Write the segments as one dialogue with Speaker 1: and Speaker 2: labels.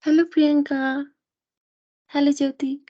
Speaker 1: Hello Priyanka. Hello Jyoti.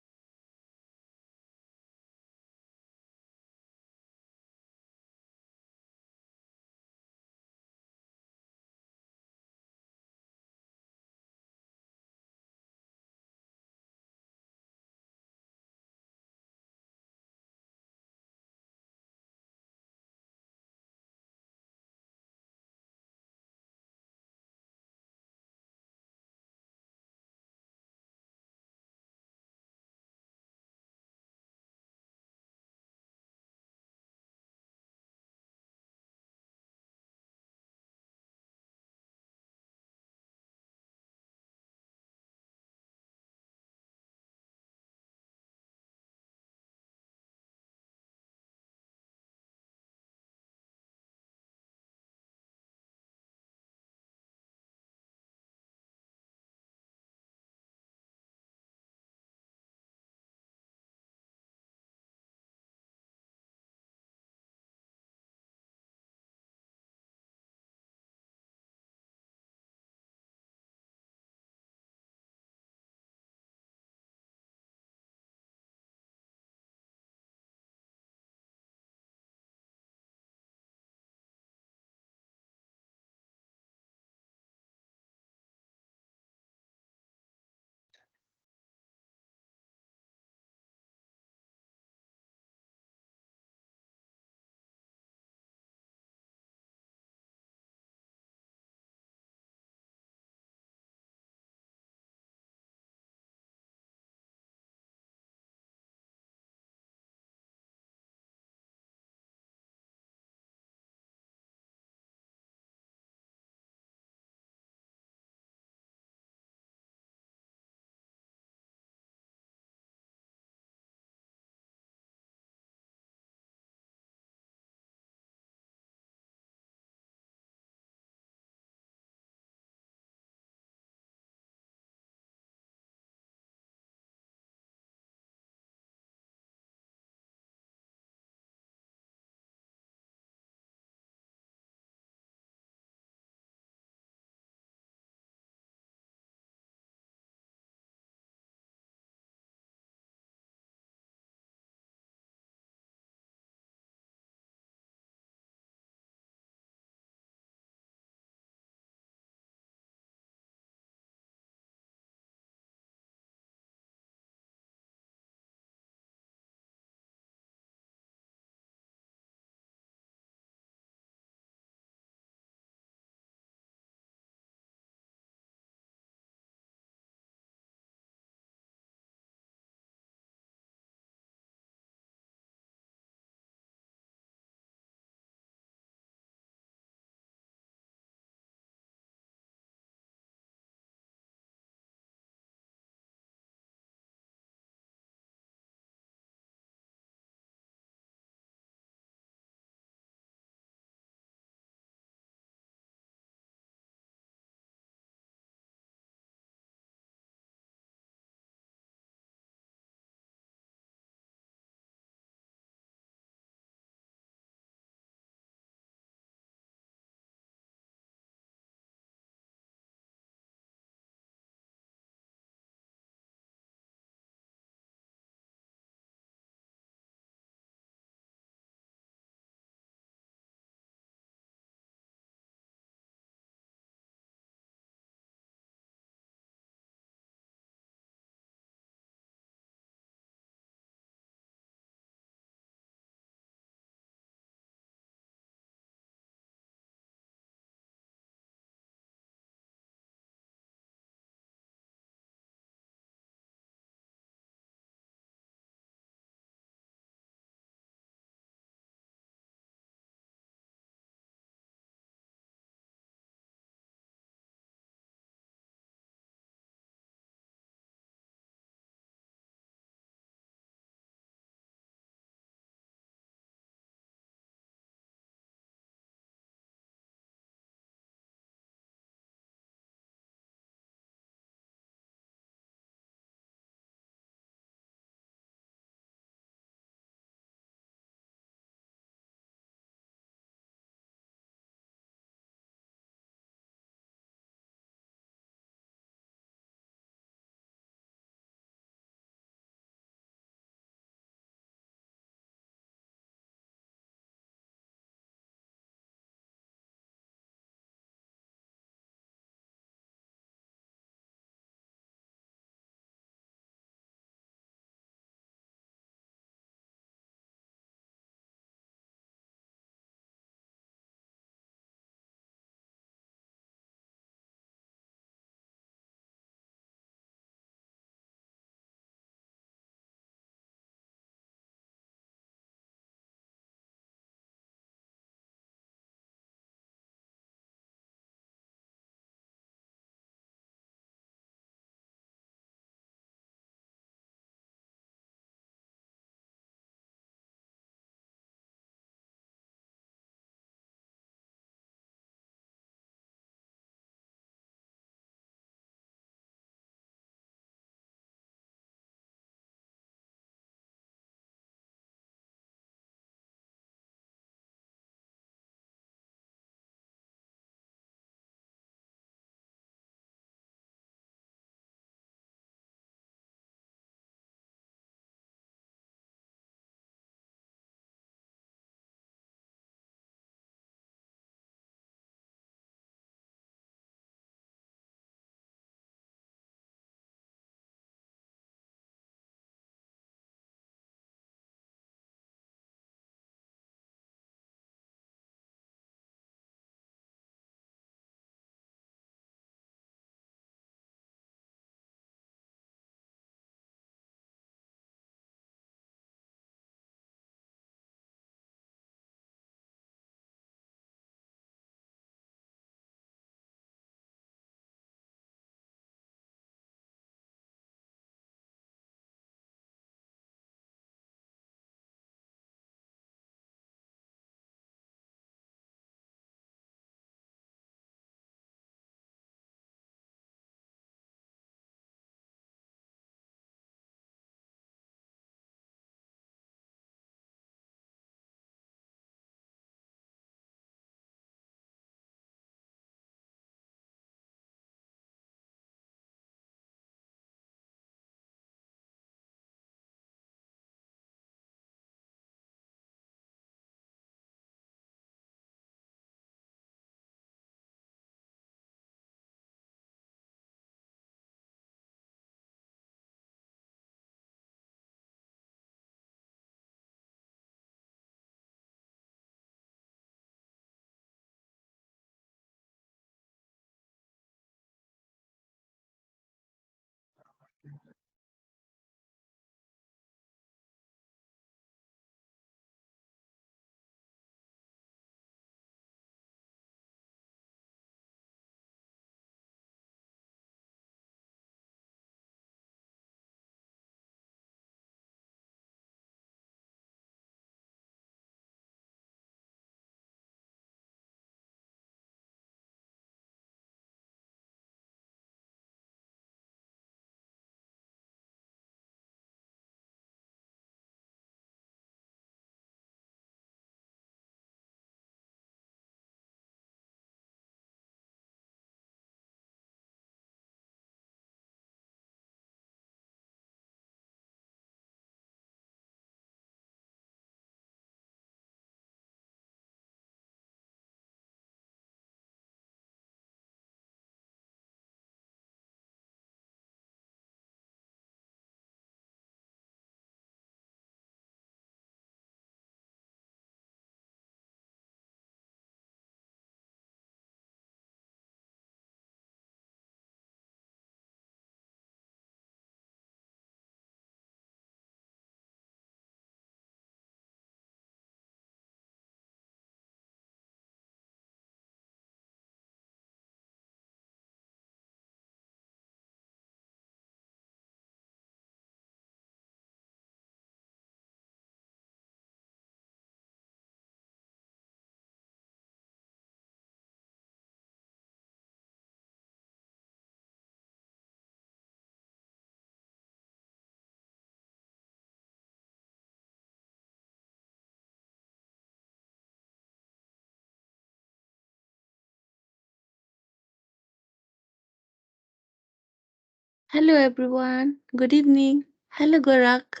Speaker 1: Hello everyone. Good evening. Hello Gorak.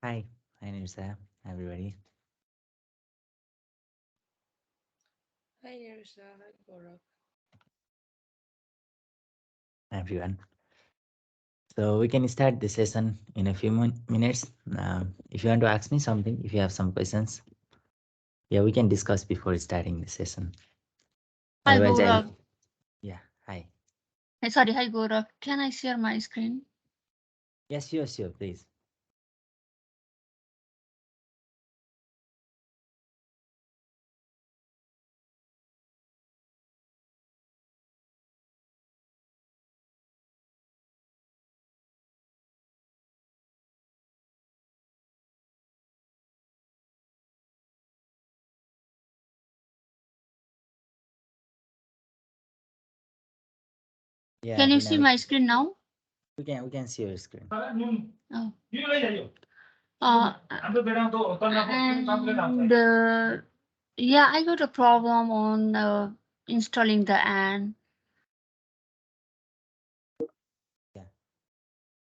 Speaker 2: Hi, hi Nirsa, everybody.
Speaker 1: Hi Nirsa. Hi Gorak.
Speaker 2: Everyone. So we can start the session in a few minutes. If you want to ask me something, if you have some questions, yeah, we can discuss before starting the session.
Speaker 1: Hi
Speaker 2: Otherwise, I'll.
Speaker 1: Gorak.
Speaker 2: Yeah, hi.
Speaker 1: Sorry, hi Gorak. Can I share my screen?
Speaker 2: Yes, sure, sure, please. Yeah,
Speaker 1: Can you
Speaker 2: Bina,
Speaker 1: see my screen now?
Speaker 2: we can see your screen.
Speaker 1: Oh. And yeah, I got a problem on installing the AN.
Speaker 2: Yeah.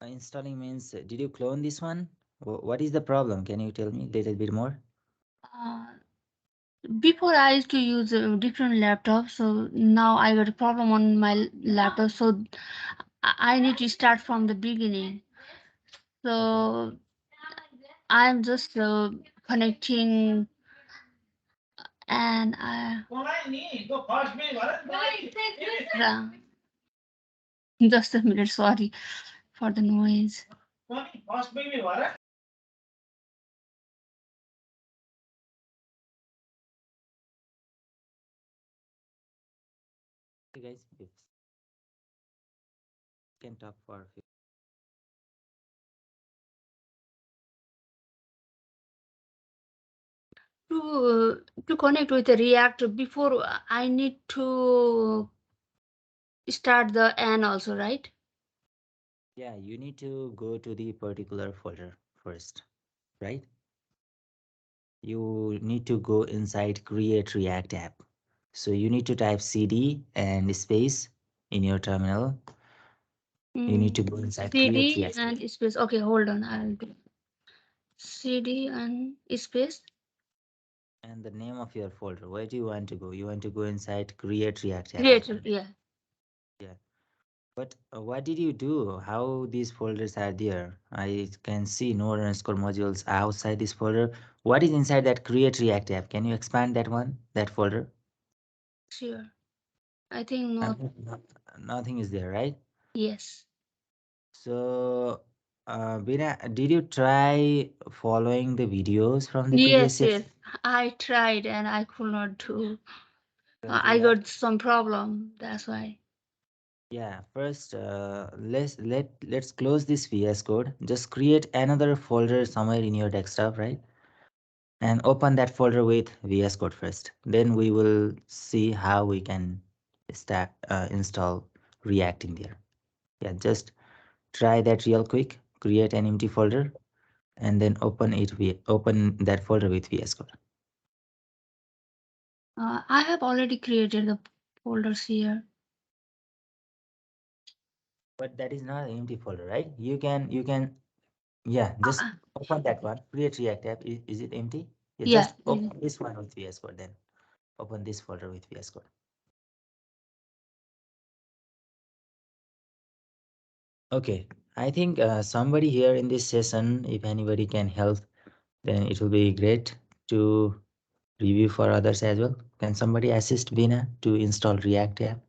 Speaker 2: Installing means, did you clone this one? What is the problem? Can you tell me a little bit more?
Speaker 1: Uh, Before I used to use a different laptop, so now I got a problem on my laptop, so I need to start from the beginning.
Speaker 2: Okay.
Speaker 1: So I'm just connecting and Ra- just a minute, sorry for the noise.
Speaker 2: Okay, guys, you can talk for a few.
Speaker 1: To connect with the React before I need to start the N also, right?
Speaker 2: Yeah, you need to go to the particular folder first, right? You need to go inside create react app. So you need to type cd and space in your terminal. You need to go inside create
Speaker 1: CD
Speaker 2: react.
Speaker 1: and space. Okay, hold on. I'll do CD and space.
Speaker 2: And the name of your folder, where do you want to go? You want to go inside create react app, I
Speaker 1: Creator,
Speaker 2: think.
Speaker 1: yeah.
Speaker 2: Yeah, but what did you do? How these folders are there? I can see node underscore modules outside this folder. What is inside that create react app? Can you expand that one, that folder?
Speaker 1: Sure. I think not.
Speaker 2: Nothing, nothing is there, right?
Speaker 1: Yes.
Speaker 2: So, Bina, did you try following the videos from the previous
Speaker 1: Yes, yes.
Speaker 2: session?
Speaker 1: I tried and I could not do.
Speaker 2: Don't do
Speaker 1: I
Speaker 2: that?
Speaker 1: got some problem. That's why.
Speaker 2: Yeah, first, let's close this VS Code. Just create another folder somewhere in your desktop, right? And open that folder with VS Code first. Then we will see how we can start install React in there. Yeah, just try that real quick. Create an empty folder and then open that folder with VS Code.
Speaker 1: I have already created the folders here.
Speaker 2: But that is not an empty folder, right? You can yeah, just
Speaker 1: Uh,
Speaker 2: open that one. Create React app. Is it empty? Yeah,
Speaker 1: yeah.
Speaker 2: just open this one with VS Code then. Open this folder with VS Code. Okay, I think somebody here in this session, if anybody can help, then it will be great to review for others as well. Can somebody assist Bina to install React app?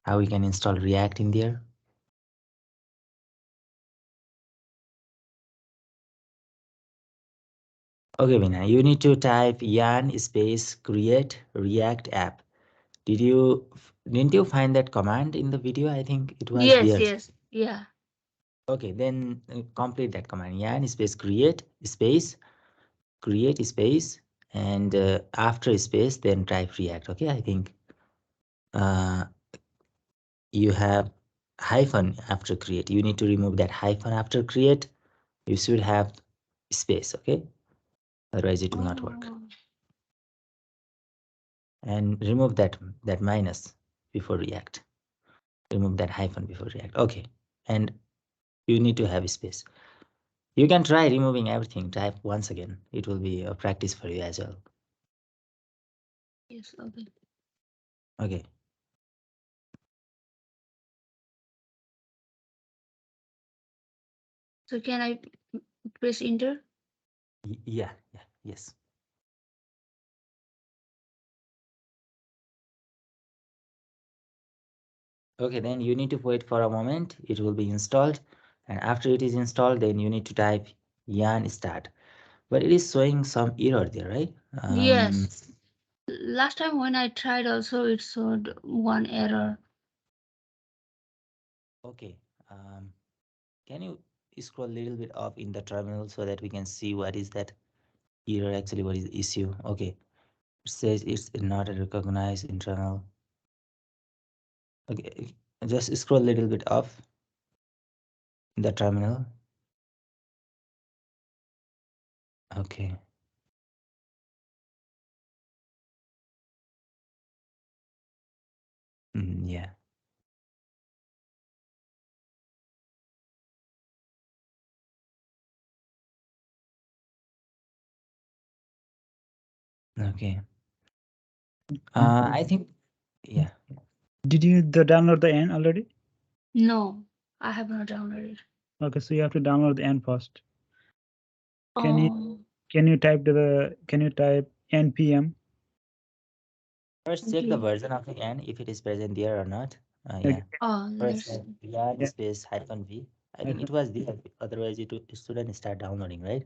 Speaker 2: How we can install React in there? Okay, Bina, you need to type yarn space create React app. Didn't you find that command in the video? I think it was
Speaker 1: Yes,
Speaker 2: there.
Speaker 1: yes. Yeah.
Speaker 2: Okay, then complete that command. Yarn space create space, and after space, then type React. Okay, I think uh, you have hyphen after create. You need to remove that hyphen after create. You should have space. Okay, otherwise it will not work.
Speaker 1: Oh,
Speaker 2: and remove that minus before react. Remove that hyphen before react. Okay, and you need to have space. You can try removing everything. Type once again. It will be a practice for you as well.
Speaker 1: Yes, okay.
Speaker 2: Okay.
Speaker 1: So can I press enter?
Speaker 2: Yeah. Yeah. Yes. Okay. Then you need to wait for a moment. It will be installed, and after it is installed, then you need to type yarn start. But it is showing some error there, right? Um.
Speaker 1: Yes. Last time when I tried also it showed one error.
Speaker 2: Okay. Can you scroll a little bit up in the terminal so that we can see what is that error actually? What is the issue? Okay. It says it's not a recognized internal. Okay, just scroll a little bit up in the terminal. Okay. Yeah. Okay. I think, yeah.
Speaker 3: Did you download the N already?
Speaker 1: No, I have not downloaded.
Speaker 3: Okay, so you have to download the N first. Can you
Speaker 1: Oh,
Speaker 3: can you type npm?
Speaker 2: First, check the
Speaker 1: okay.
Speaker 2: version of the N if it is present there or not.
Speaker 3: Okay,
Speaker 2: Yeah.
Speaker 1: Oh,
Speaker 2: First,
Speaker 1: let's.
Speaker 2: yarn
Speaker 3: yeah,
Speaker 2: space hyphen V. I think
Speaker 3: hyphen,
Speaker 2: it was there. Otherwise, it shouldn't start downloading, right?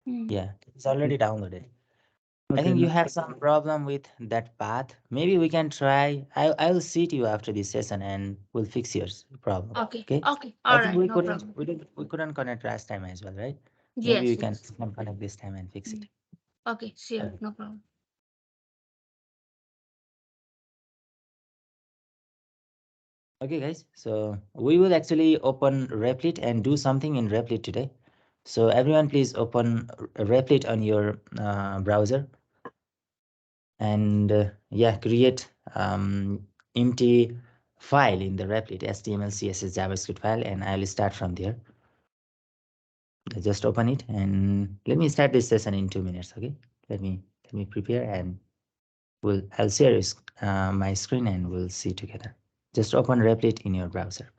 Speaker 1: Hmm.
Speaker 2: Yeah. It's already downloaded. I
Speaker 3: okay,
Speaker 2: think
Speaker 3: no,
Speaker 2: you have some problem with that path. Maybe we can try. I will see to you after this session and we'll fix your problem.
Speaker 1: Okay,
Speaker 2: Okay.
Speaker 1: okay,
Speaker 2: I
Speaker 1: all
Speaker 2: think
Speaker 1: right, no problem.
Speaker 2: we couldn't connect last time as well, right? Maybe
Speaker 1: Yes,
Speaker 2: we
Speaker 1: yes.
Speaker 2: can connect this time and fix
Speaker 1: Hmm.
Speaker 2: it.
Speaker 1: Okay, sure,
Speaker 2: Okay.
Speaker 1: no problem.
Speaker 2: Okay, guys. So we will actually open Replit and do something in Replit today. So everyone, please open Replit on your browser and yeah, create empty file in the Replit HTML, CSS, JavaScript file, and I'll start from there. Just open it and let me start this session in 2 minutes. Okay, let me prepare and I'll share my screen and we'll see together. Just open Replit in your browser.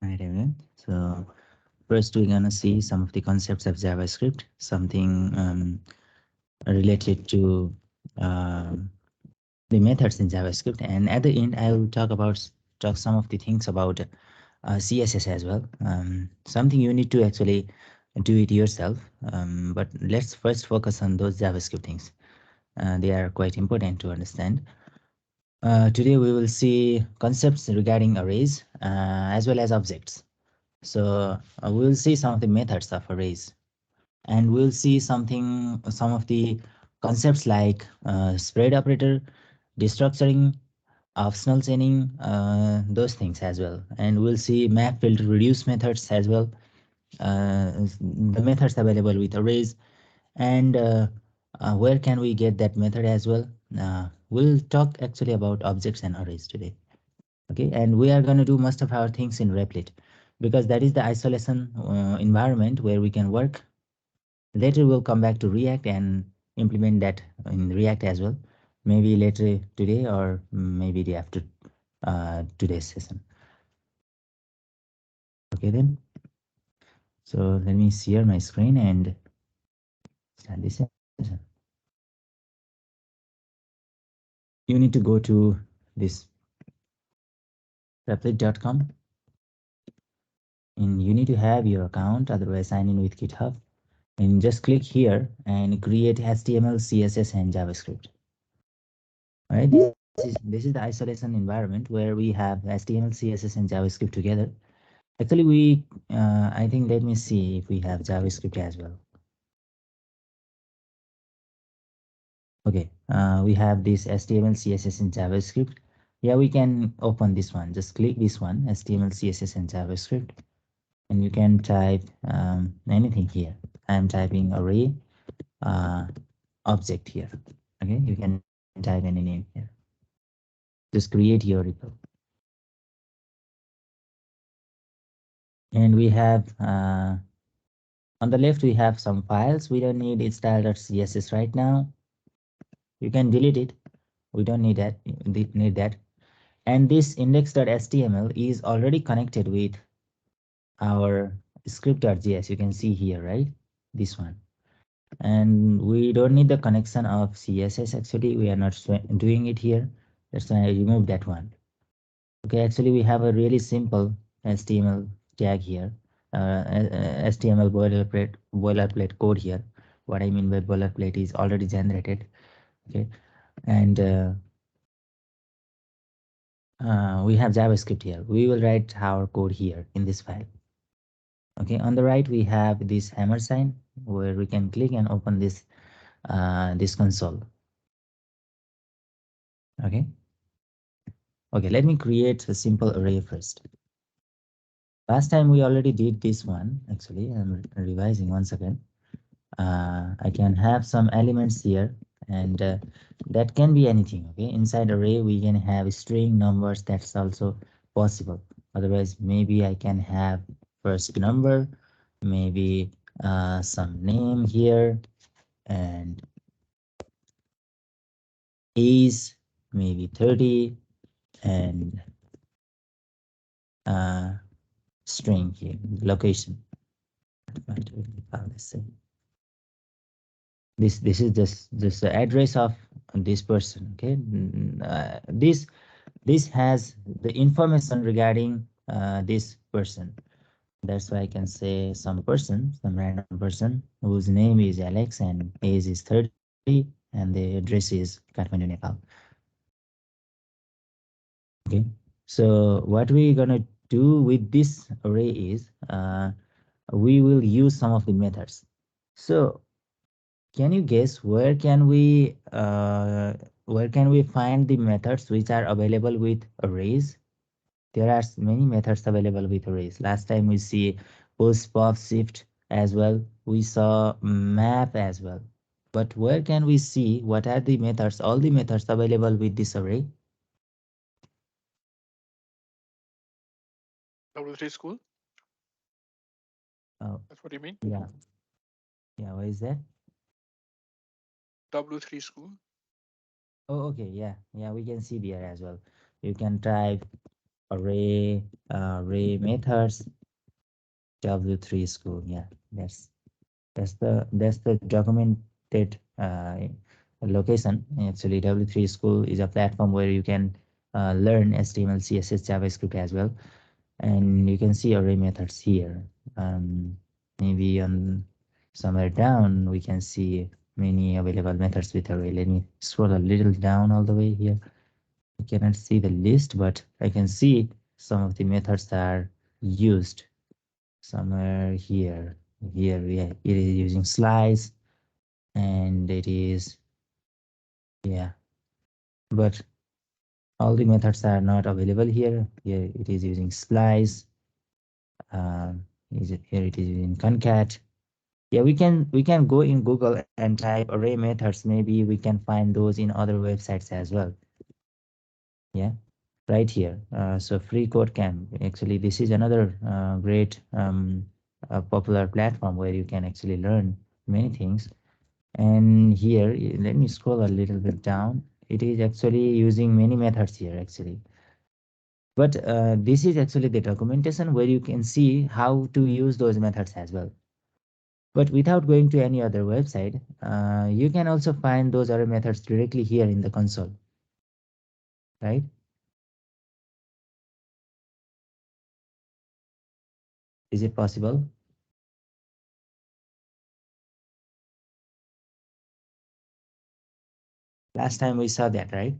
Speaker 2: Right, everyone. So first we're gonna see some of the concepts of JavaScript, something related to um, the methods in JavaScript, and at the end I will talk some of the things about CSS as well. Something you need to actually do it yourself. But let's first focus on those JavaScript things. They are quite important to understand. Today we will see concepts regarding arrays as well as objects. So we'll see some of the methods of arrays, and we'll see some of the concepts like spread operator, destructuring, optional chaining, those things as well. And we'll see map, filter, reduce methods as well, the methods available with arrays, and where can we get that method as well. We'll talk actually about objects and arrays today. Okay, and we are going to do most of our things in Replit because that is the isolation environment where we can work. Later we'll come back to React and implement that in React as well, maybe later today or maybe the after today's session. Okay then, so let me share my screen and start this session. You need to go to this replit.com, and you need to have your account, otherwise sign in with GitHub, and just click here and create HTML, CSS, and JavaScript. All right, this is the isolation environment where we have HTML, CSS, and JavaScript together. Actually, I think, let me see if we have JavaScript as well. Okay, we have this HTML, CSS, and JavaScript. Yeah, we can open this one. Just click this one, HTML, CSS, and JavaScript, and you can type anything here. I am typing array uh, object here. Okay, you can type any name here. Just create your repo. And we have on the left we have some files. We don't need it style.css right now. You can delete it. We don't need that. Need that. And this index.html is already connected with our script.js. You can see here, right? This one. And we don't need the connection of CSS. Actually, we are not doing it here. That's why I removed that one. Okay, actually, we have a really simple HTML tag here. HTML boilerplate code here. What I mean by boilerplate is already generated. Okay, and we have JavaScript here. We will write our code here in this file. Okay, on the right we have this hammer sign where we can click and open this console. Okay. Okay, let me create a simple array first. Last time we already did this one. Actually, I'm revising once again. I can have some elements here, and that can be anything. Okay, inside array we can have string numbers. That's also possible. Otherwise, maybe I can have first number, maybe some name here, and age maybe 30, and uh, string here, location. Let's say this is just the address of this person. Okay, this has the information regarding this person. That's why I can say some person, some random person whose name is Alex and age is 30 and the address is Kathmandu, Nepal. Okay, so what we're gonna do with this array is we will use some of the methods. So can you guess where can we find the methods which are available with arrays? There are many methods available with arrays. Last time we see push, pop, shift as well. We saw map as well. But where can we see what are the methods, all the methods available with this array?
Speaker 4: W3 school?
Speaker 2: Oh,
Speaker 4: That's what you mean?
Speaker 2: yeah. Yeah, what is that?
Speaker 4: W3 school?
Speaker 2: Oh, okay. Yeah. Yeah, we can see there as well. You can type array methods W3 school. Yeah, that's the documented location. Actually, W3 school is a platform where you can learn HTML, CSS, JavaScript as well, and you can see array methods here. Maybe on somewhere down we can see many available methods with array. Let me scroll a little down all the way here. I cannot see the list, but I can see some of the methods that are used somewhere here. Here it is using slice, and it is, yeah, but all the methods are not available here. Here it is using slice. Here it is using concat. Yeah, we can go in Google and type array methods. Maybe we can find those in other websites as well. Yeah, right here. So free code camp. Actually, this is another great popular platform where you can actually learn many things. And here, let me scroll a little bit down. It is actually using many methods here actually. But this is actually the documentation where you can see how to use those methods as well. But without going to any other website, you can also find those other methods directly here in the console, right? Is it possible? Last time we saw that, right?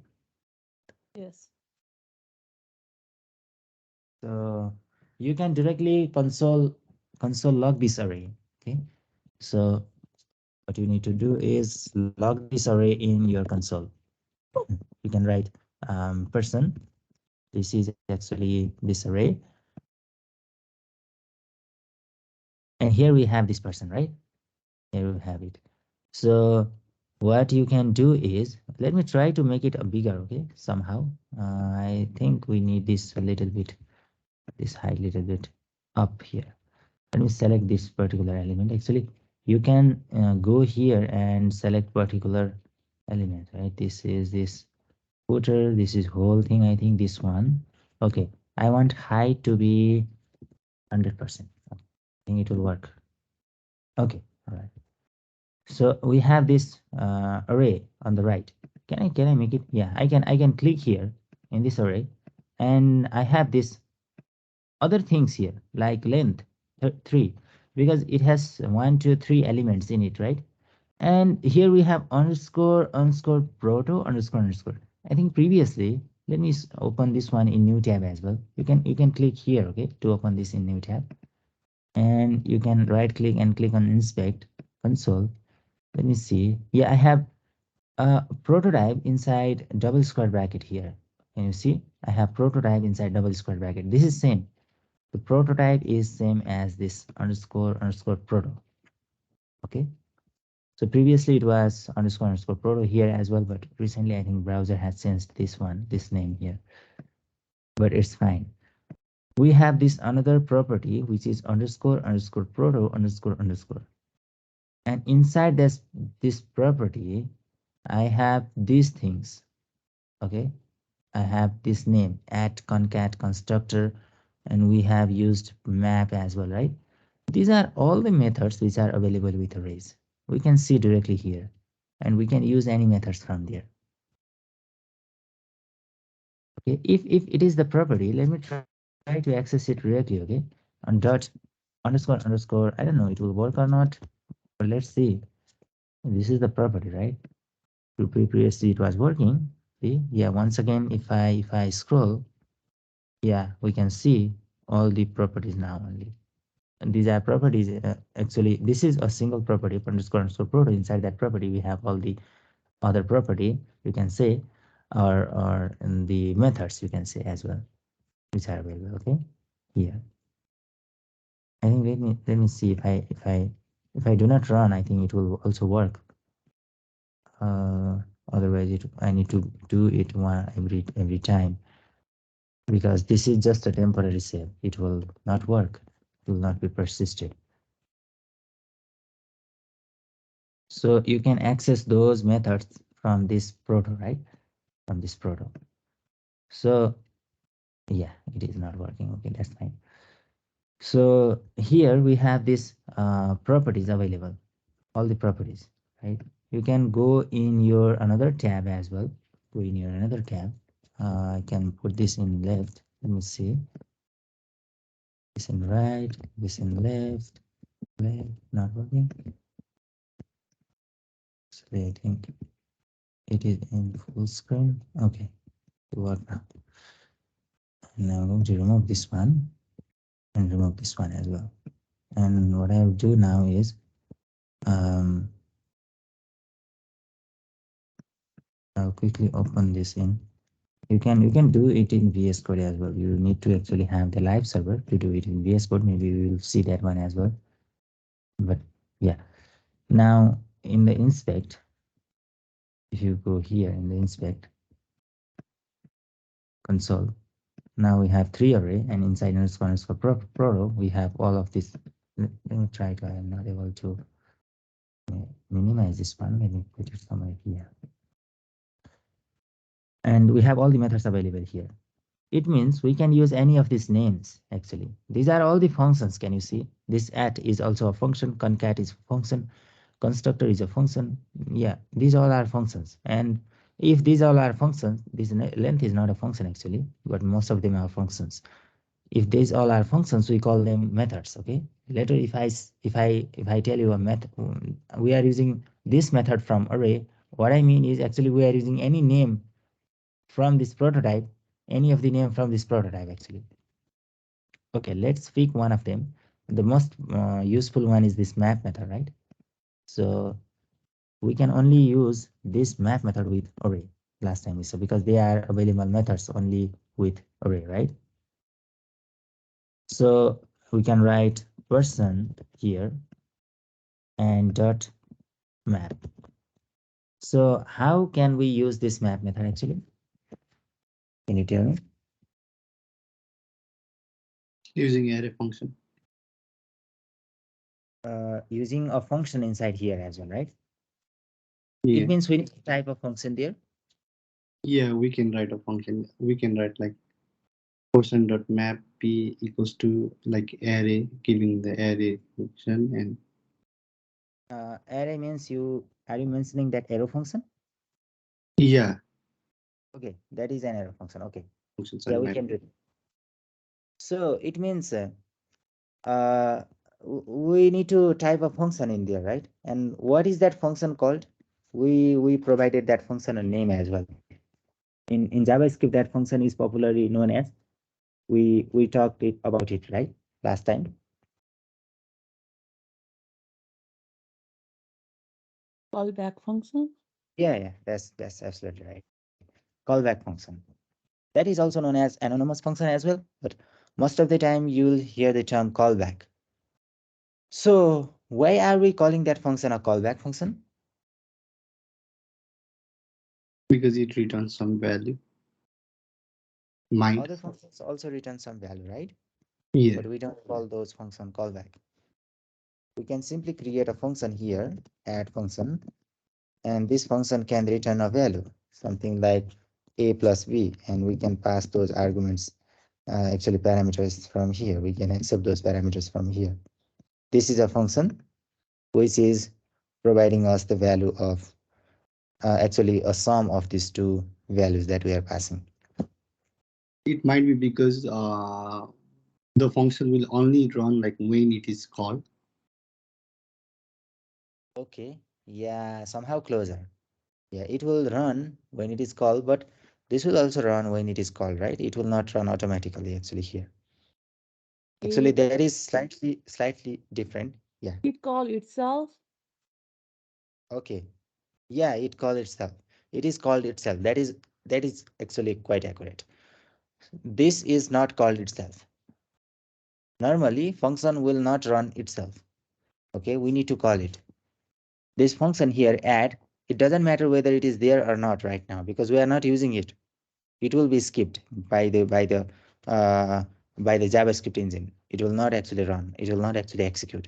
Speaker 4: Yes.
Speaker 2: So you can directly console log this array. Okay. So what you need to do is log this array in your console. You can write person. This is actually this array. And here we have this person, right? Here we have it. So what you can do is, let me try to make it a bigger, okay, somehow. I think we need this a little bit, this height little bit up here. Let me select this particular element. Actually, you can go here and select particular element, right? This is this footer, this is whole thing. I think this one. Okay, I want height to be 100%. I think it will work. Okay, all right. So we have this array on the right. Can I make it? Yeah, I can click here in this array, and I have this other things here like length 3, because it has 1 2 3 elements in it, right? And here we have underscore proto underscore. I think previously, let me open this one in new tab as well. You can click here, okay, to open this in new tab, and you can right click and click on inspect console. Let me see. Yeah, I have a prototype inside double square bracket here. Can you see? I have prototype inside double square bracket. This is same. The prototype is same as this underscore proto. Okay. So previously it was underscore proto here as well, but recently I think browser has changed this one, this name here. But it's fine. We have this another property which is underscore proto underscore. And inside this property, I have these things. Okay. I have this name at concat constructor, and we have used map as well, right? These are all the methods which are available with arrays. We can see directly here, and we can use any methods from there. Okay, if it is the property, let me try to access it directly. Okay, on dot underscore. I don't know it will work or not, but let's see. This is the property, right? Previously it was working. See, yeah. Once again, if I scroll, yeah, we can see all the properties now only. And these are properties. Actually, this is a single property underscore property. Inside that property, we have all the other property, you can say, or in the methods, you can say as well, which are available. Okay, here. I think let me see if I do not run, I think it will also work. Uh, Otherwise, I need to do it one every time, because this is just a temporary save. It will not work. It will not be persisted. So you can access those methods from this proto, right? From this proto. So Yeah, it is not working. Okay, that's fine. So here we have this properties available, all the properties, right? You can go in your another tab as well. Go in your another tab. I can put this in left. Let me see. This in right, this in left, left, not working. So I think it is in full screen. Okay, to work now. Now I'm going to remove this one and remove this one as well. And what I'll do now is um, I'll quickly open this in. You can do it in VS Code as well. You need to actually have the live server to do it in VS Code. Maybe we will see that one as well. But yeah, now in the inspect, if you go here in the inspect console, now we have 3 array, and inside underscore pro we have all of this. Let me try to. I am not able to minimize this one. Let me put it somewhere here. And we have all the methods available here. It means we can use any of these names actually. These are all the functions. Can you see? This at is also a function, concat is a function, constructor is a function. Yeah, these all are functions. And if these all are functions, this length is not a function actually, but most of them are functions. If these all are functions, we call them methods. Okay. Later, if I tell you a method, we are using this method from array. What I mean is actually we are using any name from this prototype, any of the name from this prototype actually. Okay, let's pick one of them. The most useful one is this map method, right? So we can only use this map method with array last time we saw, because they are available methods only with array, right? So we can write person here and dot map. So how can we use this map method actually? Can you tell me?
Speaker 5: Using array function.
Speaker 2: Using a function inside here as well, right?
Speaker 5: Yeah.
Speaker 2: It means we need a type of function there.
Speaker 5: Yeah, we can write a function. We can write like person.map p equals to like array, giving the array function. And
Speaker 2: Array means are you mentioning that arrow function?
Speaker 5: yeah,
Speaker 2: Okay, that is an arrow function. Okay,
Speaker 5: functions are
Speaker 2: yeah, we
Speaker 5: map.
Speaker 2: can do it. So it means uh, we need to type a function in there, right? And what is that function called? We provided that function a name as well. In JavaScript, that function is popularly known as, we talked about it, right, last time.
Speaker 4: Callback function.
Speaker 2: Yeah, that's absolutely right. Callback function. That is also known as anonymous function as well, but most of the time you'll hear the term callback. So why are we calling that function a callback function?
Speaker 5: Because it returns some value. Mind.
Speaker 2: Other functions also return some value, right?
Speaker 5: Yeah.
Speaker 2: But we don't call those function callback. We can simply create a function here, add function, and this function can return a value, something like a plus b, and we can pass those arguments, actually parameters from here. We can accept those parameters from here. This is a function which is providing us the value of actually a sum of these two values that we are passing.
Speaker 5: It might be because the function will only run like when it is called.
Speaker 2: Okay, yeah, somehow closer. Yeah, it will run when it is called, but this will also run when it is called, right? It will not run automatically actually here. Actually,
Speaker 4: It,
Speaker 2: that is slightly different. Yeah.
Speaker 4: it call itself.
Speaker 2: Okay. Yeah, it called itself. It is called itself. That is actually quite accurate. This is not called itself. Normally, function will not run itself. Okay, we need to call it. This function here, add, it doesn't matter whether it is there or not right now because we are not using it. It will be skipped uh, by the JavaScript engine. It will not actually run. It will not actually execute.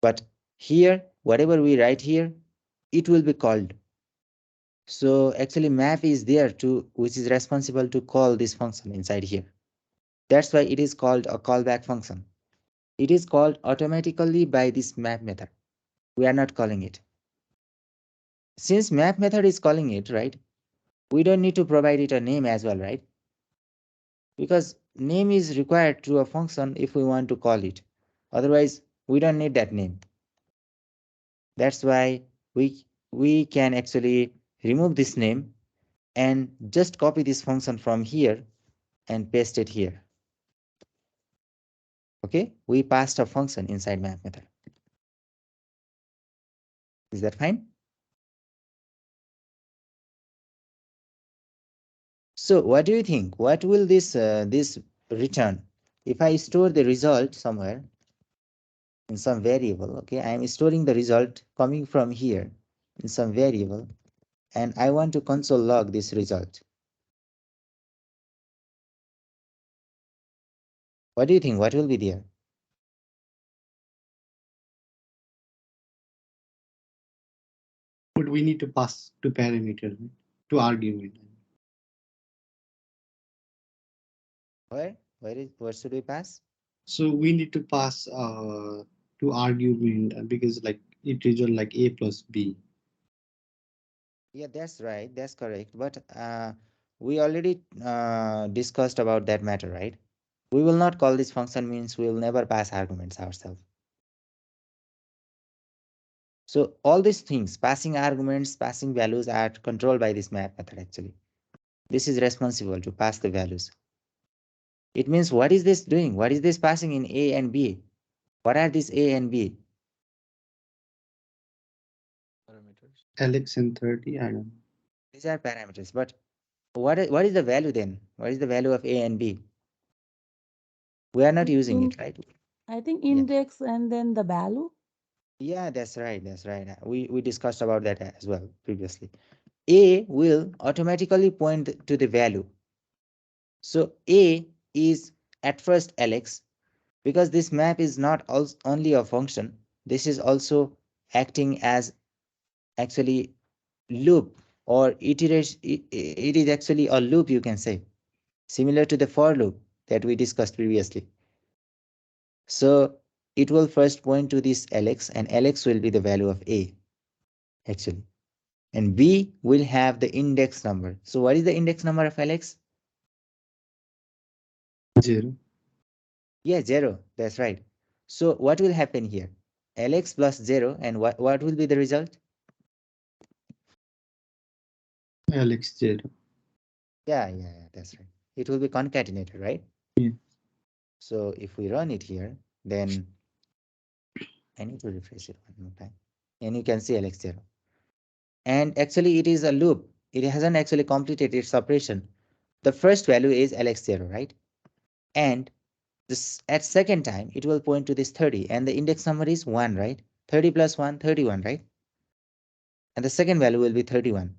Speaker 2: But here, whatever we write here, it will be called. So actually map is there to, which is responsible to call this function inside here. That's why it is called a callback function. It is called automatically by this map method. We are not calling it. Since map method is calling it, right? We don't need to provide it a name as well, right? Because name is required to a function if we want to call it. Otherwise, we don't need that name. That's why we can actually remove this name and just copy this function from here and paste it here. Okay, we passed a function inside map method. Is that fine? So what do you think? What will this return if I store the result somewhere in some variable? Okay, I am storing the result coming from here in some variable, and I want to console log this result. What do you think? What will be there?
Speaker 5: But we need to pass to parameter, right? To argument.
Speaker 2: Where should we pass?
Speaker 5: So we need to pass to argument because like it result like a plus b.
Speaker 2: Yeah, that's right. That's correct. But we already discussed about that matter, right? We will not call this function, means we will never pass arguments ourselves. So all these things, passing arguments, passing values, are controlled by this map method actually. This is responsible to pass the values. It means what is this doing? What is this passing in A and B? What are these A and B?
Speaker 3: Parameters.
Speaker 5: Alex and 30, I don't know.
Speaker 2: These are parameters. But what is the value then? What is the value of A and B? We are not using
Speaker 4: In
Speaker 2: it, right?
Speaker 4: I think
Speaker 2: Yeah.
Speaker 4: index and then the value.
Speaker 2: Yeah, that's right. That's right. We discussed about that as well previously. A will automatically point to the value. So A is at first Alex, because this map is not only a function. This is also acting as actually loop or iteration. It is actually a loop, you can say, similar to the for loop that we discussed previously. So it will first point to this Alex, and Alex will be the value of A actually. And B will have the index number. So what is the index number of Alex?
Speaker 5: 0.
Speaker 2: Yeah, 0. That's right. So what will happen here? Alex plus 0, and what will be the result?
Speaker 5: Alex 0.
Speaker 2: Yeah, that's right. It will be concatenated, right?
Speaker 5: Yeah.
Speaker 2: So if we run it here, then I need to refresh it one more time. And you can see Alex 0. And actually it is a loop. It hasn't actually completed its operation. The first value is Alex 0, right? And this at second time, it will point to this 30, and the index number is 1, right? 30 plus 1, 31, right? And the second value will be 31.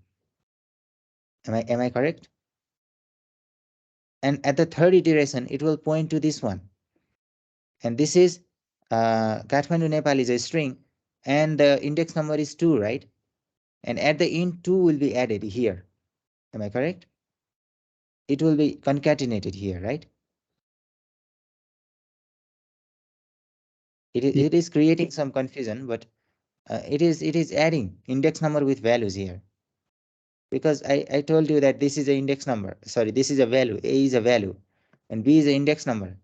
Speaker 2: Am I correct? And at the third iteration, it will point to this one. And this is Kathmandu, Nepal is a string, and the index number is 2, right? And at the end, 2 will be added here. Am I correct? It will be concatenated here, right?
Speaker 5: Yeah.
Speaker 2: It is creating some confusion, but it is adding index number with values here. Because I told you that this is an index number. Sorry, this is a value. A is a value and B is an index number.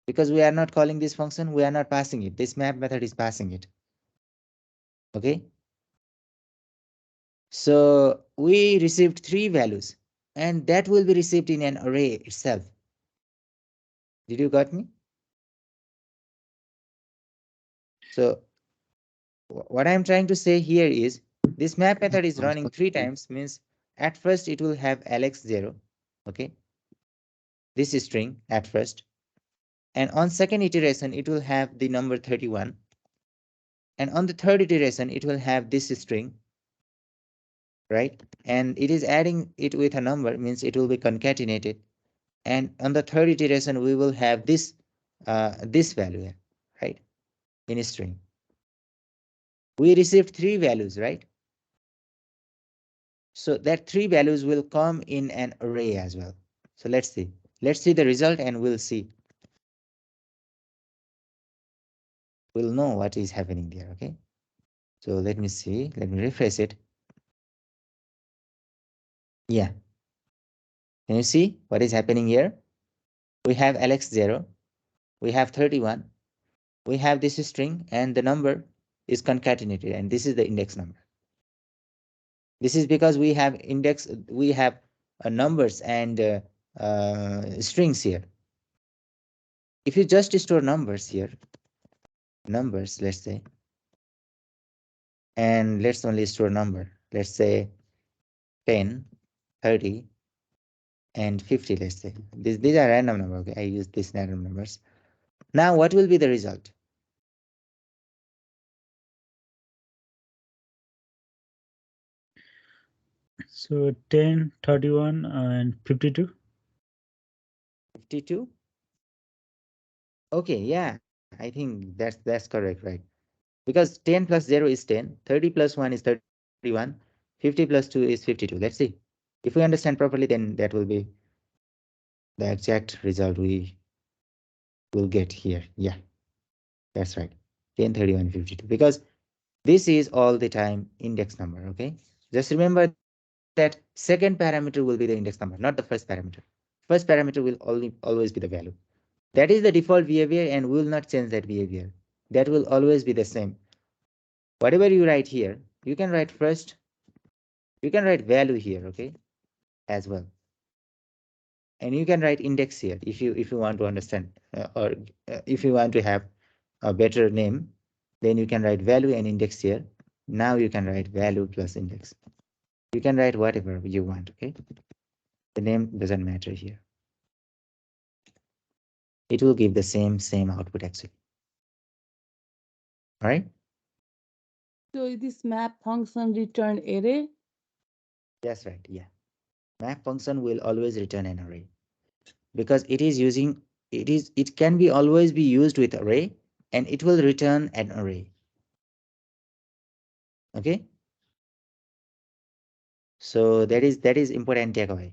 Speaker 2: Because we are not calling this function, we are not passing it. This map method is passing it. Okay. So we received 3 values, and that will be received in an array itself. Did you got me? So what I'm trying to say here is this map method is running 3 times, means at first it will have Alex 0. Okay. This is string at first. And on second iteration, it will have the number 31. And on the third iteration, it will have this string, right? And it is adding it with a number, means it will be concatenated. And on the third iteration, we will have this value here, right? In a string. We received 3 values, right? So that three values will come in an array as well. So let's see. Let's see the result and we'll see. We'll know what is happening there, okay? So let me see. Let me refresh it. Yeah. Can you see what is happening here? We have Alex 0. We have 31. We have this string and the number is concatenated and this is the index number. This is because we have numbers and strings here. If you just store numbers here, numbers, let's say, and let's only store number, let's say 10, 30, and 50, let's say. These are random numbers, okay? I use these random numbers. Now, what will be the result?
Speaker 3: So 10, 31, and 52.
Speaker 2: 52? Okay, yeah, I think that's correct, right? Because 10 plus 0 is 10, 30 plus 1 is 31, 50 plus 2 is 52. Let's see. If we understand properly, then that will be the exact result we will get here. Yeah, that's right. 10, 31, 52. Because this is all the time index number, okay? Just remember that second parameter will be the index number, not the first parameter. First parameter will always be the value. That is the default behavior and we will not change that behavior. That will always be the same. Whatever you write here, you can write first, you can write value here, okay, as well. And you can write index here if you want to understand or if you want to have a better name, then you can write value and index here. Now you can write value plus index. You can write whatever you want, okay? The name doesn't matter here. It will give the same output actually. All right?
Speaker 4: So is this map function return array?
Speaker 2: That's right, yeah. Map function will always return an array because it can be always be used with array and it will return an array. Okay? So that is important takeaway.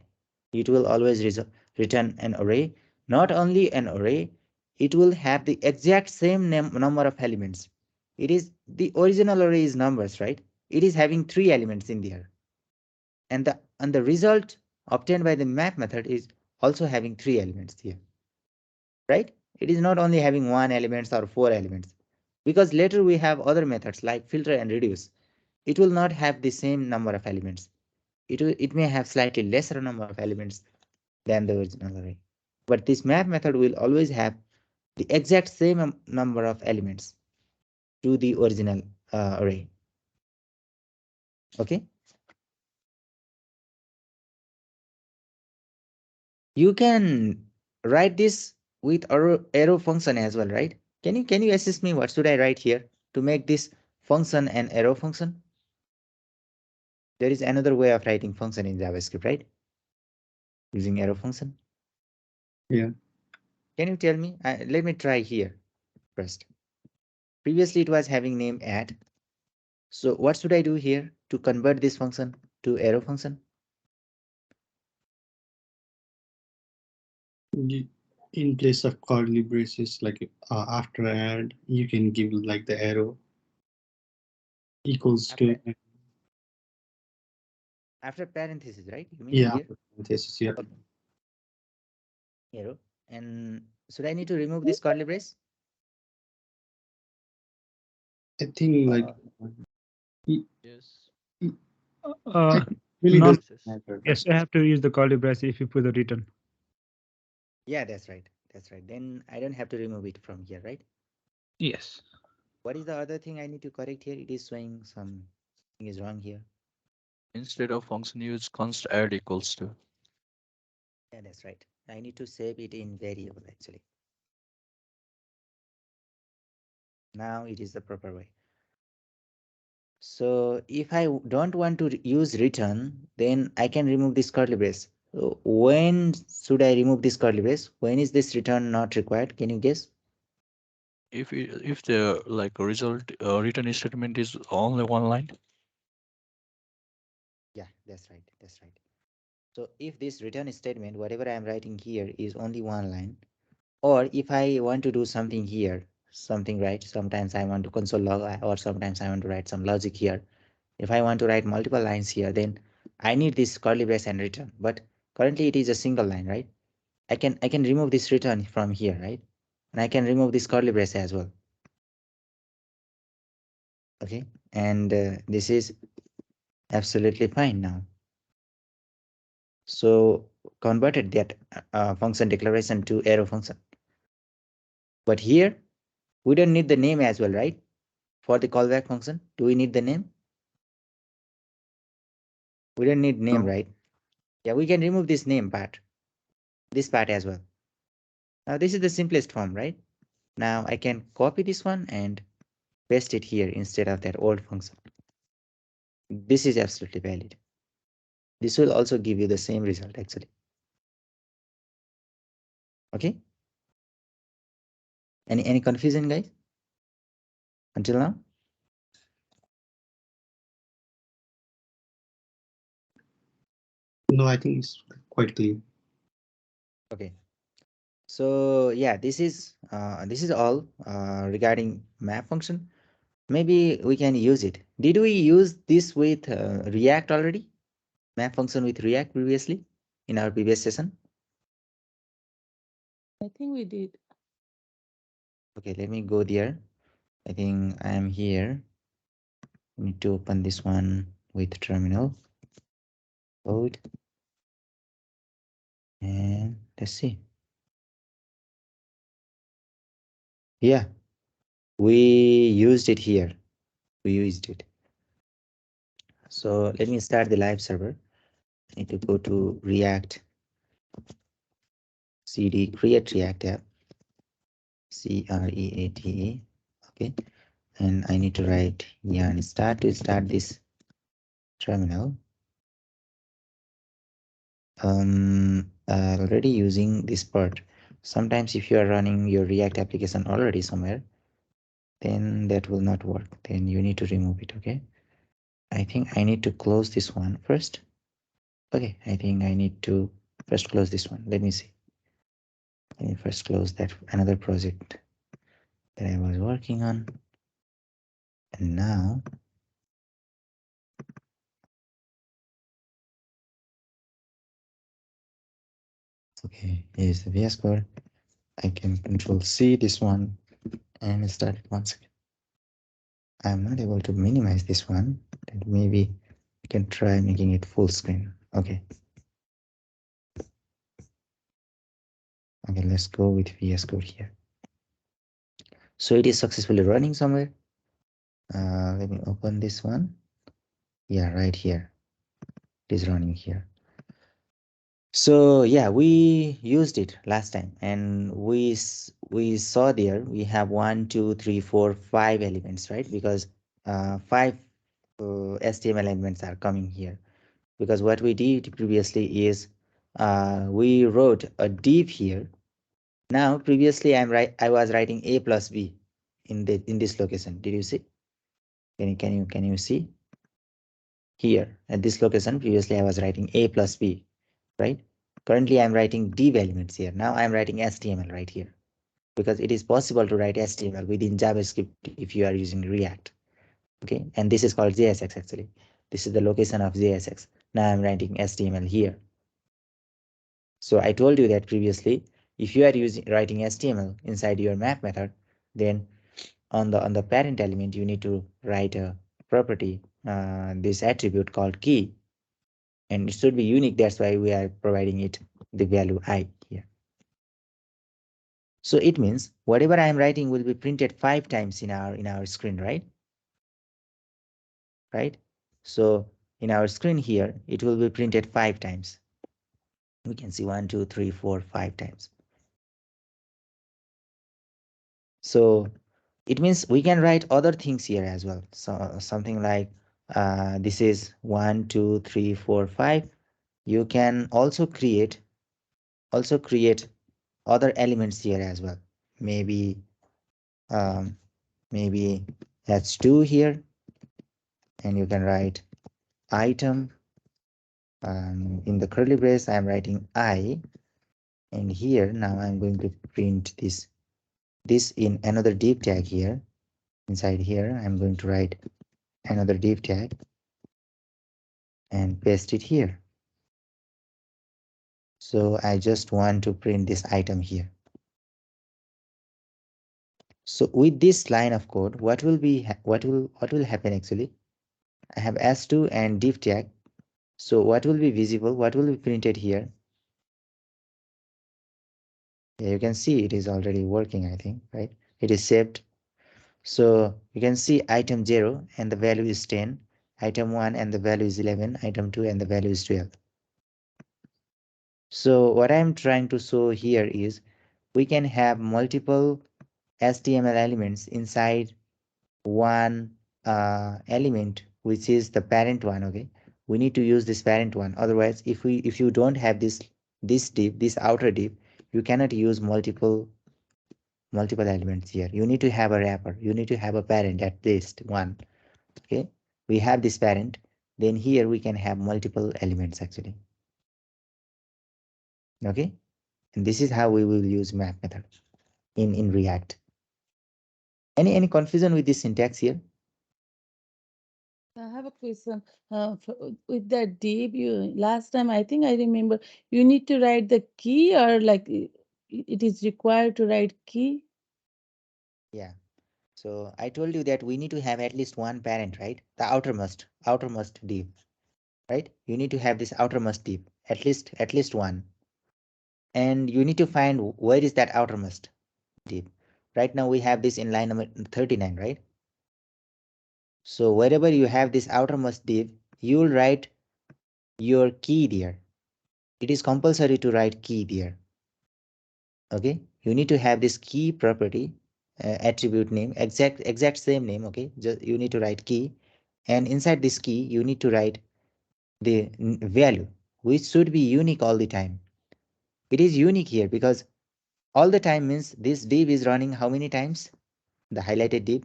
Speaker 2: It will always return an array. Not only an array, it will have the exact same number of elements. It is the original array is numbers, right? It is having 3 elements in there. And the result obtained by the map method is also having 3 elements here. Right? It is not only having 1 element or 4 elements. Because later we have other methods like filter and reduce. It will not have the same number of elements. It may have slightly lesser number of elements than the original array. But this map method will always have the exact same number of elements to the original array. Okay. You can write this with arrow function as well, right? Can you assist me? What should I write here to make this function an arrow function? There is another way of writing function in JavaScript, right? Using arrow function.
Speaker 5: Yeah.
Speaker 2: Can you tell me? Let me try here first. Previously, it was having name add. So what should I do here to convert this function to arrow function?
Speaker 5: In place of curly braces, like after add, you can give like the arrow equals to,
Speaker 2: After parenthesis, right? You mean
Speaker 5: yeah,
Speaker 2: here?
Speaker 5: after parenthesis, yeah.
Speaker 2: Okay. Arrow. And should I need to remove this curly brace?
Speaker 5: I think like
Speaker 2: Uh,
Speaker 5: it,
Speaker 6: Yes.
Speaker 5: it, I
Speaker 3: Uh,
Speaker 5: think really
Speaker 3: not
Speaker 5: doesn't
Speaker 6: Parenthesis.
Speaker 5: matter. Like,
Speaker 3: yes, you have to use the curly brace if you put the return.
Speaker 2: yeah, that's right. That's right. Then I don't have to remove it from here, right?
Speaker 3: Yes.
Speaker 2: What is the other thing I need to correct here? It is showing something is wrong here.
Speaker 6: Instead of function, use const add equals to.
Speaker 2: Yeah, that's right. I need to save it in variable actually. Now it is the proper way. So if I don't want to use return, then I can remove this curly brace. So when should I remove this curly brace? When is this return not required? Can you guess?
Speaker 6: If the like result return statement is only one line,
Speaker 2: Yeah, that's right. That's right. So if this return statement, whatever I'm writing here is only one line, or if I want to do something here, something right, sometimes I want to console log or sometimes I want to write some logic here. If I want to write multiple lines here, then I need this curly brace and return. But currently it is a single line, right? I can remove this return from here, right? And I can remove this curly brace as well. Okay, and this is absolutely fine now. So converted that function declaration to arrow function. But here we don't need the name as well, right? For the callback function, do we need the name? We don't need name,
Speaker 5: No.
Speaker 2: right? Yeah, we can remove this name part, this part as well. Now this is the simplest form, right? Now I can copy this one and paste it here instead of that old function. This is absolutely valid. This will also give you the same result actually. Okay? Any confusion, guys? Until now?
Speaker 5: No, I think it's quite clear.
Speaker 2: Okay. So yeah, this is all regarding map function. Maybe we can use it. Did we use this with React already? Map function with React previously in our previous session?
Speaker 4: I think we did.
Speaker 2: Okay, let me go there. I think I am here. I need to open this one with terminal code and let's see. Yeah, we used it here. We used it. So let me start the live server. I need to go to React cd create React app create. Okay, and I need to write yarn start to start this terminal. Already using this part. Sometimes if you are running your React application already somewhere, then that will not work. Then you need to remove it. Okay, I think I need to close this one first. Okay, I think I need to first close this one. Let me see. Let me first close that another project that I was working on. And now, okay, here's the VS Code. I can control C this one and start it once again. I'm not able to minimize this one. And maybe we can try making it full screen. Okay. Okay, let's go with VS Code here. So it is successfully running somewhere. Let me open this one. Yeah, right here. It is running here. So yeah, we used it last time and we saw there we have 5 elements, right? Because five HTML elements are coming here. Because what we did previously is we wrote a div here. Now previously I was writing a plus b in this location. Did you see? Can you see? Here at this location previously I was writing a plus b, right? Currently I'm writing div elements here. Now I'm writing HTML right here because it is possible to write HTML within JavaScript if you are using React. Okay, and this is called JSX actually. This is the location of JSX. Now I'm writing HTML here. So I told you that previously, if you are writing HTML inside your map method, then on the parent element you need to write a property, this attribute called key, and it should be unique. That's why we are providing it the value I here. So it means whatever I am writing will be printed 5 times in our screen, right? Right? So in our screen here, it will be printed 5 times. We can see 1, 2, 3, 4, 5 times. So it means we can write other things here as well. So something like this is 1, 2, 3, 4, 5. You can also create other elements here as well. Maybe um, maybe that's 2 here, and you can write item In the curly brace, I'm writing I, and here now I'm going to print this in another div tag here. Inside here, I'm going to write another div tag and paste it here. So I just want to print this item here. So with this line of code, what will happen actually? I have s2 and div tag. So what will be visible? What will be printed here? Yeah, you can see it is already working, I think, right? It is saved. So you can see item 0 and the value is 10, item 1 and the value is 11, item 2 and the value is 12. So what I'm trying to show here is we can have multiple HTML elements inside one element, which is the parent one. Okay, we need to use this parent one. Otherwise, if you don't have this div, this outer div, you cannot use multiple elements here. You need to have a wrapper. You need to have a parent, at least one. Okay, we have this parent. Then here we can have multiple elements actually. Okay, and this is how we will use map method in React. Any confusion with this syntax here?
Speaker 4: I have a question. With that div, last time I think I remember you need to write the key, or like it is required to write key.
Speaker 2: Yeah. So I told you that we need to have at least one parent, right? The outermost div, right? You need to have this outermost div, at least one. And you need to find where is that outermost div. Right now we have this in line number 39, right? So wherever you have this outermost div, you will write your key there. It is compulsory to write key there. Okay, you need to have this key property, attribute name, exact same name. Okay, just you need to write key, and inside this key you need to write the value, which should be unique all the time. It is unique here because all the time means this div is running how many times? The highlighted div.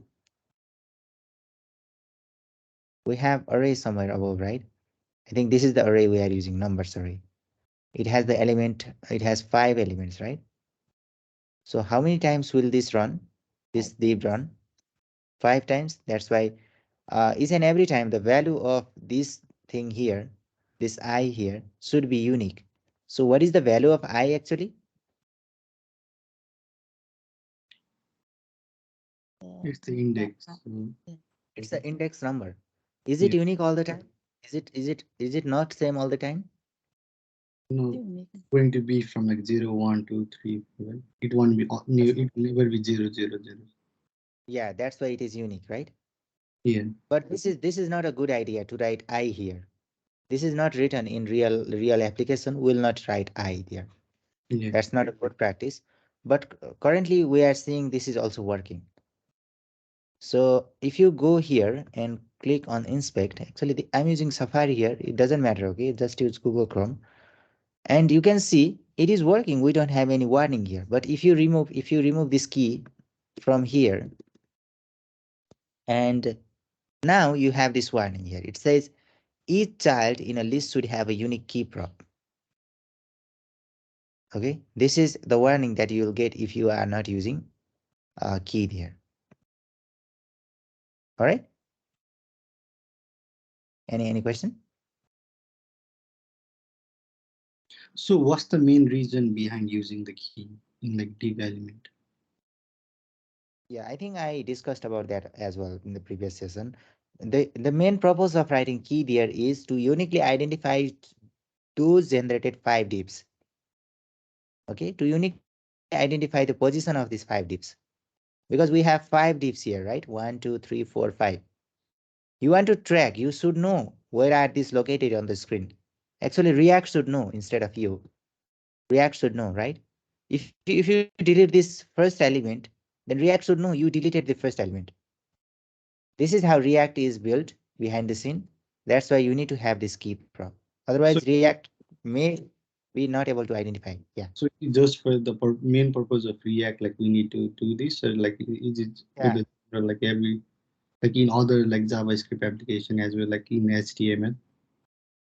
Speaker 2: We have array somewhere above, right? I think this is the array we are using, numbers array. It has the element, it has 5 elements, right? So how many times will this run? This div run 5 times. That's why each and every time the value of this thing here, this I here, should be unique. So what is the value of I actually?
Speaker 5: It's the index.
Speaker 2: It's the index number. Is it
Speaker 5: Yeah.
Speaker 2: unique all the time? Is it not same all the time?
Speaker 5: No,
Speaker 4: Unique.
Speaker 5: going to be from like 0, 1, 2, 3, 4. Right? It won't be. It will never be 0, 0, 0.
Speaker 2: Yeah, that's why it is unique, right?
Speaker 5: Yeah.
Speaker 2: But this is not a good idea to write I here. This is not written in real application. Will not write I there.
Speaker 5: Yeah.
Speaker 2: That's not a good practice. But currently we are seeing this is also working. So if you go here and click on inspect, actually I'm using Safari here. It doesn't matter. Okay, just use Google Chrome, and you can see it is working. We don't have any warning here. But if you remove this key from here, and now you have this warning here. It says each child in a list should have a unique key prop. Okay, this is the warning that you will get if you are not using a key there. All right. Any question?
Speaker 5: So what's the main reason behind using the key in like div element?
Speaker 2: Yeah, I think I discussed about that as well in the previous session. The main purpose of writing key there is to uniquely identify those generated 5 divs. Okay, to uniquely identify the position of these 5 divs. Because we have 5 divs here, right? 1, 2, 3, 4, 5. You want to track, you should know where are these located on the screen. Actually, React should know instead of you. React should know, right? If you delete this first element, then React should know you deleted the first element. This is how React is built behind the scene. That's why you need to have this key prop.
Speaker 5: So
Speaker 2: Otherwise, React may be not able to identify. Yeah.
Speaker 5: so just for the main purpose of React, like we need to do this, or like is it for
Speaker 2: Yeah.
Speaker 5: the or like every like in other like JavaScript application as well, like in HTML?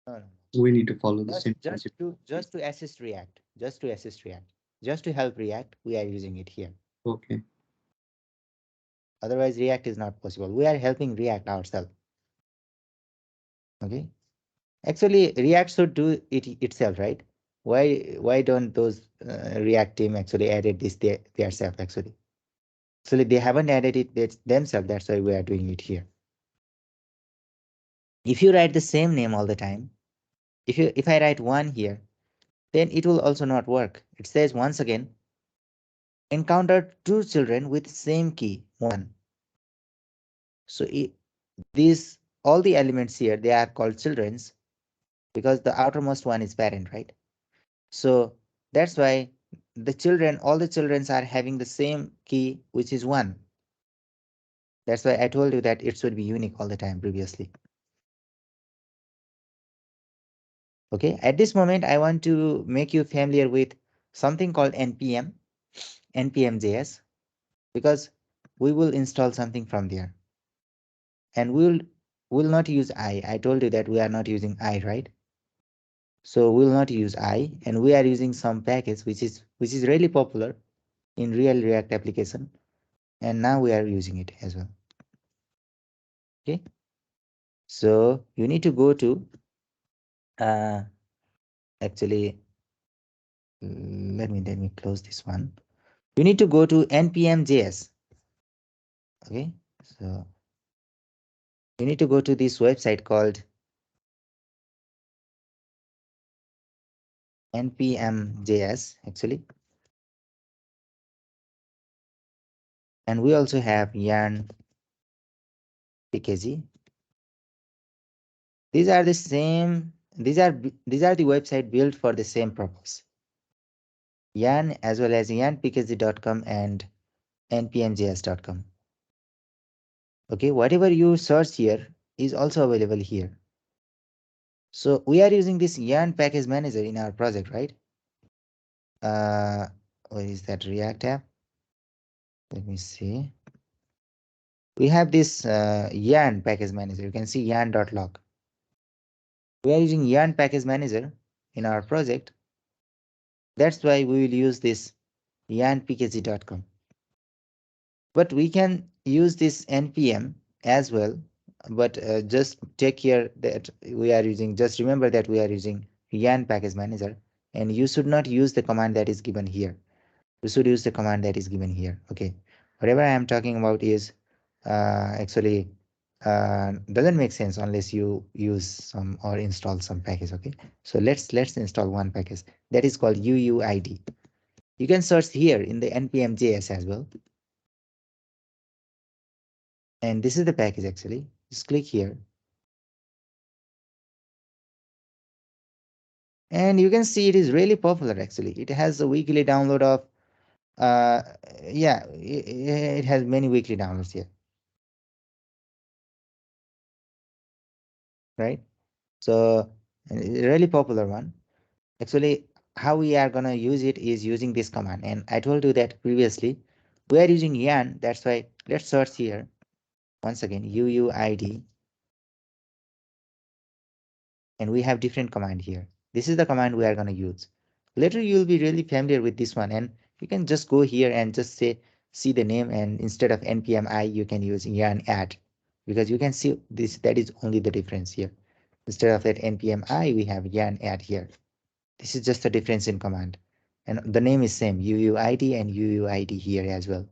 Speaker 2: No, no.
Speaker 5: We need to follow the same
Speaker 2: Just
Speaker 5: principle.
Speaker 2: just to assist React, just to assist React, just to help React, we are using it here.
Speaker 5: Okay.
Speaker 2: Otherwise, React is not possible. We are helping React ourselves. Okay. Actually, React should do it itself, right? Why don't those React team actually added this themselves actually? Actually, they haven't added it themselves. That's why we are doing it here. If you write the same name all the time, if I write one here, then it will also not work. It says once again, encountered two children with same key, one. So these all the elements here, they are called children's because the outermost one is parent, right? So that's why all the childrens are having the same key, which is one. That's why I told you that it should be unique all the time previously. Okay, at this moment, I want to make you familiar with something called npm.js, because we will install something from there. And will not use I. I told you that we are not using I, right? So we will not use I, and we are using some package which is really popular in real React application, and now we are using it as well. Okay, so you need to go to uh, actually let me close this one. You need to go to npm.js. Okay, so you need to go to this website called npm.js actually, and we also have yarn pkg. These are the same. These are the website built for the same purpose. Yarn as well as yarnpkg.com and npmjs.com. Okay, whatever you search here is also available here. So we are using this yarn package manager in our project, right? Where is that React app? Let me see. We have this yarn package manager. You can see yarn.log. We are using yarn package manager in our project. That's why we will use this yarnpkg.com. But we can use this npm as well, but just take care that we are using, just remember that we are using yarn package manager, and you should not use the command that is given here. You should use the command that is given here. Okay, whatever I am talking about is actually doesn't make sense unless you use some or install some package. Okay, so let's install one package that is called uuid. You can search here in the npm.js as well. And this is the package actually. Just click here. And you can see it is really popular actually. It has a weekly download of, uh, yeah, it has many weekly downloads here. Right? So, a really popular one. Actually, how we are gonna use it is using this command. And I told you that previously, we are using yarn. That's why let's search here. Once again, uuid. And we have different command here. This is the command we are going to use. Later you will be really familiar with this one, and you can just go here and just say see the name, and instead of npm I you can use yarn add, because you can see this, that is only the difference here. Instead of that npm I we have yarn add here. This is just a difference in command, and the name is same, uuid and uuid here as well.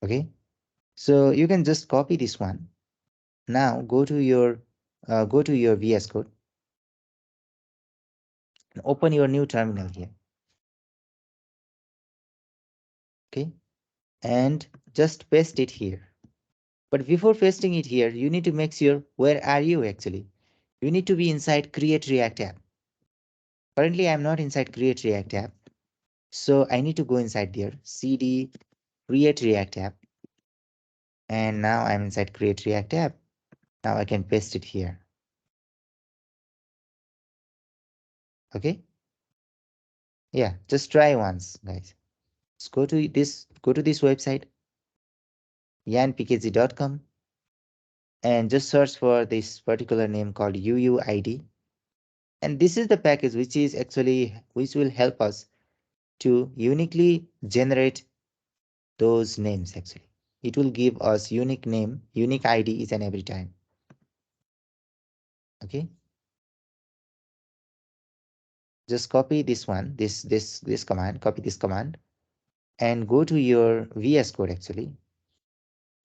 Speaker 2: Okay, so you can just copy this one. Now go to your VS Code and open your new terminal here. Okay, and just paste it here. But before pasting it here, you need to make sure where are you actually. You need to be inside create react app. Currently I'm not inside create react app, so I need to go inside there, cd create react app, and now I'm inside create react app. Now I can paste it here. Okay, yeah, just try once guys. Just go to this website yarnpkg.com, and just search for this particular name called UUID. And this is the package which will help us to uniquely generate those names actually. It will give us unique name, unique ID each and every time. Okay. Just copy this one, this command, copy this command, and go to your VS Code actually.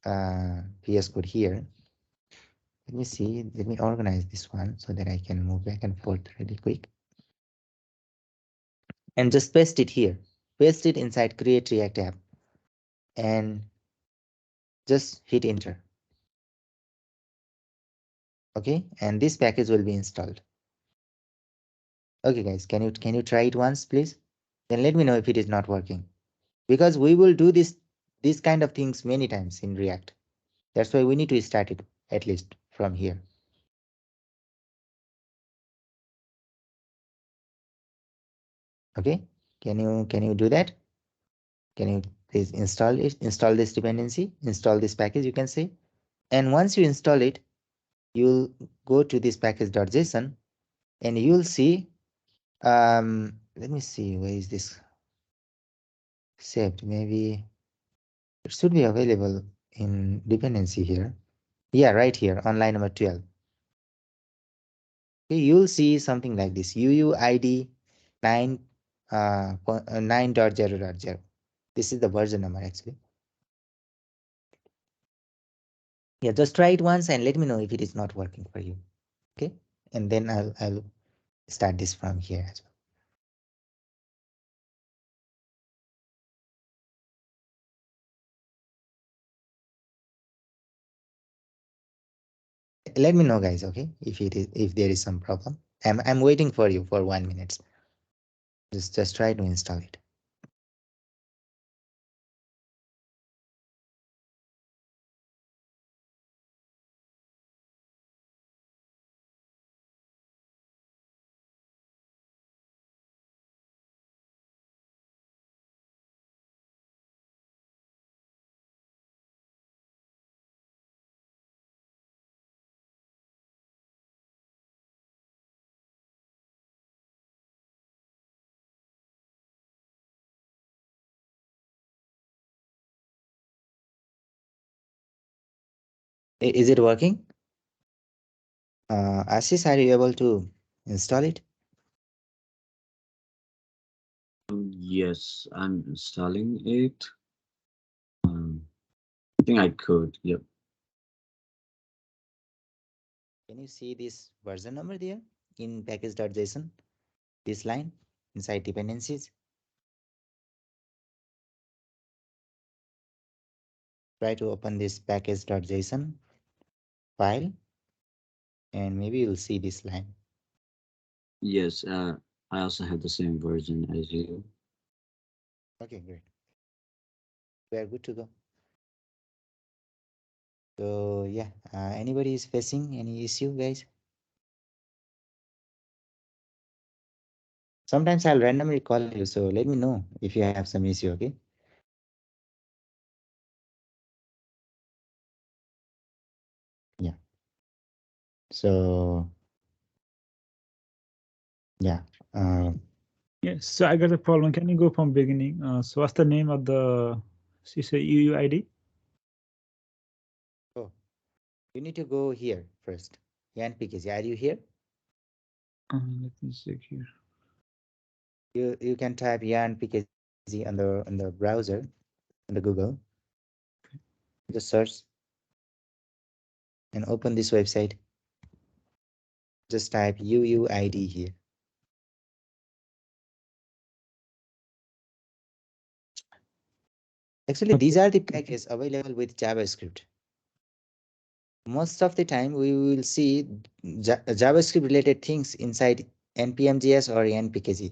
Speaker 2: VS Code here. Let me see, let me organize this one so that I can move back and forth really quick. And just paste it here. Paste it inside Create React App and just hit enter. Okay, and this package will be installed. Okay guys, can you try it once please? Then let me know if it is not working. Because we will do this kind of things many times in React. That's why we need to start it at least from here. Okay, can you do that? Can you please install it? Install this dependency, install this package, you can say. And once you install it, you'll go to this package.json and you'll see, let me see, where is this saved? Maybe it should be available in dependency here. Yeah, right here on line number 12. Okay, you'll see something like this, UUID 9, 9.0.0. This is the version number actually. Yeah, just try it once and let me know if it is not working for you. Okay, and then I'll start this from here as well. Let me know guys, okay, if there is some problem. I'm waiting for you for 1 minute. Just try to install it. Is it working? Ashish, are you able to install it?
Speaker 7: Yes, I'm installing it. I think I could. Yep.
Speaker 2: Can you see this version number there in package.json? This line inside dependencies. Try to open this package.json file and maybe you'll see this line.
Speaker 7: Yes. I also have the same version as you.
Speaker 2: Okay, great. We are good to go. So yeah, anybody is facing any issue, guys? Sometimes I'll randomly call you, so let me know if you have some issue, okay? Yeah. So yeah.
Speaker 3: Yes. So I got a problem. Can you go from beginning? So what's the name of the CC UUID?
Speaker 2: Oh, you need to go here first. Yan PKG, are you here?
Speaker 3: Let me check here.
Speaker 2: You can type Yan PKG on the browser, on the Google. Just search and open this website. Just type UUID here. Actually, these are the packages available with JavaScript. Most of the time, we will see JavaScript related things inside npm.js or npkg.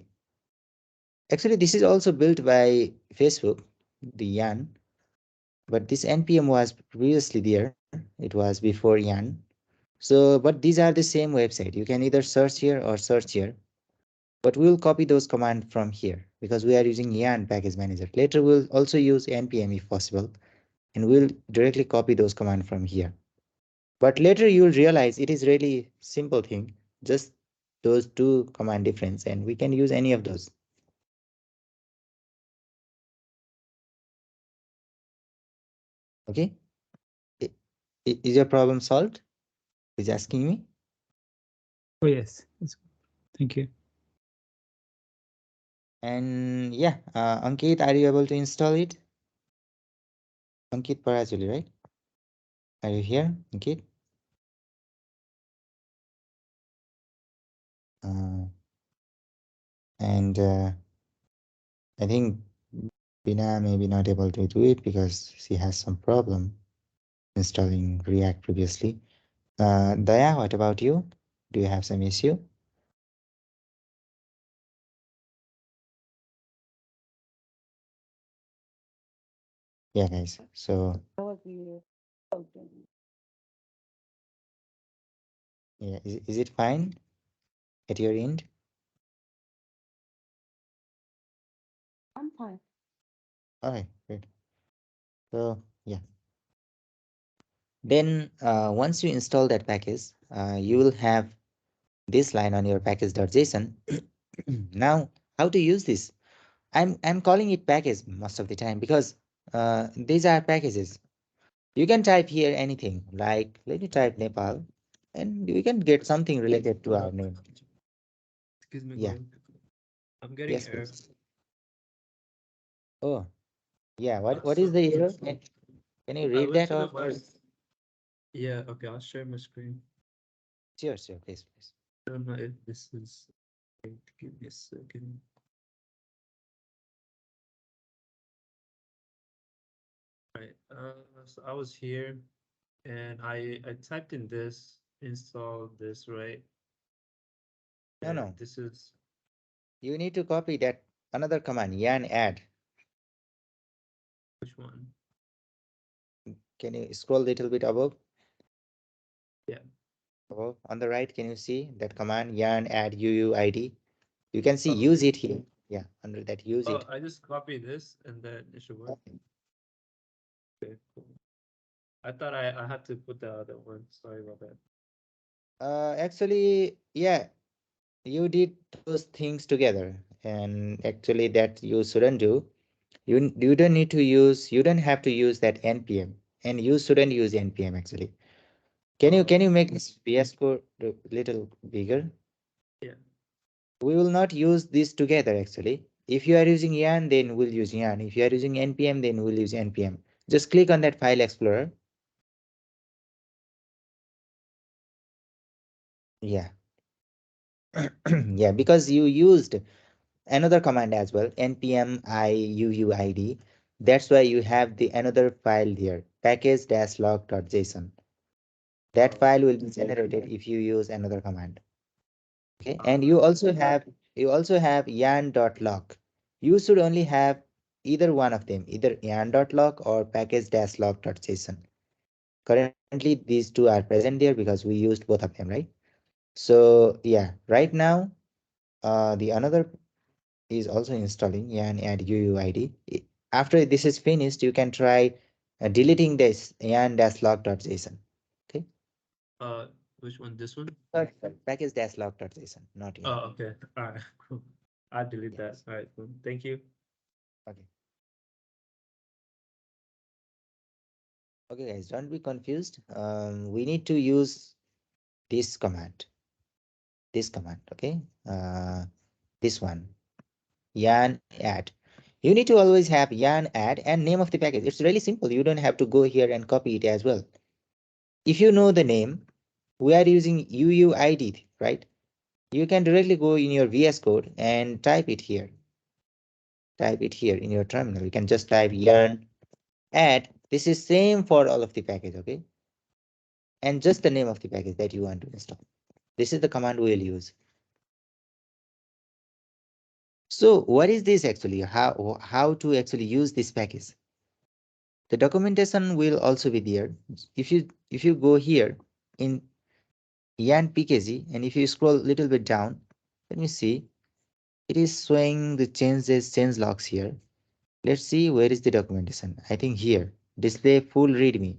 Speaker 2: Actually, this is also built by Facebook, the Yarn, but this npm was previously there. It was before Yarn. So, but these are the same website. You can either search here or search here. But we'll copy those commands from here because we are using Yarn package manager. Later, we'll also use npm if possible, and we'll directly copy those commands from here. But later you'll realize it is really simple thing, just those two command difference, and we can use any of those. Okay, is your problem solved? Is asking me.
Speaker 3: Oh yes, that's good. Thank you.
Speaker 2: And yeah, Ankit, are you able to install it? Ankit Parajuli, right? Are you here, Ankit? Uh, and I think Bina may be not able to do it because she has some problem installing React previously. Daya, what about you? Do you have some issue? Yeah, guys. So
Speaker 4: That was weird. Okay.
Speaker 2: yeah, is it fine at your end?
Speaker 4: I'm fine.
Speaker 2: All right, great. So yeah, then once you install that package, you will have this line on your package.json. Now, how to use this? I'm calling it package most of the time because these are packages. You can type here anything, like let me type Nepal, and we can get something related to our name.
Speaker 6: Excuse me,
Speaker 2: Yeah,
Speaker 6: Gaurav. I'm getting
Speaker 2: yes,
Speaker 6: error.
Speaker 2: please. Oh, yeah. What is the error? Can you
Speaker 6: I
Speaker 2: read
Speaker 6: went
Speaker 2: that
Speaker 6: to the
Speaker 2: or?
Speaker 6: web. Yeah, okay, I'll share my screen.
Speaker 2: Sure, sure, please, please.
Speaker 6: I don't know if this is. Wait, give me a second. Right. So I was here and I typed in this, install this, right?
Speaker 2: No,
Speaker 6: And
Speaker 2: no.
Speaker 6: this is
Speaker 2: You need to copy that another command, yarn add.
Speaker 6: which one?
Speaker 2: Can you scroll a little bit above?
Speaker 6: Yeah.
Speaker 2: Above on the right, can you see that command yarn add UUID? You can see
Speaker 6: Oh,
Speaker 2: use it here. Yeah, under that use
Speaker 6: oh,
Speaker 2: it.
Speaker 6: I just copy this and then it should work.
Speaker 2: Okay.
Speaker 6: Okay, cool. I thought I had to put the other one. Sorry about that.
Speaker 2: Actually, yeah, you did those things together, and actually that you shouldn't do. You don't need to use. You don't have to use that npm, and you shouldn't use npm actually. Can you make this VS Code a little bigger?
Speaker 6: Yeah.
Speaker 2: We will not use this together actually. If you are using yarn, then we'll use yarn. If you are using npm, then we'll use npm. Just click on that file explorer. Yeah. Yeah, because you used another command as well, npm iuuid. That's why you have the another file here, package-log.json. That
Speaker 6: Oh,
Speaker 2: file will be generated if you use another command. Okay, and
Speaker 6: I
Speaker 2: you also have yarn.log. You should only have either one of them, either yarn.log or package-log.json. Currently, these two are present there because we used both of them, right? So yeah, right now, the another is also installing yarn add UUID. After this is finished, you can try deleting this yarn-log.json. Okay,
Speaker 6: uh which one? This one?
Speaker 2: sorry, package-log.json, not yarn.
Speaker 6: Oh, okay. All right, cool. I delete
Speaker 2: Yeah.
Speaker 6: that. All right, cool. Thank you.
Speaker 2: Okay. Okay, guys, don't be confused. We need to use this command. This command, okay? This one, yarn add. You need to always have yarn add and name of the package. It's really simple. You don't have to go here and copy it as well. If you know the name, we are using UUID, right? You can directly go in your VS Code and type it here. Type it here in your terminal. You can just type yarn add. This is same for all of the package, okay? And just the name of the package that you want to install. This is the command we will use. So what is this actually? How to actually use this package? The documentation will also be there. If you go here in yarn pkg, and if you scroll a little bit down, let me see. It is showing the change logs here. Let's see where is the documentation. I think here, display full readme,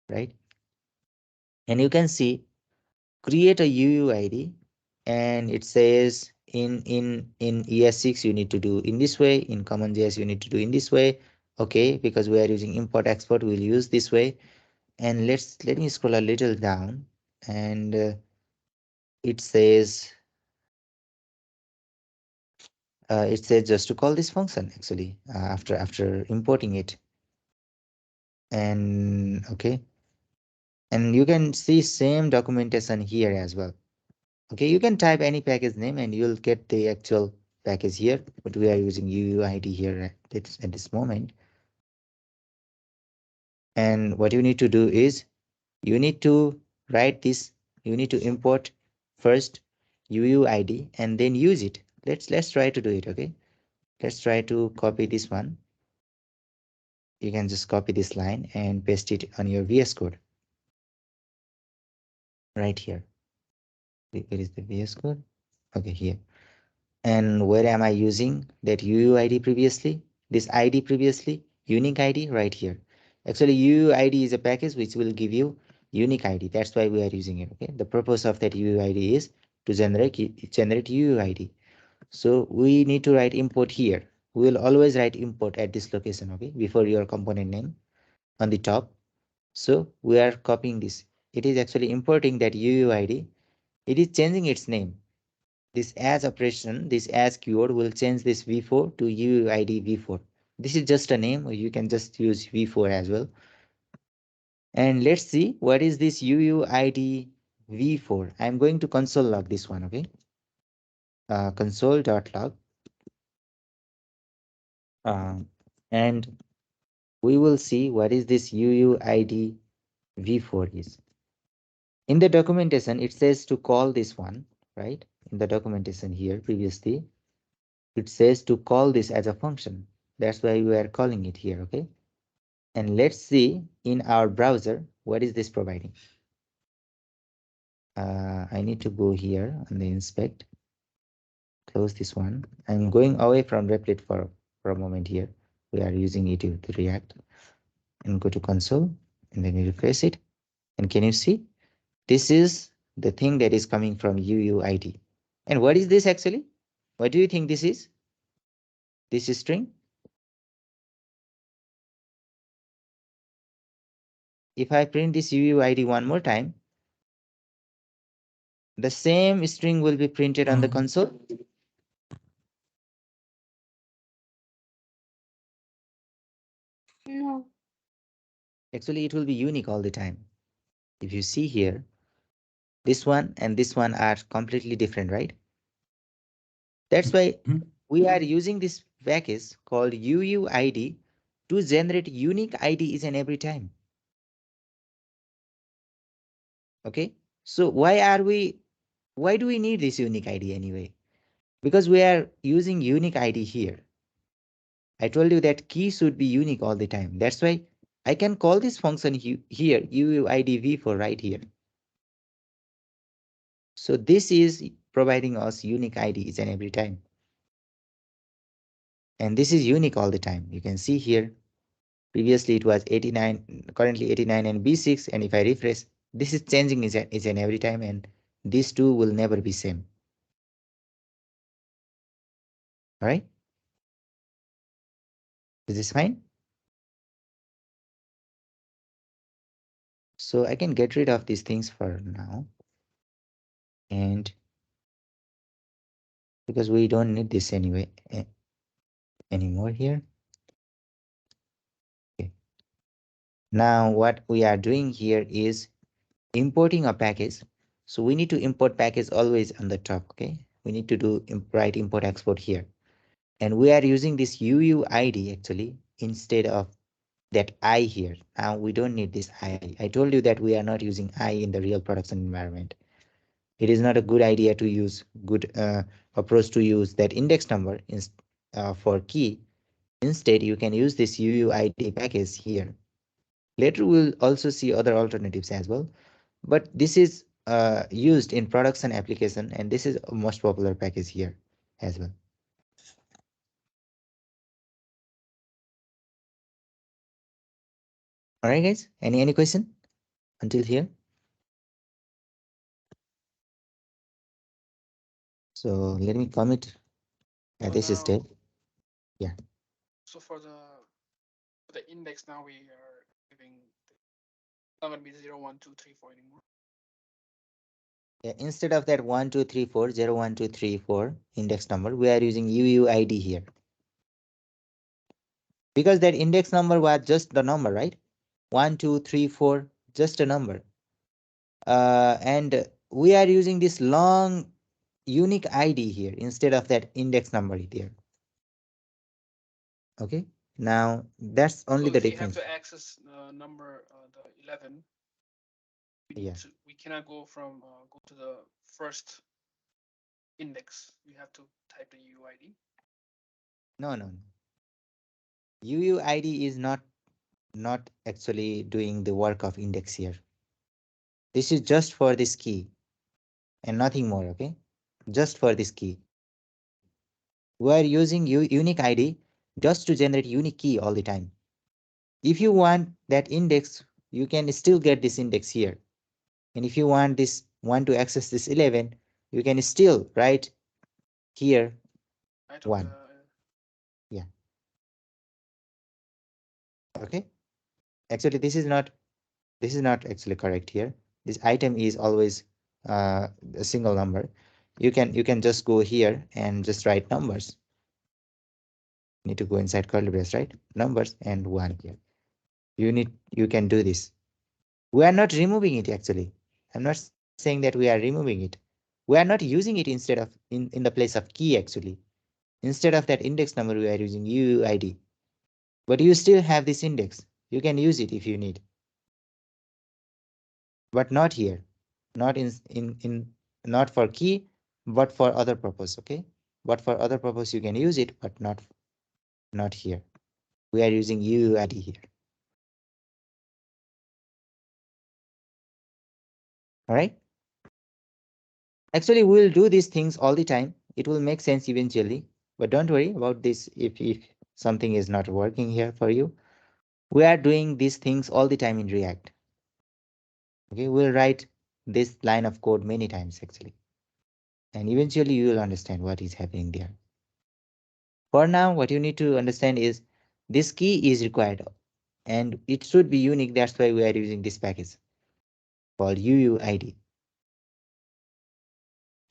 Speaker 2: right? And you can see create a UUID, and it says in ES6 you need to do in this way, in CommonJS you need to do in this way. Okay, because we are using import export, we'll use this way. And let me scroll a little down, and it says just to call this function actually after importing it. And okay, and you can see same documentation here as well. Okay, you can type any package name and you'll get the actual package here, but we are using UUID here at this moment. And what you need to do is you need to write this, you need to import first UUID and then use it. Let's try to do it. Okay, let's try to copy this one. You can just copy this line and paste it on your VS Code right here. Where is the VS Code? Okay, here. And where am I using that UUID previously? This ID previously, unique ID right here. Actually, UUID is a package which will give you unique ID. That's why we are using it. Okay. The purpose of that UUID is to generate UUID. So we need to write import here. We will always write import at this location. Okay, before your component name on the top. So we are copying this. It is actually importing that UUID. It is changing its name. This as operation, this as keyword will change this v4 to UUID v4. This is just a name, or you can just use v4 as well. And let's see what is this UUID v4. I'm going to console log this one. Okay, console.log, and we will see what is this UUID v4 is. In the documentation, it says to call this one, right? In the documentation here previously, it says to call this as a function. That's why we are calling it here. Okay, and let's see in our browser what is this providing. I need to go here and then inspect, close this one. I'm going away from Replit for a moment here. We are using it to React, and go to console and then you refresh it. And can you see this is the thing that is coming from UUID. And what is this actually? What do you think this is? This is string. If I print this UUID one more time, the same string will be printed on the console.
Speaker 1: No.
Speaker 2: Actually, it will be unique all the time. If you see here, this one and this one are completely different, right? That's why we are using this package called UUID to generate unique ID each and every time. Okay, so why do we need this unique ID anyway? Because we are using unique ID here. I told you that key should be unique all the time. That's why I can call this function here UUID v4 right here. So this is providing us unique ID each and every time. And this is unique all the time. You can see here, previously it was 89, currently 89 and B6. And if I refresh, this is changing each and every time, and these two will never be same. All right. Is this fine? So I can get rid of these things for now. And because we don't need this anyway anymore here. Okay. Now what we are doing here is importing a package. So we need to import package always on the top. Okay, we need to do write import export here, and we are using this UUID actually instead of that I here. Now we don't need this I. I told you that we are not using I in the real production environment. It is not a good idea to use good approach to use that index number for key. Instead, you can use this UUID package here. Later, we'll also see other alternatives as well. But this is used in production application, and this is a most popular package here as well. All right, guys. Any question until here? So let me commit at
Speaker 8: So
Speaker 2: this
Speaker 8: now,
Speaker 2: step. Yeah.
Speaker 8: so for the index now we are giving it's not gonna be 0, 1, 2, 3, 4 anymore.
Speaker 2: Yeah, instead of that 1, 2, 3, 4, 0, 1, 2, 3, 4 index number, we are using UUID here. Because that index number was just the number, right? 1, 2, 3, 4, just a number. And we are using this long unique ID here instead of that index number here. Okay, now that's
Speaker 8: So
Speaker 2: only the
Speaker 8: if we have
Speaker 2: difference.
Speaker 8: to access number the 11,
Speaker 2: Yeah.
Speaker 8: we cannot go to the first index. We have to type the UID.
Speaker 2: No, no, no. UUID is not actually doing the work of index here. This is just for this key and nothing more, okay? Just for this key. We are using unique ID just to generate unique key all the time. If you want that index, you can still get this index here. And if you want to access this 11, you can still write here
Speaker 8: Right of the
Speaker 2: 1. Yeah. Okay. Actually, this is not actually correct here. This item is always a single number. You can just go here and just write numbers. Need to go inside curly brace, right? Numbers and 1 here. You can do this. We are not removing it actually. I'm not saying that we are removing it. We are not using it instead of in the place of key actually. Instead of that index number, we are using UUID. But you still have this index. You can use it if you need. But not here. Not not for key, but for other purpose, okay? But for other purpose you can use it, but not here. We are using UUID here. All right? Actually, we'll do these things all the time. It will make sense eventually. But don't worry about this if something is not working here for you. We are doing these things all the time in React. Okay, we'll write this line of code many times actually. And eventually you will understand what is happening there. For now, what you need to understand is this key is required and it should be unique. That's why we are using this package called UUID.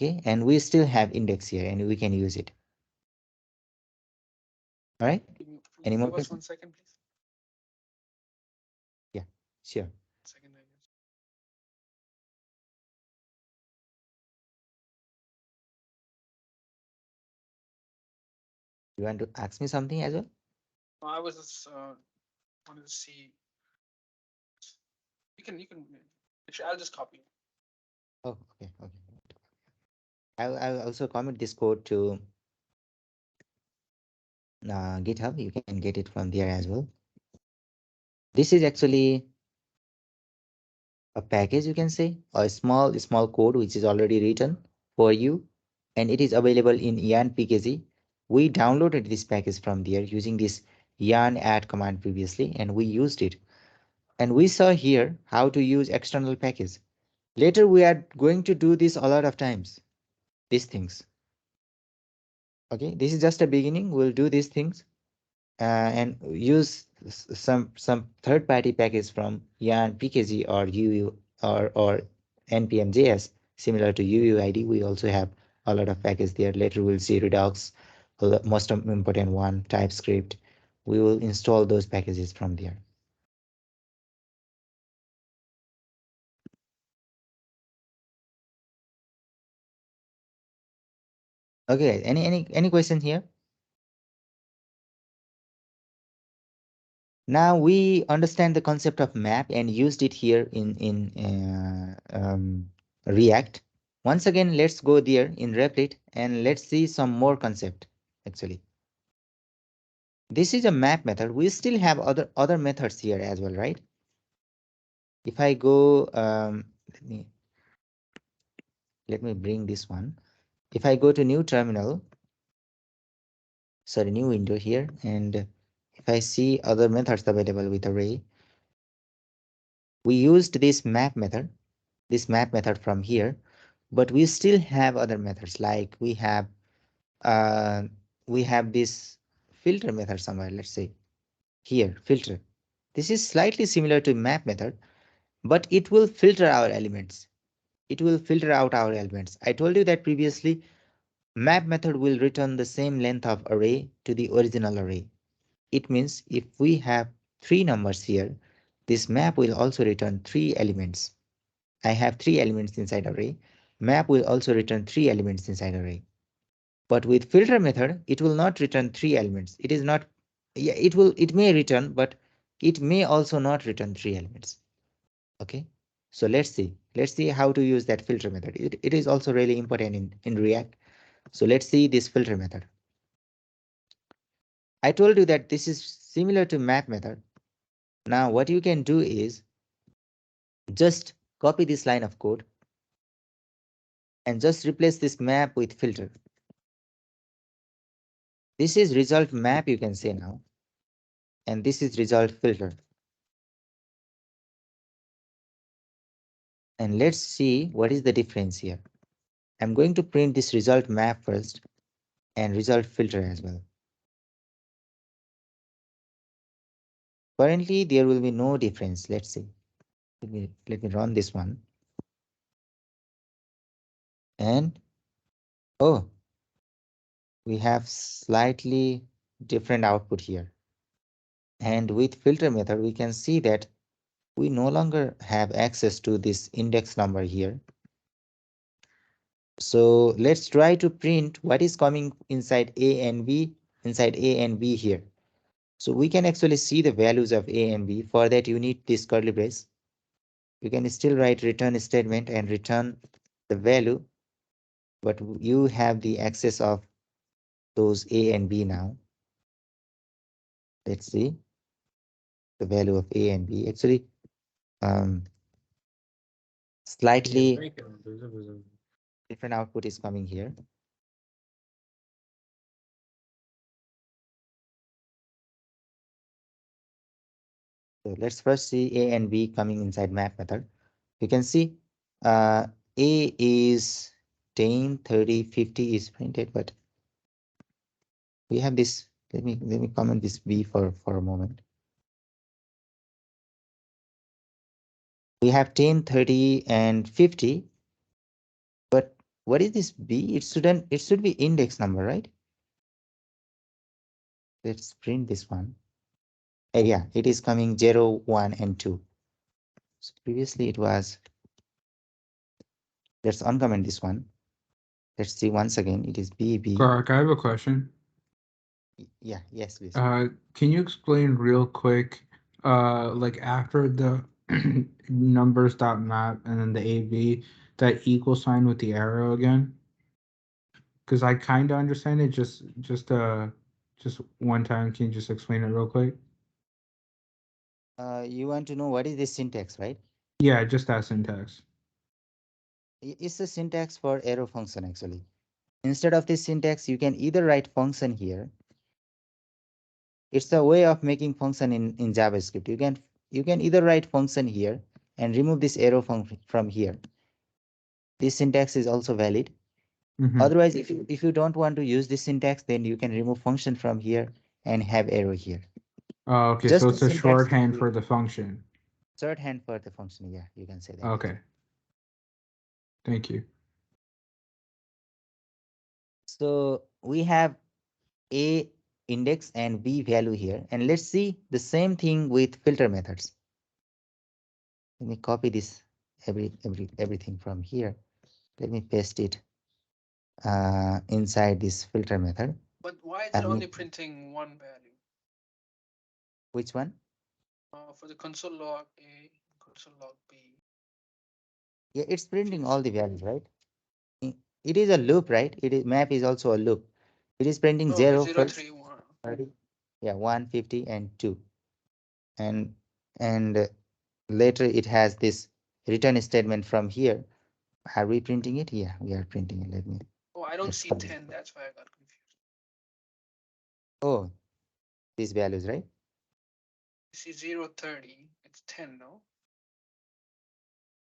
Speaker 2: Okay, and we still have index here and we can use it. All right. Any more
Speaker 8: Give us
Speaker 2: questions?
Speaker 8: 1 second, please.
Speaker 2: Yeah, sure.
Speaker 8: Second, I guess.
Speaker 2: You want to ask me something as well?
Speaker 8: No, I was just wanted to see. You can. Actually, I'll just copy.
Speaker 2: Oh, okay, okay. I'll also commit this code to GitHub. You can get it from there as well. This is actually a package, you can say, a small code which is already written for you, and it is available in yarn pkg. We downloaded this package from there using this yarn add command previously, and we used it. And we saw here how to use external package. Later we are going to do this a lot of times, these things. Okay, this is just a beginning. We'll do these things and use some third-party package from yarn pkg or uu or npm.js similar to UUID. We also have a lot of packages there. Later we'll see Redux, most important one, TypeScript. We will install those packages from there. Okay, any question here? Now we understand the concept of map and used it here in React. Once again, let's go there in Replit and let's see some more concept actually. This is a map method. We still have other methods here as well, right? If I go, let me bring this one. If I go to new terminal, sorry, new window here, and if I see other methods available with array, we used this map method from here But we still have other methods, like uh, we have this filter method somewhere, let's say here, filter. This is slightly similar to map method, but it will filter our elements. It will filter out our elements. I told you that previously, map method will return the same length of array to the original array. It means if we have three numbers here, this map will also return three elements. I have three elements inside array. Map will also return three elements inside array. But with filter method, it will not return three elements. It is not, yeah, it may return, but it may also not return three elements. Okay. So let's see how to use that filter method. It is also really important in React. So let's see this filter method. I told you that this is similar to map method. Now what you can do is just copy this line of code and just replace this map with filter. This is result map, you can say now, and this is result filter. And let's see what is the difference here. I'm going to print this result map first and result filter as well. Currently, there will be no difference. Let's see. Let me run this one. And oh, we have slightly different output here. And with filter method, we can see that we no longer have access to this index number here. So let's try to print what is coming inside A and B, inside A and B here. So we can actually see the values of A and B. For that, you need this curly brace. You can still write return statement and return the value, but you have the access of those A and B now. Let's see the value of A and B. Actually, um, slightly different output is coming here. So let's first see A and B coming inside map method. You can see uh, A is 10, 30, 50 is printed, but we have this. Let me comment this B for a moment. We have 10, 30, and 50, but what is this B? It should be index number, right? Let's print this one. Yeah, it is coming 0, 1, and 2. So previously it was, let's uncomment this one. Let's see once again, it is BB.
Speaker 9: Gark, I have a question.
Speaker 2: Yeah, yes, please.
Speaker 9: Can you explain real quick, like after the numbers dot map and then the AB, that equal sign with the arrow again? Because I kind of understand it. Just one time. Can you just explain it real quick?
Speaker 2: You want to know what is this syntax, right?
Speaker 9: Yeah, just that syntax.
Speaker 2: It's the syntax for arrow function actually. Instead of this syntax, you can either write function here. It's a way of making function in JavaScript. You can either write function here and remove this arrow from here. This syntax is also valid.
Speaker 9: Mm-hmm.
Speaker 2: Otherwise, if you don't want to use this syntax, then you can remove function from here and have arrow here.
Speaker 9: Oh, okay.
Speaker 2: Just
Speaker 9: So
Speaker 2: the
Speaker 9: it's a
Speaker 2: syntax
Speaker 9: shorthand for the function.
Speaker 2: shorthand for the function. Yeah, you can say that.
Speaker 9: Okay. Thank you.
Speaker 2: So we have A index and B value here. And let's see the same thing with filter methods. Let me copy this everything from here. Let me paste it inside this filter method.
Speaker 8: But why is it only printing one value?
Speaker 2: Which one?
Speaker 8: For the console log A, console log B.
Speaker 2: Yeah, it's printing all the values, right? It is a loop, right? It is map is also a loop. It is printing
Speaker 8: Okay,
Speaker 2: 0
Speaker 8: 0,
Speaker 2: first,
Speaker 8: 3, 1.
Speaker 2: 30, yeah, 150 and 2. And later it has this return statement from here. Are we printing it? Yeah, we are printing it.
Speaker 8: Oh, I don't
Speaker 2: Let's
Speaker 8: see
Speaker 2: copy.
Speaker 8: 10. That's why I got confused.
Speaker 2: Oh, these values, right?
Speaker 8: You see 0, 30. It's 10, no?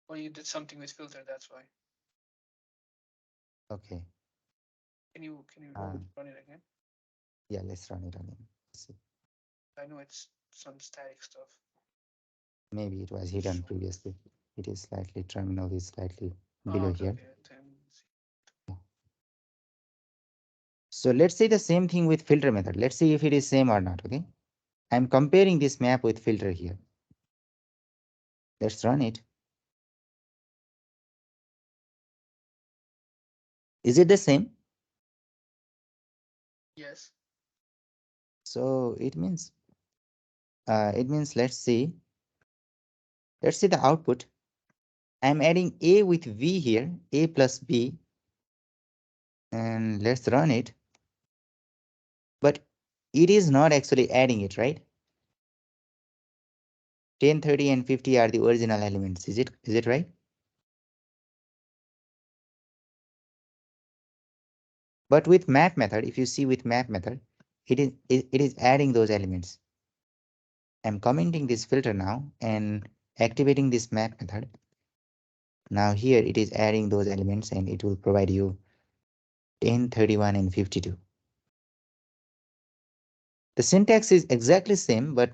Speaker 8: Or you did something with filter, that's why.
Speaker 2: Okay.
Speaker 8: Can you
Speaker 2: Uh,
Speaker 8: run it again?
Speaker 2: yeah, let's run it on him. See.
Speaker 8: I know it's some static stuff.
Speaker 2: Maybe it was hidden
Speaker 8: Show.
Speaker 2: previously. It is slightly, terminal is slightly
Speaker 8: Oh,
Speaker 2: below
Speaker 8: okay,
Speaker 2: here.
Speaker 8: okay. Then
Speaker 2: So let's say the same thing with filter method. Let's see if it is same or not. Okay. I'm comparing this map with filter here. Let's run it. Is it the same?
Speaker 8: yes.
Speaker 2: So it means let's see the output. I'm adding A with V here, A plus B, and let's run it. But it is not actually adding it, right? 10, 30, and 50 are the original elements. Is it right? But with map method, if you see with map method, it is adding those elements. I'm commenting this filter now and activating this map method. Now here it is adding those elements and it will provide you 10, 31, and 52. The syntax is exactly same, but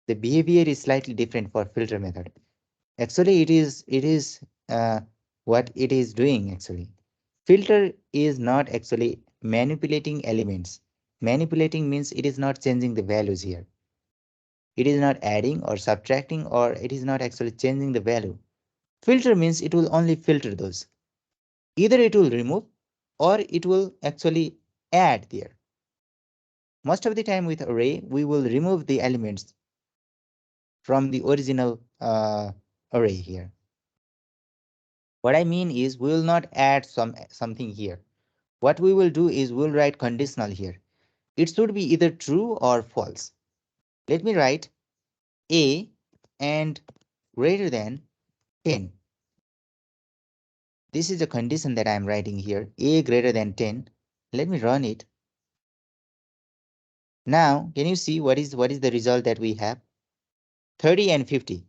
Speaker 2: the behavior is slightly different for filter method. Actually, it is what it is doing actually. Filter is not actually manipulating elements. Manipulating means it is not changing the values here. It is not adding or subtracting, or it is not actually changing the value. Filter means it will only filter those. Either it will remove or it will actually add there. Most of the time with array, we will remove the elements from the original array here. What I mean is we will not add something here. What we will do is we'll write conditional here. It should be either true or false. Let me write a and greater than 10. This is a condition that I'm writing here, a greater than 10. Let me run it. Now, can you see what is the result that we have? 30 and 50.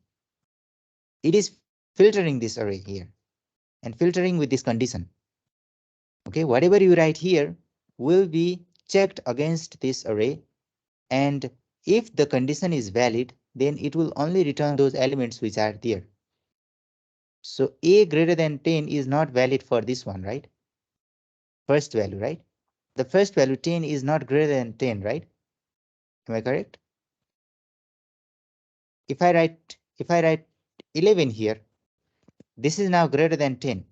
Speaker 2: It is filtering this array here and filtering with this condition. Okay, whatever you write here will be checked against this array, and if the condition is valid, then it will only return those elements which are there. So a greater than 10 is not valid for this one, right? First value, right? The first value 10 is not greater than 10, right? Am I correct? If I write 11 here, this is now greater than 10.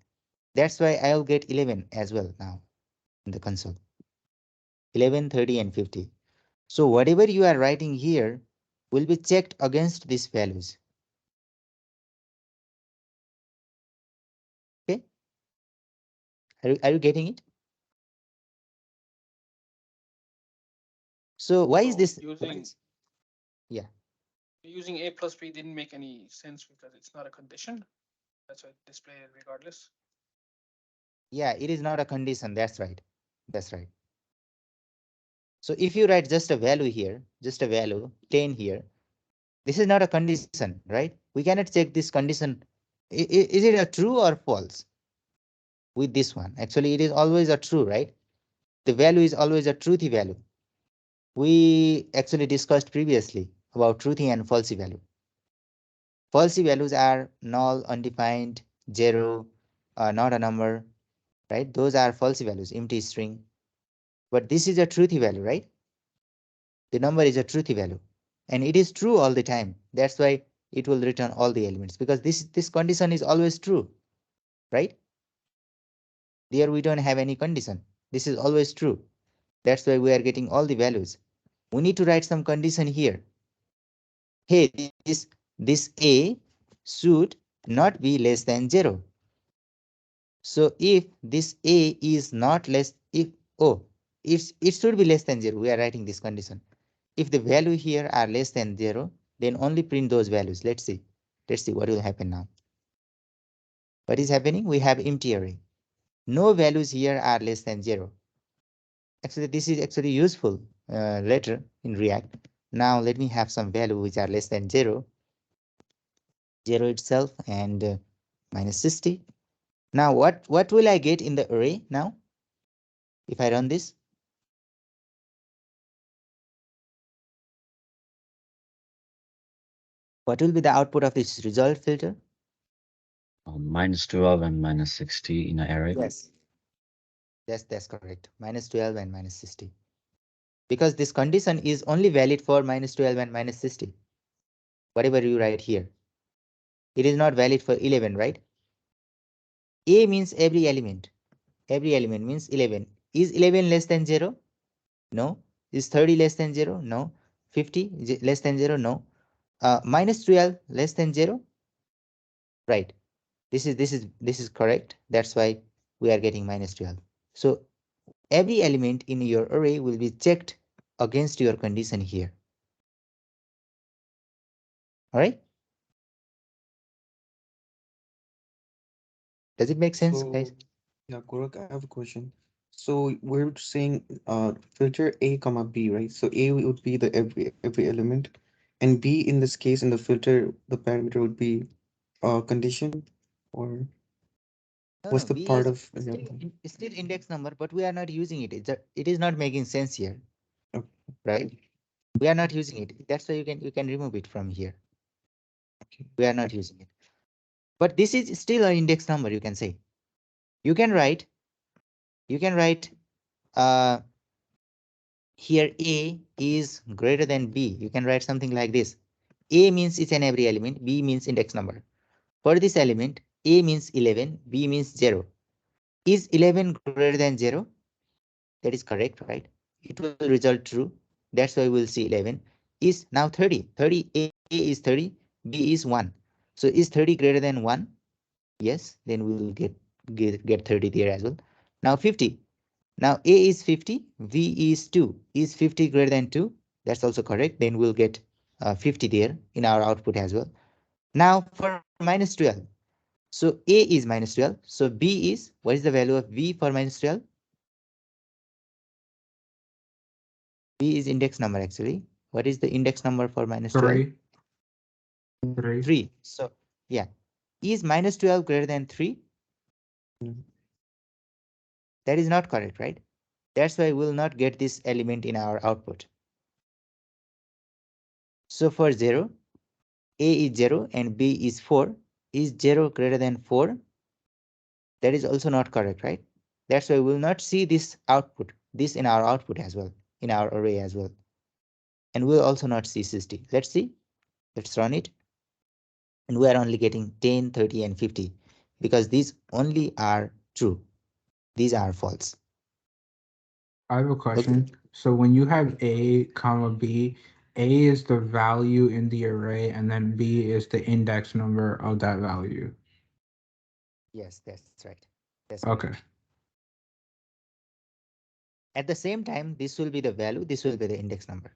Speaker 2: That's why I'll get 11 as well now in the console. 11, 30, and 50. So whatever you are writing here will be checked against these values. Okay? Are you getting it? So why is
Speaker 8: So
Speaker 2: this? Yeah.
Speaker 8: using a plus b didn't make any sense because it's not a condition. That's why it displayed it regardless.
Speaker 2: Yeah, it is not a condition. That's right. That's right. So if you write just a value here, just a value 10 here, this is not a condition, right? We cannot check this condition. Is it a true or false with this one? Actually, it is always a true, right? The value is always a truthy value. We actually discussed previously about truthy and falsy value. Falsy values are null, undefined, zero, not a number, right? Those are falsy values, empty string. But this is a truthy value, right? The number is a truthy value, and it is true all the time. That's why it will return all the elements, because this condition is always true, right? There we don't have any condition. This is always true. That's why we are getting all the values. We need to write some condition here. Hey, this a should not be less than 0. So if this a is not less, if oh, it should be less than 0. We are writing this condition. If the value here are less than 0, then only print those values. Let's see. Let's see what will happen now. What is happening? We have empty array. No values here are less than 0. Actually, this is actually useful later in React. Now let me have some value which are less than 0. 0 itself and minus 60. Now what will I get in the array now? If I run this, what will be the output of this result filter?
Speaker 7: -12 and -60 in an array.
Speaker 2: Yes, that's correct. -12 and -60. Because this condition is only valid for -12 and -60. Whatever you write here. It is not valid for 11, right? A means every element. Every element means 11. Is 11 less than 0? No. Is 30 less than 0? No. 50 less than 0? No. -12 less than 0? Right. This is correct. That's why we are getting -12. So every element in your array will be checked against your condition here. All right. Does it make sense, guys?
Speaker 10: So, yeah, Gorak, I have a question. So we're saying filter A comma B, right? So A would be the every element, and B in this case in the filter the parameter would be condition, or
Speaker 2: No,
Speaker 10: what's
Speaker 2: no.
Speaker 10: the
Speaker 2: B
Speaker 10: part
Speaker 2: is
Speaker 10: of
Speaker 2: still
Speaker 10: example?
Speaker 2: still index number, but we are not using it. It is not making sense here,
Speaker 10: Okay.
Speaker 2: right? We are not using it. That's why you can remove it from here.
Speaker 10: Okay.
Speaker 2: We are not using it. But this is still an index number, you can say. You can write, you can write uh, here A is greater than B. You can write something like this. A means each and every element, B means index number. For this element, A means 11, B means 0. Is 11 greater than 0? That is correct, right? It will result true. That's why we'll see 11. Is now 30. 30, A is 30, B is 1. So is 30 greater than 1? Yes, then we'll get 30 there as well. Now 50. Now A is 50, V is 2. Is 50 greater than 2? That's also correct. Then we'll get 50 there in our output as well. Now for -12. So A is -12. So B is, what is the value of V for -12? B is index number actually. What is the index number for -12?
Speaker 9: 3. 3.
Speaker 2: 3. So yeah. Is -12 greater than 3?
Speaker 10: Mm.
Speaker 2: That is not correct, right? That's why we'll not get this element in our output. So for 0, A is 0 and B is 4. Is 0 greater than 4? That is also not correct, right? That's why we'll not see this output, this in our output as well, in our array as well. And we'll also not see 60. Let's see. Let's run it. And we are only getting 10, 30, and 50 because these only are true. These are false.
Speaker 9: I have a
Speaker 2: Okay.
Speaker 9: question. So when you have A comma B, A is the value in the array, and then B is the index number of that value.
Speaker 2: Yes, that's right. That's correct.
Speaker 9: Okay.
Speaker 2: At the same time, this will be the value, this will be the index number.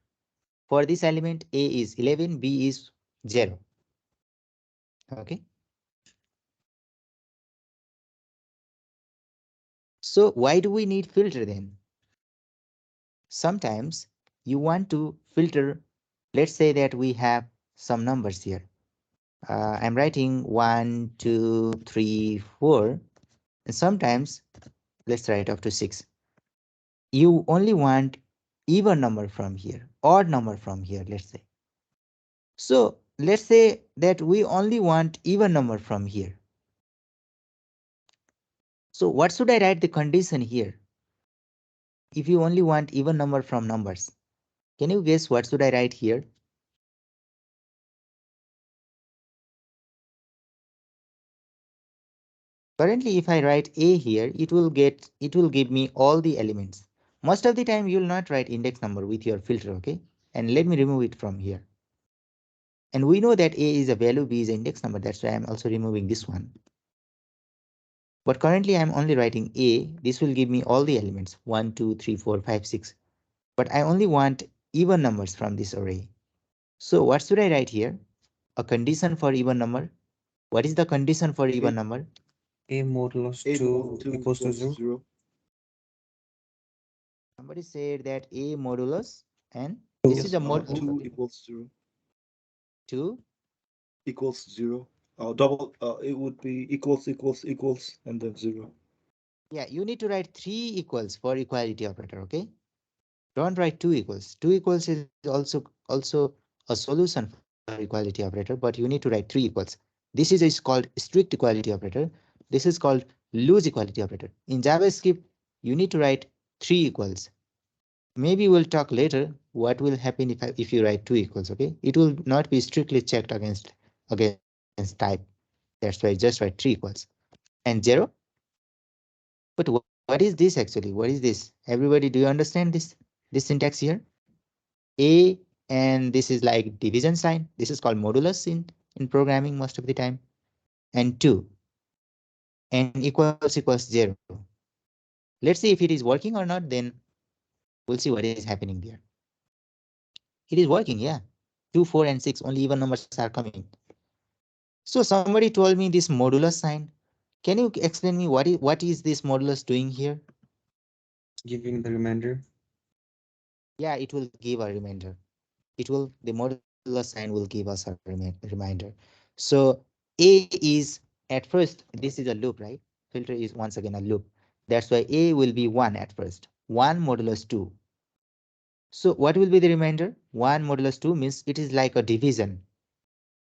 Speaker 2: For this element, A is 11, B is 0. Okay. So why do we need filter then? Sometimes you want to filter, let's say that we have some numbers here. I'm writing 1, 2, 3, 4, and sometimes let's write up to 6. You only want even number from here, odd number from here, let's say. So let's say that we only want even number from here. So what should I write the condition here? If you only want even number from numbers, can you guess what should I write here? Currently, if I write A here, it will give me all the elements. Most of the time, you will not write index number with your filter, okay? And let me remove it from here. And we know that A is a value, B is an index number. That's why I'm also removing this one. But currently, I'm only writing A. This will give me all the elements 1, 2, 3, 4, 5, 6. But I only want even numbers from this array. So what should I write here? A condition for even number. What is the condition for
Speaker 10: A,
Speaker 2: even number?
Speaker 10: A modulus
Speaker 5: A mod
Speaker 10: 2
Speaker 5: 2
Speaker 10: equals to
Speaker 5: equals
Speaker 10: 0.
Speaker 5: 0.
Speaker 2: Somebody said that A modulus, and this is
Speaker 10: Two.
Speaker 2: a
Speaker 5: Yes,
Speaker 2: mod
Speaker 5: 2 equals 0
Speaker 2: 2
Speaker 5: equals 0.
Speaker 3: It would be equals equals equals and then 0.
Speaker 2: Yeah, you need to write 3 equals for equality operator, okay? Don't write 2 equals. 2 equals is also a solution for equality operator, but you need to write 3 equals. Is called strict equality operator. This is called loose equality operator. In JavaScript, you need to write 3 equals. Maybe we'll talk later what will happen if you write 2 equals, okay? It will not be strictly checked against type. That's why just write 3 equals. And 0. But what is this actually? What is this? Everybody, do you understand this syntax here? A, and this is like division sign. This is called modulus in programming most of the time. And 2, and equals 0. Let's see if it is working or not, then we'll see what is happening there. It is working, yeah. 2, 4, and 6, only even numbers are coming. So somebody told me this modulus sign. Can you explain me what is this modulus doing here?
Speaker 10: Giving the remainder.
Speaker 2: Yeah, it will give a reminder. The modulus sign will give us a reminder. So A is, at first, this is a loop, right? Filter is once again a loop. That's why A will be 1 at first. 1 modulus 2. So what will be the remainder? 1 modulus 2 means it is like a division.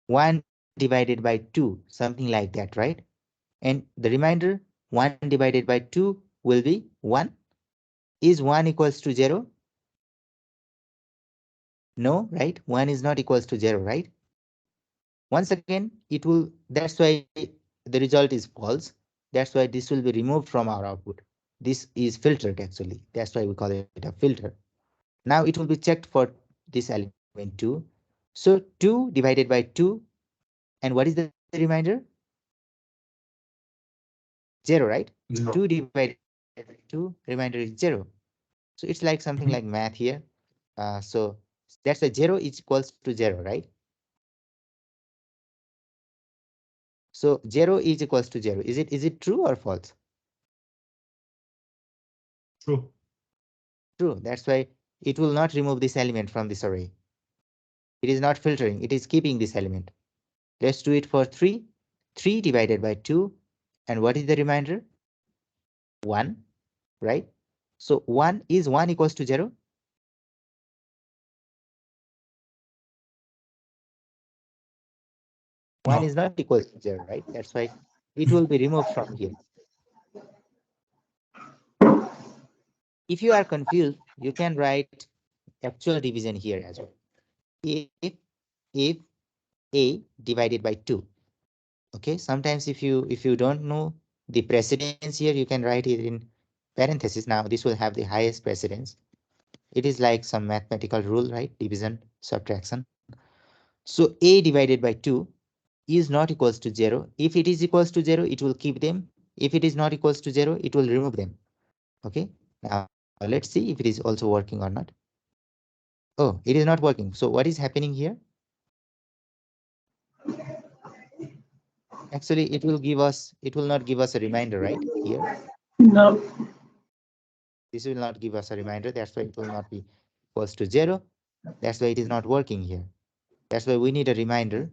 Speaker 2: 1 divided by 2, something like that, right? And the remainder, 1 divided by 2 will be 1. Is 1 equals to 0? No, right? 1 is not equals to 0, right? Once again, that's why the result is false. That's why this will be removed from our output. This is filtered actually. That's why we call it a filter. Now it will be checked for this element 2. So 2 divided by 2, and what is the remainder? 0, right? 2 divided by 2, remainder is 0. So it's like something like math here. So that's why 0 is equals to 0, right? So 0 is equals to 0. Is it true or false?
Speaker 3: True.
Speaker 2: True. That's why it will not remove this element from this array. It is not filtering. It is keeping this element. Let's do it for 3. 3 divided by 2. And what is the remainder? 1, right? So 1 is 1 equals to 0. 1 is
Speaker 3: No.
Speaker 2: not equals to 0, right? That's why it will be removed from here. If you are confused, you can write actual division here as well. If A divided by 2. Okay, sometimes if you don't know the precedence here, you can write it in parentheses. Now this will have the highest precedence. It is like some mathematical rule, right? Division, subtraction. So A divided by 2 is not equals to 0. If it is equals to 0, it will keep them. If it is not equals to 0, it will remove them. Okay, now let's see if it is also working or not. Oh, it is not working. So what is happening here? Actually, it will not give us a reminder, right? Here,
Speaker 3: No.
Speaker 2: this will not give us a reminder. That's why it will not be equals to 0. That's why it is not working here. That's why we need a reminder.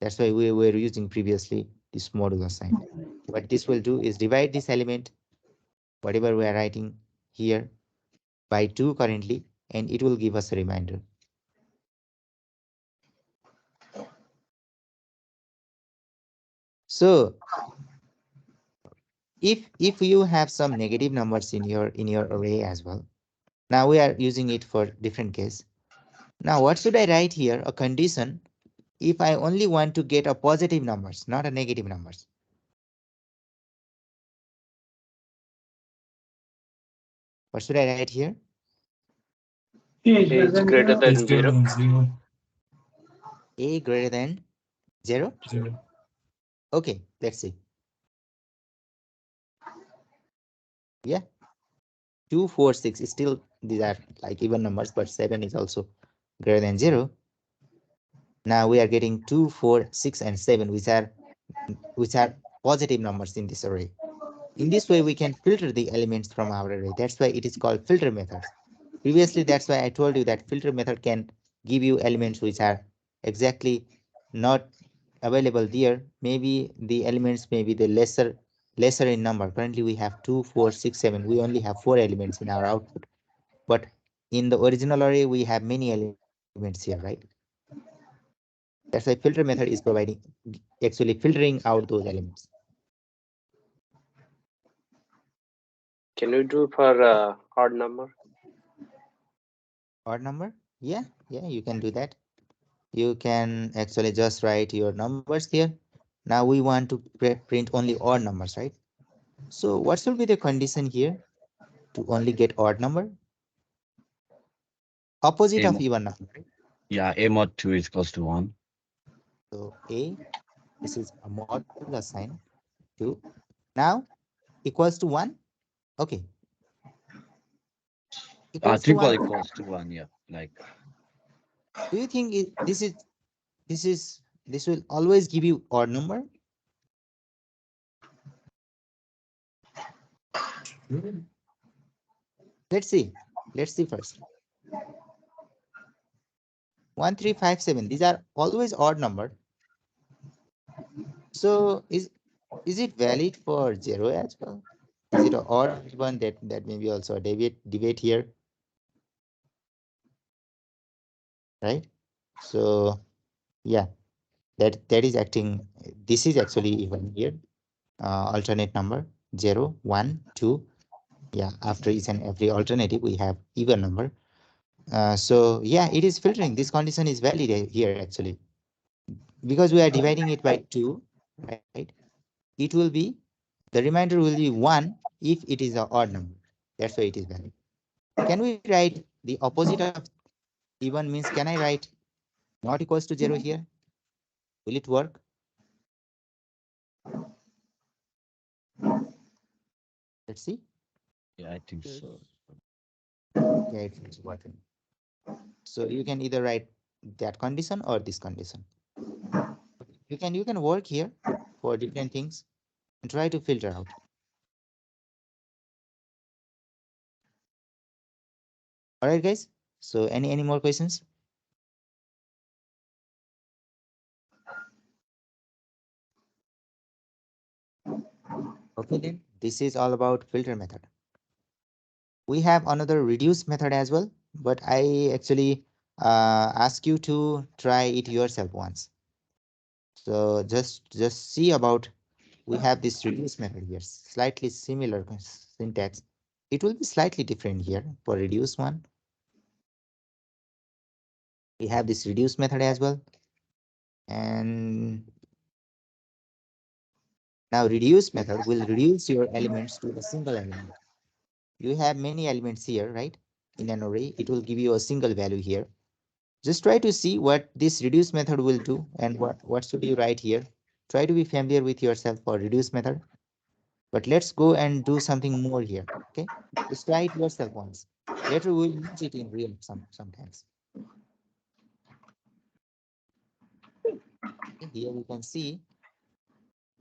Speaker 2: That's why we were using previously this modulo sign. What this will do is divide this element, whatever we are writing here, by 2 currently, and it will give us a reminder. So if you have some negative numbers in your array as well, now we are using it for different case. Now what should I write here? A condition if I only want to get a positive numbers, not a negative numbers. What should I write here?
Speaker 3: A
Speaker 11: A is greater
Speaker 3: is
Speaker 11: than
Speaker 3: greater
Speaker 11: 0.
Speaker 3: than 0.
Speaker 2: A greater than 0.
Speaker 3: 0.
Speaker 2: Okay, let's see. Yeah, 2, 4, 6 is still, these are like even numbers, but 7 is also greater than 0. Now we are getting 2, 4, 6, and 7, which are positive numbers in this array. In this way, we can filter the elements from our array. That's why it is called filter methods. Previously, that's why I told you that filter method can give you elements which are exactly not available there, maybe the elements may be the lesser in number. Currently we have 2, 4, 6, 7. We only have 4 elements in our output, but in the original array we have many elements here, right? That's why filter method is providing, actually filtering out those elements.
Speaker 11: Can you do for odd number?
Speaker 2: Odd number, yeah, you can do that. You can actually just write your numbers here. Now we want to print only odd numbers, right? So what should be the condition here to only get odd number? Opposite
Speaker 7: A
Speaker 2: of
Speaker 7: mod,
Speaker 2: even number, right?
Speaker 7: yeah, A mod 2 is equals to 1.
Speaker 2: So A, this is a modular sign, 2. Now equals to 1. Okay, equals to
Speaker 7: Triple
Speaker 2: 1.
Speaker 7: equals to 1, yeah. Like,
Speaker 2: Do you think this will always give you odd number? Let's see. Let's see first. 1, 3, 5, 7. These are always odd number. So is it valid for 0 as well? Is it an odd one? That may be also a debate here, right? So yeah, that is acting. This is actually even here. Alternate number 0, 1, 2. Yeah, after each and every alternative we have even number. So yeah, it is filtering. This condition is valid here actually, because we are dividing it by 2, right? It will be, the remainder will be 1 if it is an odd number. That's why it is valid. Can we write the opposite of even? Means can I write not equals to 0 here? Will it work? Let's see.
Speaker 7: yeah, I think
Speaker 2: Yes.
Speaker 7: so.
Speaker 2: Yeah, it's working. So you can either write that condition or this condition. You can work here for different things and try to filter out. All right, guys. So any more questions? Okay, then this is all about filter method. We have another reduce method as well, but I actually ask you to try it yourself once. So just see about, we have this reduce method here, slightly similar syntax. It will be slightly different here for reduce one. We have this reduce method as well. And now reduce method will reduce your elements to a single element. You have many elements here, right? In an array, it will give you a single value here. Just try to see what this reduce method will do and what should you write here. Try to be familiar with yourself for reduce method. But let's go and do something more here. Okay, just try it yourself once. Later we'll use it in real sometimes. Okay, here we can see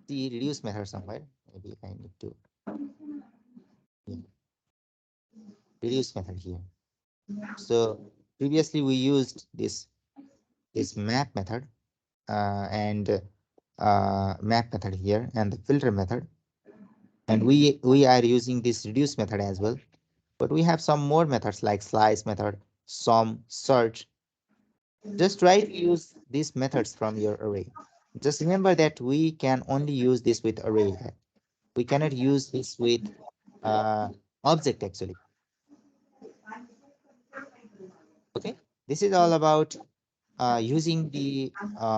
Speaker 2: the reduce method somewhere. Maybe I need to, yeah, reduce method here. So previously we used this map method and map method here and the filter method, and we are using this reduce method as well. But we have some more methods like slice method, sum, search. Just try to use these methods from your array. Just remember that we can only use this with array. We cannot use this with uh, object actually. Okay, this is all about using the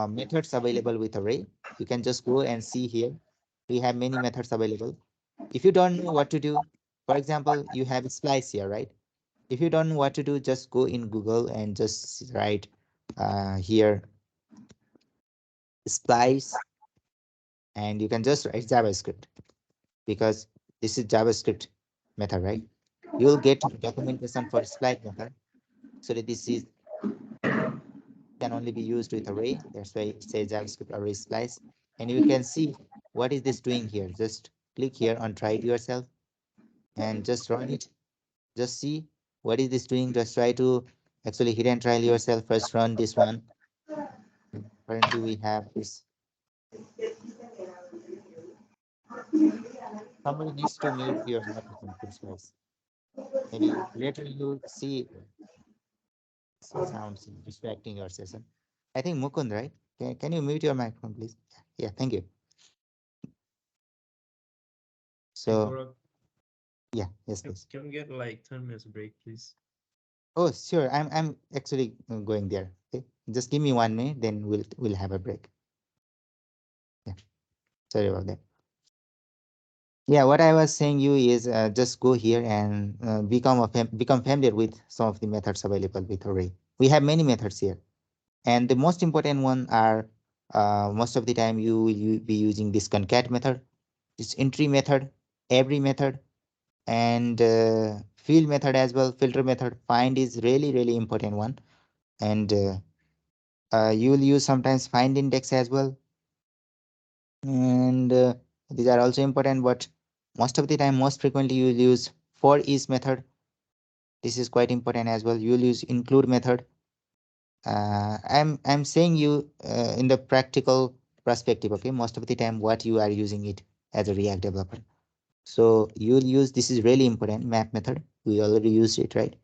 Speaker 2: methods available with array. You can just go and see here. We have many methods available. If you don't know what to do, for example, you have splice here, right? If you don't know what to do, just go in Google and just write here splice, and you can just write JavaScript, because this is JavaScript method, right? You'll get documentation for splice method. So that this is can only be used with array. That's why it says JavaScript array splice. And you can see what is this doing here. Just click here on try it yourself and just run it. Just see what is this doing. Just try to actually hit and trial yourself. First run this one. Currently we have this Somebody needs to mute your microphone, please, guys. Maybe later you see sounds distracting your session. I think Mukund, right? Can you mute your microphone, please? Yeah, thank you.
Speaker 6: Hey,
Speaker 2: So,
Speaker 6: Gaurav,
Speaker 2: yeah, yes, please.
Speaker 6: can we get like 10 minutes break, please?
Speaker 2: Oh, sure. I'm actually going there. Okay, just give me 1 minute, then we'll have a break. Yeah, sorry about that. Yeah, what I was saying you is just go here and become familiar with some of the methods available with array. We have many methods here, and the most important one are most of the time you will be using this concat method, this entry method, every method, and fill method as well. Filter method, find is really important one, and you will use sometimes find index as well, and these are also important, but most of the time, most frequently you will use for each method. This is quite important as well. You will use include method. I'm saying you in the practical perspective. Okay, most of the time what you are using it as a React developer. So you will use, this is really important, map method. We already used it, right?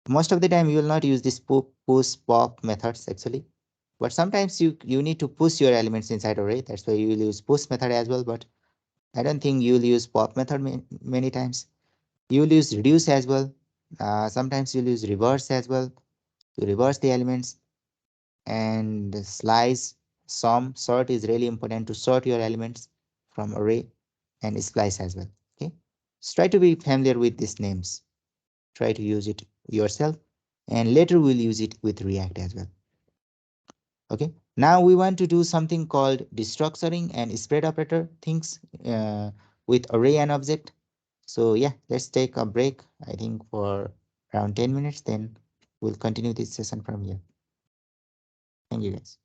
Speaker 2: Most of the time you will not use this push pop methods actually, but sometimes you need to push your elements inside array. That's why you will use push method as well, but I don't think you'll use pop method many times. You'll use reduce as well. Sometimes you'll use reverse as well to reverse the elements, and slice, sum, sort is really important to sort your elements from array, and splice as well. Okay, so try to be familiar with these names. Try to use it yourself, and later we'll use it with React as well. Okay, now we want to do something called destructuring and spread operator things with array and object. So yeah, let's take a break, I think for around 10 minutes, then we'll continue this session from here. Thank you guys.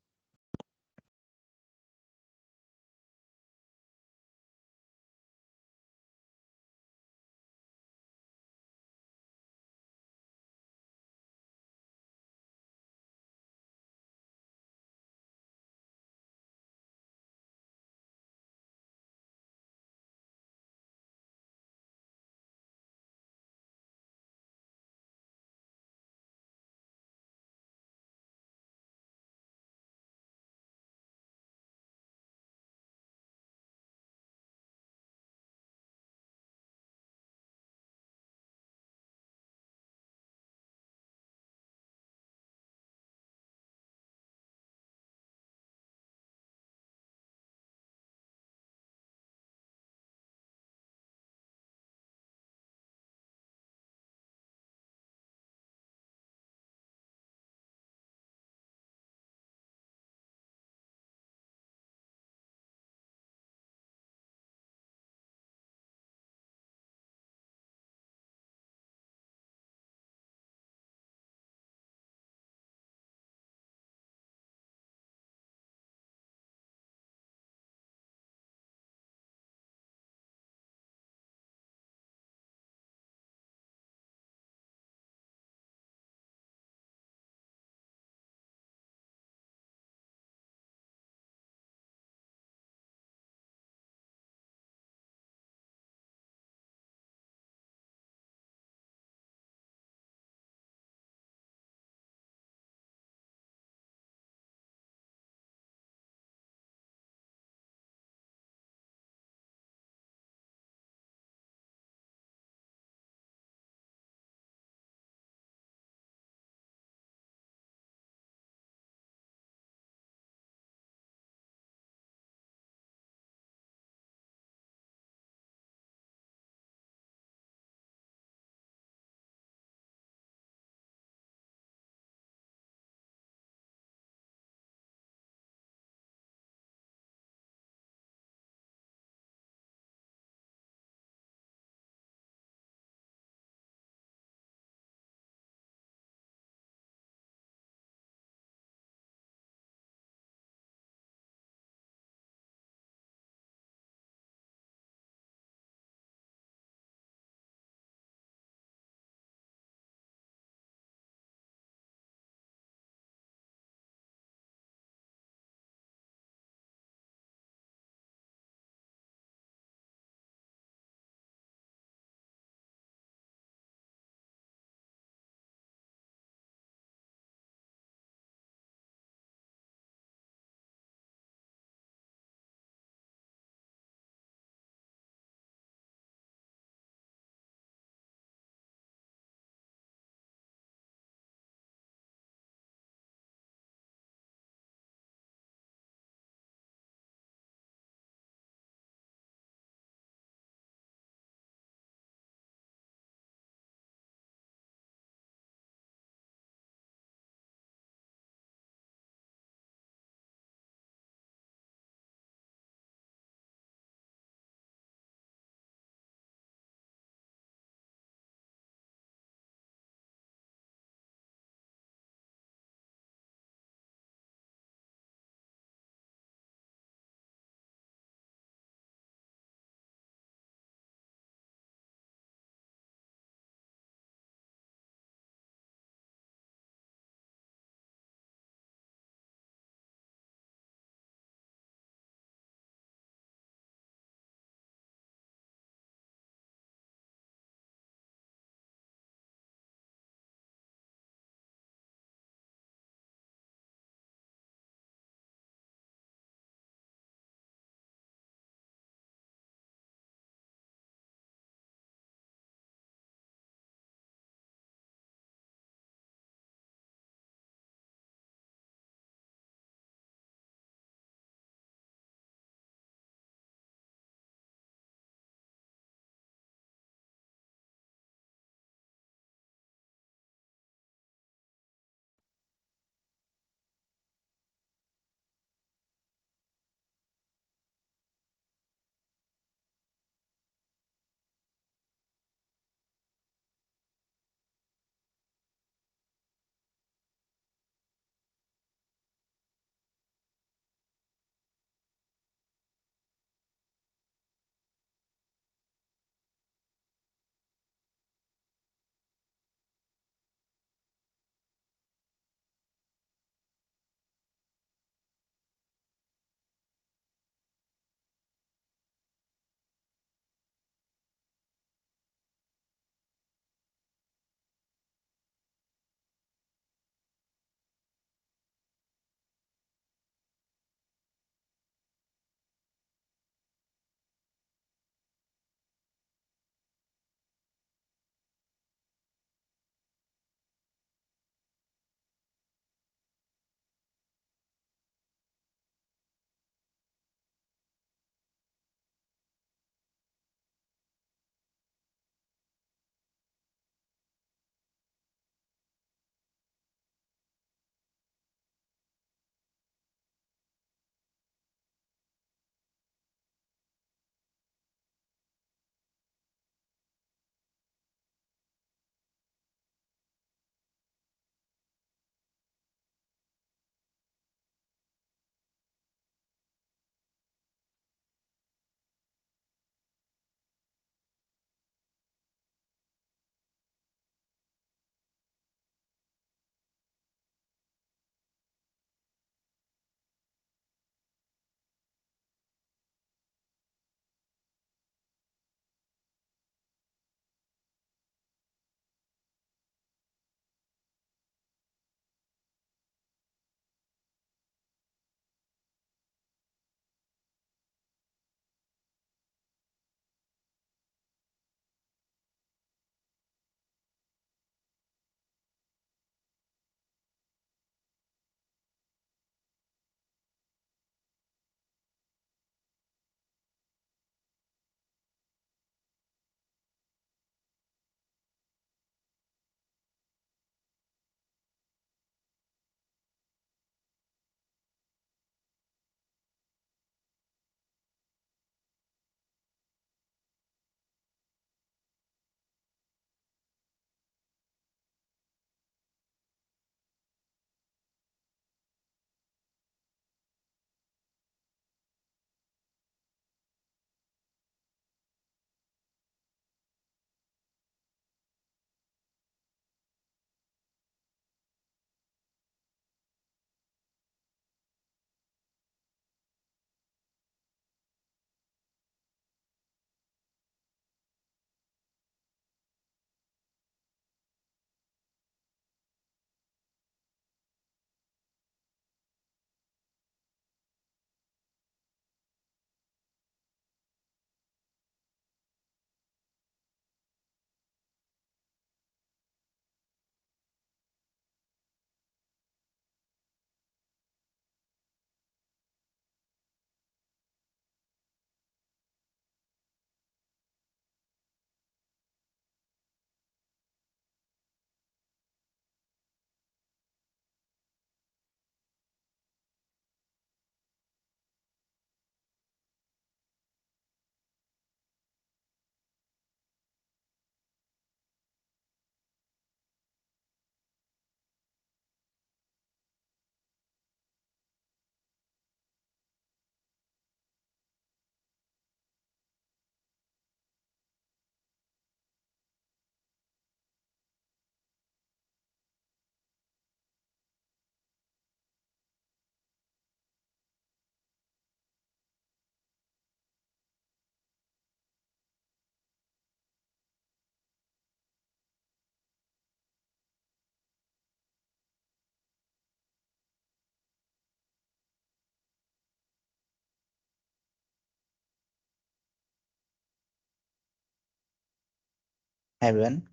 Speaker 2: Hi everyone,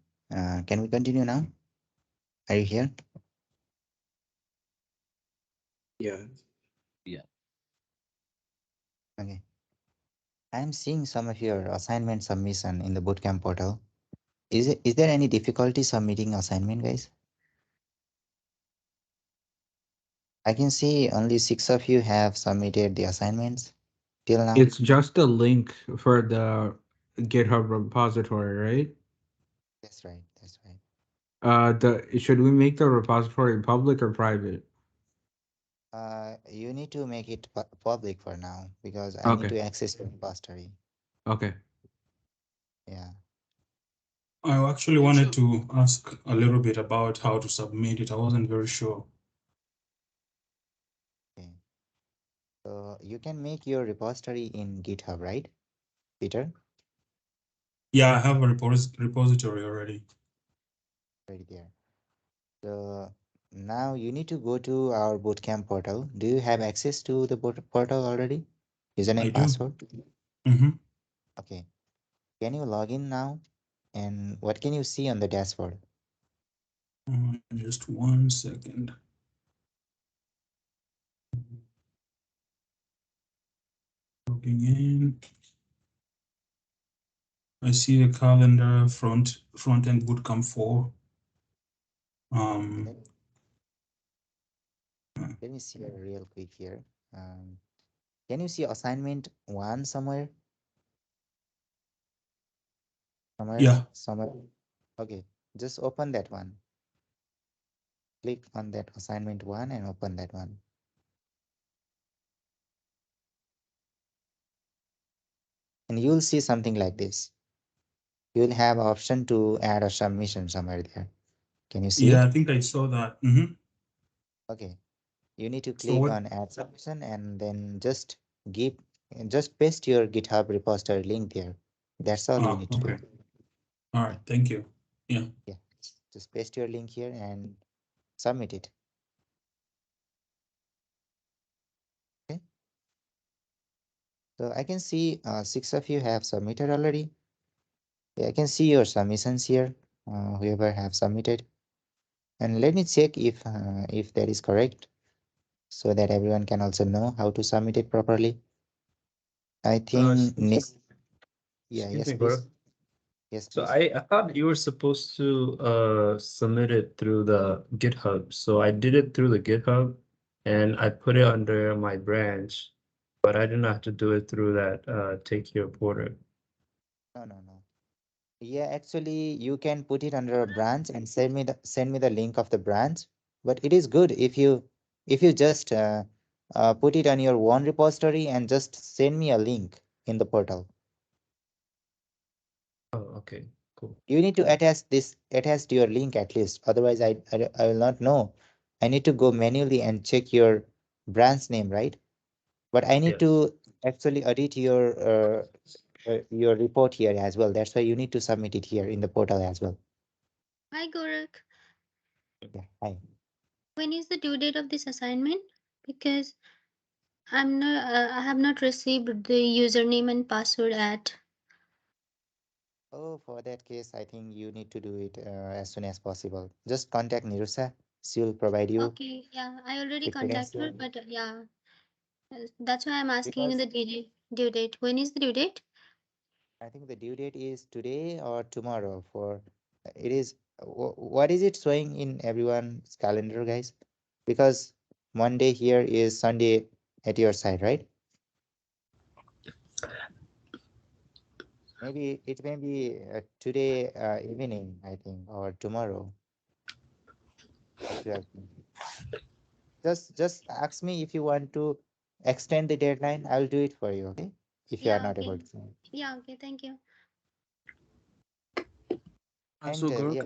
Speaker 2: can we continue now? Are you here?
Speaker 10: Yeah.
Speaker 7: Yeah.
Speaker 2: Okay. I'm seeing some of your assignment submission in the bootcamp portal. Is there any difficulty submitting assignment, guys? I can see only 6 of you have submitted the assignments till now.
Speaker 9: It's just a link for the GitHub repository, right?
Speaker 2: That's right. That's right.
Speaker 9: The should we make the repository public or private?
Speaker 2: You need to make it public for now because I need
Speaker 9: Okay.
Speaker 2: to access your repository.
Speaker 9: Okay.
Speaker 2: Yeah.
Speaker 3: I actually wanted to ask a little bit about how to submit it. I wasn't very sure.
Speaker 2: Okay. So you can make your repository in GitHub, right, Peter?
Speaker 3: Yeah, I have a repository already.
Speaker 2: Right there. So now you need to go to our bootcamp portal. Do you have access to the portal already?
Speaker 3: I
Speaker 2: Username,
Speaker 3: do.
Speaker 2: password?
Speaker 3: Mm-hmm.
Speaker 2: Okay. Can you log in now? And what can you see on the dashboard?
Speaker 3: Just 1 second. Logging in. I see the calendar front-end bootcamp 4.
Speaker 2: Let,
Speaker 3: Uh,
Speaker 2: let me see it real quick here. Can you see assignment 1 somewhere? Somewhere?
Speaker 3: yeah.
Speaker 2: Somewhere? Okay. Just open that one. Click on that assignment 1 and open that one. And you'll see something like this. You'll have option to add a submission somewhere there. Can you see
Speaker 3: Yeah,
Speaker 2: it?
Speaker 3: I think I saw that. Mm-hmm.
Speaker 2: Okay. You need to
Speaker 3: So
Speaker 2: click
Speaker 3: what?
Speaker 2: on add submission and then give just paste your GitHub repository link there. That's all you need to
Speaker 3: Okay.
Speaker 2: do.
Speaker 3: All right.
Speaker 2: Yeah.
Speaker 3: Thank you. Yeah.
Speaker 2: Yeah. Just paste your link here and submit it. Okay. So I can see 6 of you have submitted already. Yeah, I can see your submissions here. Whoever have submitted. And let me check if that is correct so that everyone can also know how to submit it properly. I think
Speaker 6: Excuse
Speaker 2: next. Yeah.
Speaker 6: excuse
Speaker 2: Yes,
Speaker 6: me, Gaurav.
Speaker 2: please. Yes,
Speaker 6: So
Speaker 2: please.
Speaker 6: I thought you were supposed to submit it through the GitHub. So I did it through the GitHub and I put it under my branch, but I didn't have to do it through that Take Your Porter.
Speaker 2: No, no, no. Yeah, actually, you can put it under a branch and send me the link of the branch. But it is good if you just put it on your own repository and just send me a link in the portal.
Speaker 6: Oh, okay, cool.
Speaker 2: You need to attach to your link at least. Otherwise, I will not know. I need to go manually and check your branch name, right? But I need
Speaker 6: Yes.
Speaker 2: to actually edit your report here as well. That's why you need to submit it here in the portal as well.
Speaker 1: Hi, Gorak.
Speaker 2: Yeah. Hi.
Speaker 1: When is the due date of this assignment? Because I have not received the username and password at.
Speaker 2: Oh, for that case, I think you need to do it as soon as possible. Just contact Nirusa. She'll provide you
Speaker 1: Okay, yeah, I already
Speaker 2: the
Speaker 1: contacted her,
Speaker 2: credential
Speaker 1: but yeah, that's why I'm asking
Speaker 2: because
Speaker 1: the due date. When is the due date?
Speaker 2: I think the due date is today or tomorrow. For it is what is it showing in everyone's calendar, guys? Because Monday here is Sunday at your side, right? Maybe it may be today evening, I think, or tomorrow. What you have. Just ask me if you want to extend the deadline. I'll do it for you, okay? If you are
Speaker 1: Yeah,
Speaker 2: not able
Speaker 1: okay.
Speaker 2: to.
Speaker 1: Yeah, okay, thank you.
Speaker 2: And
Speaker 10: So Gaurav,
Speaker 2: yeah,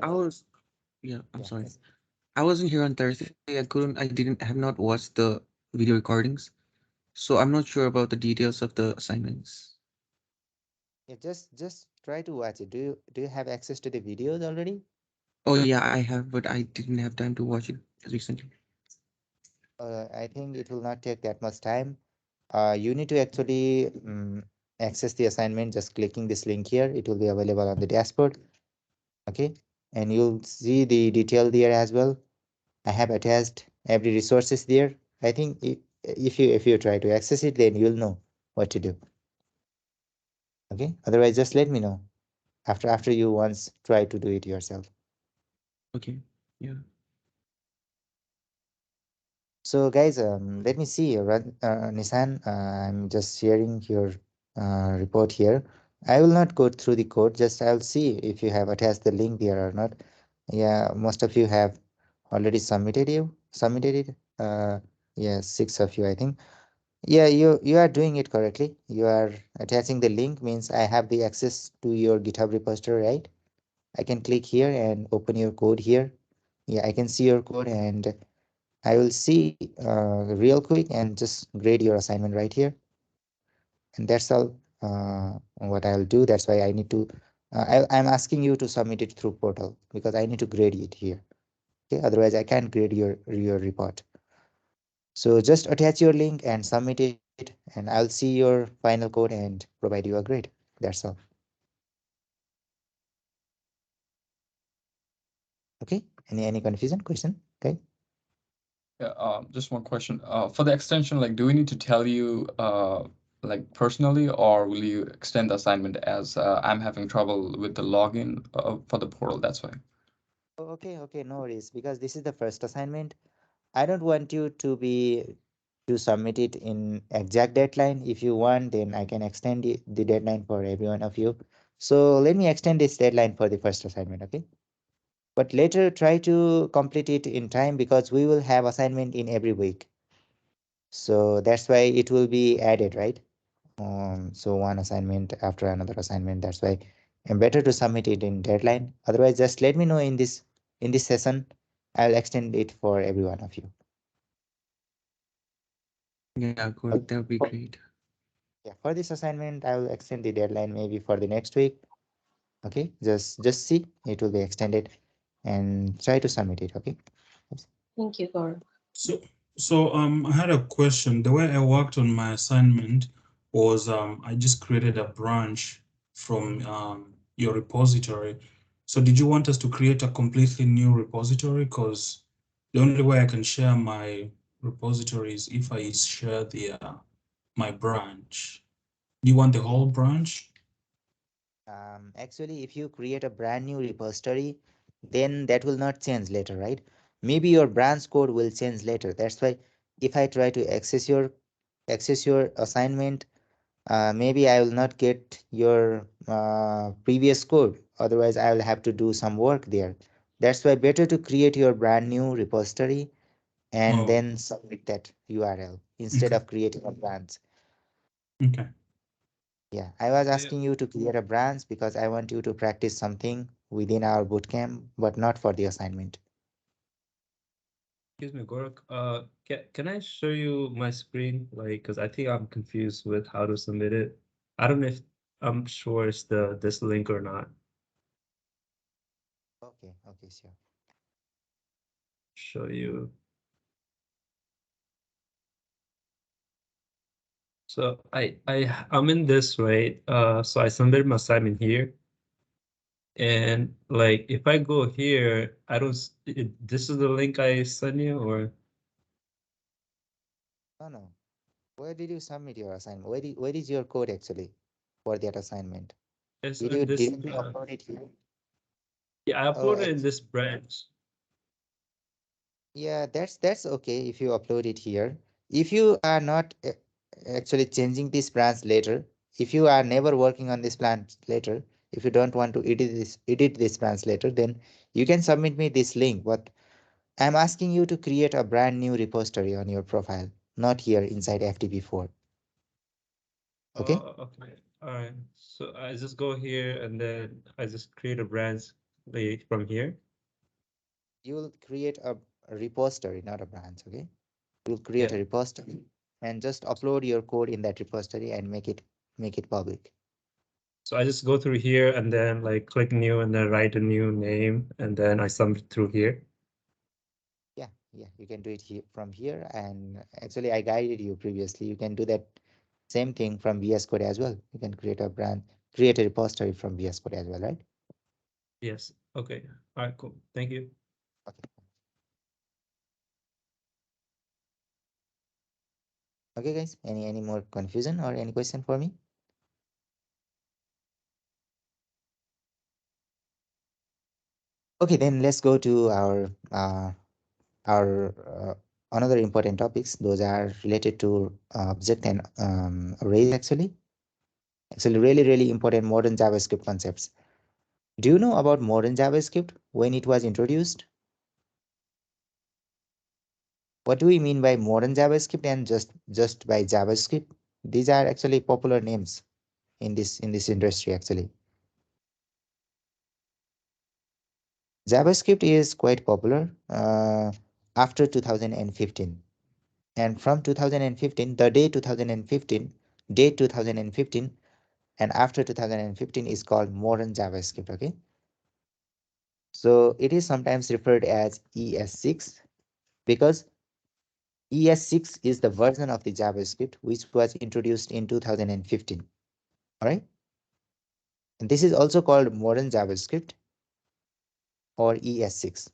Speaker 10: yeah, I'm
Speaker 2: yeah,
Speaker 10: sorry.
Speaker 2: yes.
Speaker 10: I wasn't here on Thursday. I didn't have not watched the video recordings. So I'm not sure about the details of the assignments.
Speaker 2: Yeah, just try to watch it. Do you have access to the videos already?
Speaker 10: Oh yeah, I have, but I didn't have time to watch it recently.
Speaker 2: I think it will not take that much time. You need to actually access the assignment just clicking this link here. It will be available on the dashboard. Okay, and you'll see the detail there as well. I have attached every resources there. I think if you try to access it, then you'll know what to do. Okay, otherwise just let me know after you once try to do it yourself.
Speaker 10: Okay. Yeah.
Speaker 2: So guys, let me see. Nissan, I'm just sharing your report here. I will not go through the code. Just I'll see if you have attached the link there or not. Yeah, most of you have already submitted it. Yeah, six of you, I think. Yeah, you are doing it correctly. You are attaching the link means I have the access to your GitHub repository, right? I can click here and open your code here. Yeah, I can see your code and I will see real quick and just grade your assignment right here. And that's all what I'll do. That's why I need to, I'm asking you to submit it through portal because I need to grade it here. Okay, otherwise I can't grade your report. So just attach your link and submit it, and I'll see your final code and provide you a grade. That's all. Okay. Any confusion question? Okay.
Speaker 12: Yeah, just one question. For the extension, like, do we need to tell you, like personally, or will you extend the assignment as I'm having trouble with the login for the portal? That's why.
Speaker 2: Okay, no worries. Because this is the first assignment, I don't want you to submit it in exact deadline. If you want, then I can extend the deadline for every one of you. So let me extend this deadline for the first assignment, okay? But later try to complete it in time because we will have assignment in every week. So that's why it will be added, right? So one assignment after another assignment. That's why I'm better to submit it in deadline. Otherwise, just let me know in this session. I'll extend it for every one of you.
Speaker 10: Yeah, good. That would be great.
Speaker 2: Yeah, for this assignment, I will extend the deadline maybe for the next week. Okay, just see it will be extended and try to submit it. Okay.
Speaker 13: Thank you, Gaurav.
Speaker 9: So, I had a question. The way I worked on my assignment was I just created a branch from your repository. So, did you want us to create a completely new repository? Because the only way I can share my repository is if I share the my branch. Do you want the whole branch?
Speaker 2: Actually, if you create a brand new repository, then that will not change later, right? Maybe your branch code will change later. That's why if I try to access your assignment, maybe I will not get your previous code. Otherwise, I will have to do some work there. That's why better to create your brand new repository and
Speaker 9: Oh,
Speaker 2: then submit that URL instead
Speaker 9: okay,
Speaker 2: of creating a branch.
Speaker 9: okay.
Speaker 2: Yeah, I was
Speaker 6: Yeah.
Speaker 2: asking you to create a branch because I want you to practice something within our bootcamp, but not for the assignment.
Speaker 6: Excuse me, Gorak. Can I show you my screen? Like, because I think I'm confused with how to submit it. I don't know if I'm sure it's this link or not.
Speaker 2: Okay, sure.
Speaker 6: Show you. So I'm in this, right? So I submitted my assignment here. And like if I go here, I don't this is the link I sent you or
Speaker 2: No. Where did you submit your assignment? Where is your code actually for that assignment?
Speaker 6: it's
Speaker 2: Did
Speaker 6: in
Speaker 2: you
Speaker 6: this
Speaker 2: directly upload it here?
Speaker 6: yeah, I
Speaker 2: Oh,
Speaker 6: uploaded in this branch.
Speaker 2: yeah, that's okay if you upload it here. If you are not actually changing this branch later, if you are never working on this plan later, if you don't want to edit this branch later, then you can submit me this link. But I'm asking you to create a brand new repository on your profile, not here inside FDB4. Okay?
Speaker 6: Oh, okay. All right. So I just go here and then I just create a branch like from here.
Speaker 2: You will create a repository, not a branch. Okay? You'll create
Speaker 6: Yeah.
Speaker 2: a repository and just upload your code in that repository and make it public.
Speaker 6: So I just go through here and then like click new and then write a new name and then I submit through here.
Speaker 2: Yeah, you can do it here from here. And actually, I guided you previously. You can do that same thing from VS Code as well. You can create a repository from VS Code as well, right?
Speaker 6: Yes. Okay. All right, cool. Thank you.
Speaker 2: Okay. Okay, guys. Any more confusion or any question for me? Okay, then let's go to our another important topics. Those are related to object and arrays actually. Actually, really important modern JavaScript concepts. Do you know about modern JavaScript when it was introduced? What do we mean by modern JavaScript and just by JavaScript? These are actually popular names in this industry actually. JavaScript is quite popular after 2015. And from 2015, the day 2015, date 2015, and after 2015 is called modern JavaScript. Okay. So it is sometimes referred as ES6 because ES6 is the version of the JavaScript which was introduced in 2015. All right. And this is also called modern JavaScript or ES6.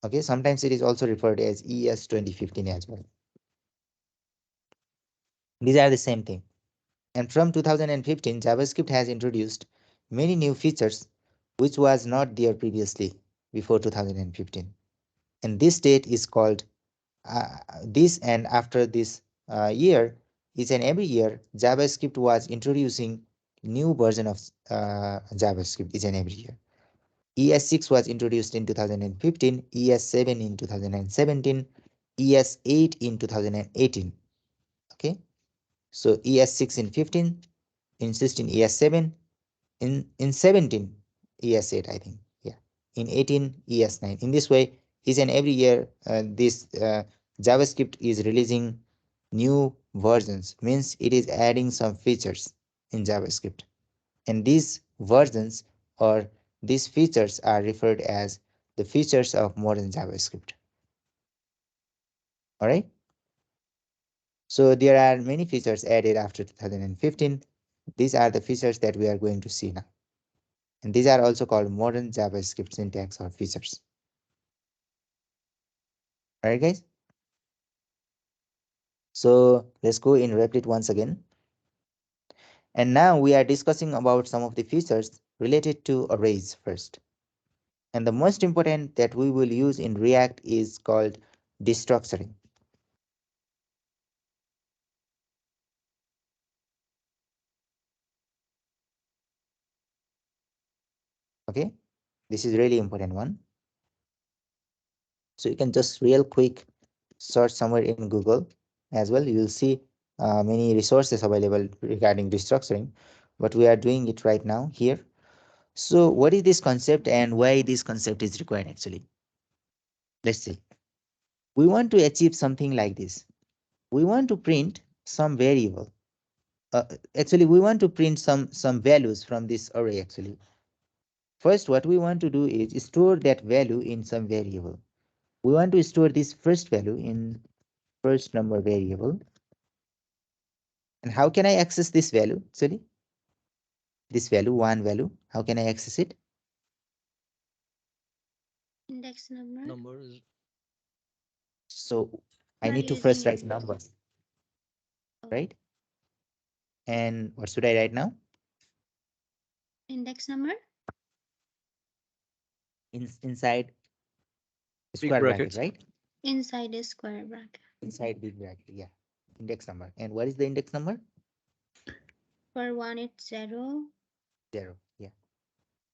Speaker 2: Okay. Sometimes it is also referred as ES 2015 as well. These are the same thing. And from 2015, JavaScript has introduced many new features which was not there previously before 2015. And this date is called this, and after this year, each and every year, JavaScript was introducing new version of JavaScript each and every year. ES6 was introduced in 2015, ES7 in 2017, ES8 in 2018. Okay, so ES6 in 15, in 16 ES7, in 17 ES8, I think. Yeah, in 18 ES9. In this way, each and every year, this JavaScript is releasing new versions, means it is adding some features in JavaScript, and these versions or these features are referred as the features of modern JavaScript. All right. So there are many features added after 2015. These are the features that we are going to see now. And these are also called modern JavaScript syntax or features. All right, guys. So let's go in Replit once again. And now we are discussing about some of the features related to arrays first. And the most important that we will use in React is called destructuring. Okay, this is really important one. So you can just real quick search somewhere in Google as well. You will see many resources available regarding destructuring, but we are doing it right now here. So what is this concept and why this concept is required actually? Let's see. We want to achieve something like this. We want to print some variable. Actually, we want to print some values from this array actually. First, what we want to do is store that value in some variable. We want to store this first value in first number variable. And how can I access this value actually? This value, one value, how can I access it?
Speaker 1: Index number.
Speaker 14: Numbers.
Speaker 2: So I
Speaker 1: By
Speaker 2: need to
Speaker 1: using
Speaker 2: first write
Speaker 1: index.
Speaker 2: numbers,
Speaker 1: Oh,
Speaker 2: right? And what should I write now?
Speaker 1: index number.
Speaker 2: Inside
Speaker 14: Big
Speaker 2: square bracket,
Speaker 14: brackets.
Speaker 2: right?
Speaker 1: Inside a square bracket.
Speaker 2: Inside big bracket, yeah. Index number. And what is the index number?
Speaker 1: For one, it's 0.
Speaker 2: 0, yeah.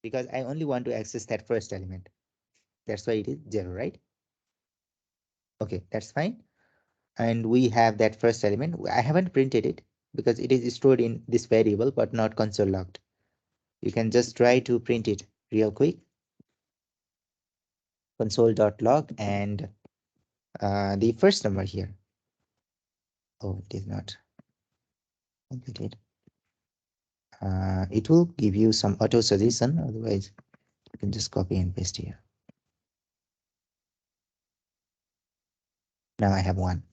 Speaker 2: Because I only want to access that first element. That's why it is 0, right? Okay, that's fine. And we have that first element. I haven't printed it because it is stored in this variable but not console logged. You can just try to print it real quick. Console.log and the first number here. Oh, it is not completed. It will give you some auto suggestion, otherwise you can just copy and paste here. Now I have one.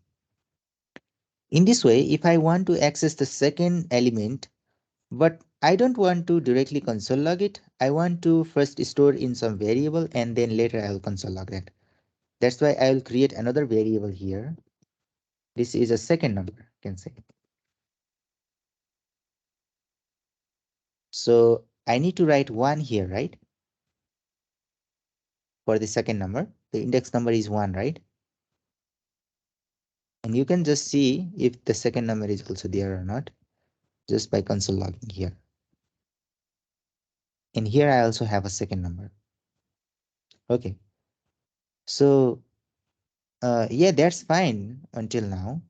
Speaker 2: In this way, if I want to access the second element But I don't want to directly console log it. I want to first store in some variable and then later I will console log that. That's why I will create another variable here. This is a second number, you can say. So I need to write 1 here, right? For the second number, the index number is 1, right? And you can just see if the second number is also there or not, just by console logging here. And here I also have a second number. Okay. So yeah, that's fine until now.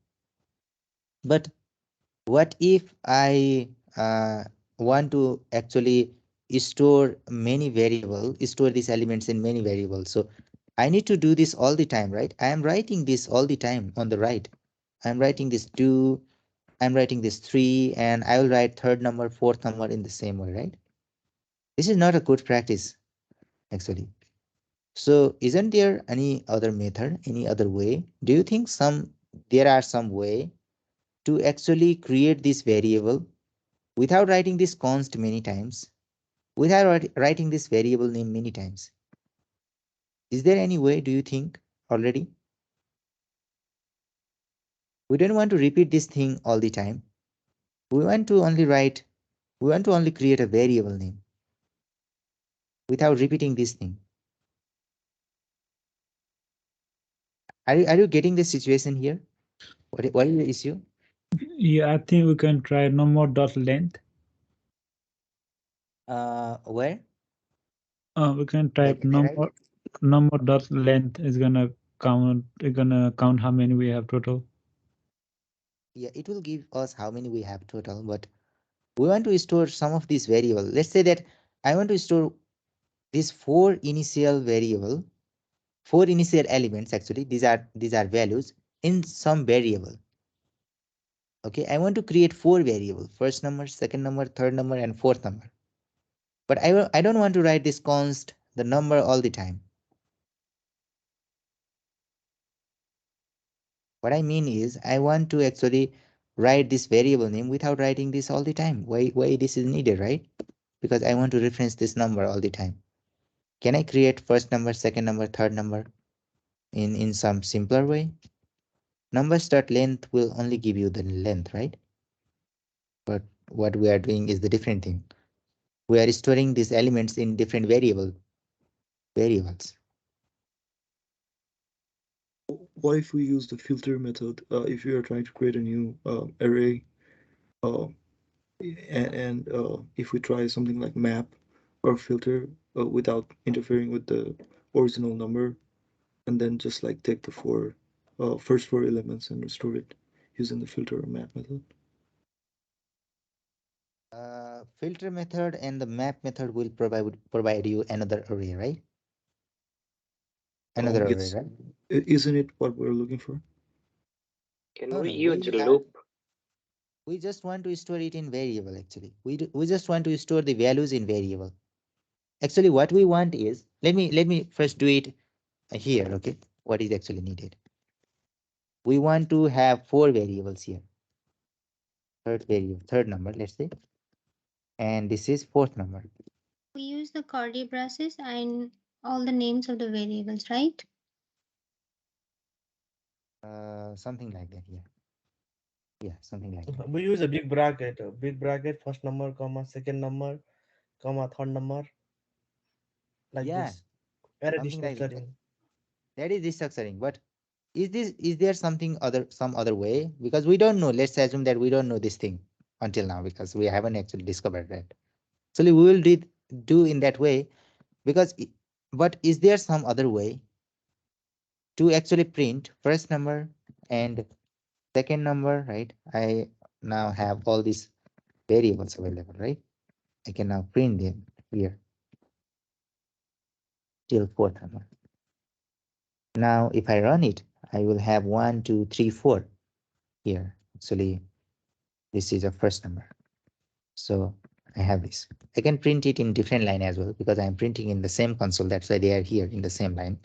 Speaker 2: But what if I want to actually store many variables, store these elements in many variables? So I need to do this all the time, right? I am writing this all the time on the right. I'm writing this 2, I'm writing this 3, and I will write third number, fourth number in the same way, right? This is not a good practice, actually. So isn't there any other method, any other way? Do you think there are some way to actually create this variable without writing this const many times, without writing this variable name many times? Is there any way, do you think, already? We don't want to repeat this thing all the time. We want to only create a variable name without repeating this thing. Are you getting the situation here? What is the issue?
Speaker 3: Yeah, I think we can try no more dot length.
Speaker 2: Where?
Speaker 3: We can
Speaker 2: Like
Speaker 3: type
Speaker 2: can I write?
Speaker 3: no more dot length is gonna count how many we have total.
Speaker 2: Yeah, it will give us how many we have total, but we want to store some of these variable. Let's say that I want to store these four initial elements. Actually, these are values in some variable. Okay, I want to create four variable: first number, second number, third number, and fourth number. But I don't want to write this const the number all the time. What I mean is I want to actually write this variable name without writing this all the time. Why this is needed, right? Because I want to reference this number all the time. Can I create first number, second number, third number in some simpler way? Numbers.length will only give you the length, right? But what we are doing is the different thing. We are storing these elements in different variables.
Speaker 14: What if we use the filter method? If we are trying to create a new array, uh, and if we try something like map or filter without interfering with the original number, and then just like take the first four elements and restore it using the filter or map method.
Speaker 2: Filter method and the map method will provide you another array, right? Another array,
Speaker 14: It's
Speaker 2: right?
Speaker 14: isn't it what we're looking for?
Speaker 11: Can
Speaker 2: No,
Speaker 11: we
Speaker 2: no,
Speaker 11: use a loop?
Speaker 2: we just want to store it in variable. Actually, we just want to store the values in variable. Actually, what we want is, let me first do it here. Okay, what is actually needed? We want to have four variables here. Third number, let's say, and this is fourth number.
Speaker 15: We use the curly braces and all the names of the variables, right?
Speaker 2: Something like that. Yeah, yeah, something like that.
Speaker 16: We use a big bracket, first number, comma, second number, comma, third number, like
Speaker 2: Yeah,
Speaker 16: this. Array
Speaker 2: something like that.
Speaker 16: restructuring.
Speaker 2: That is restructuring. But is there some other way? Because we don't know. Let's assume that we don't know this thing until now because we haven't actually discovered that. Actually, we will do in that way because. But is there some other way to actually print first number and second number, right? I now have all these variables available, right? I can now print them here till fourth number. Now, if I run it, I will have 1, 2, 3, 4 here. Actually, this is a first number. So I have this. I can print it in different line as well because I'm printing in the same console. That's why they are here in the same line.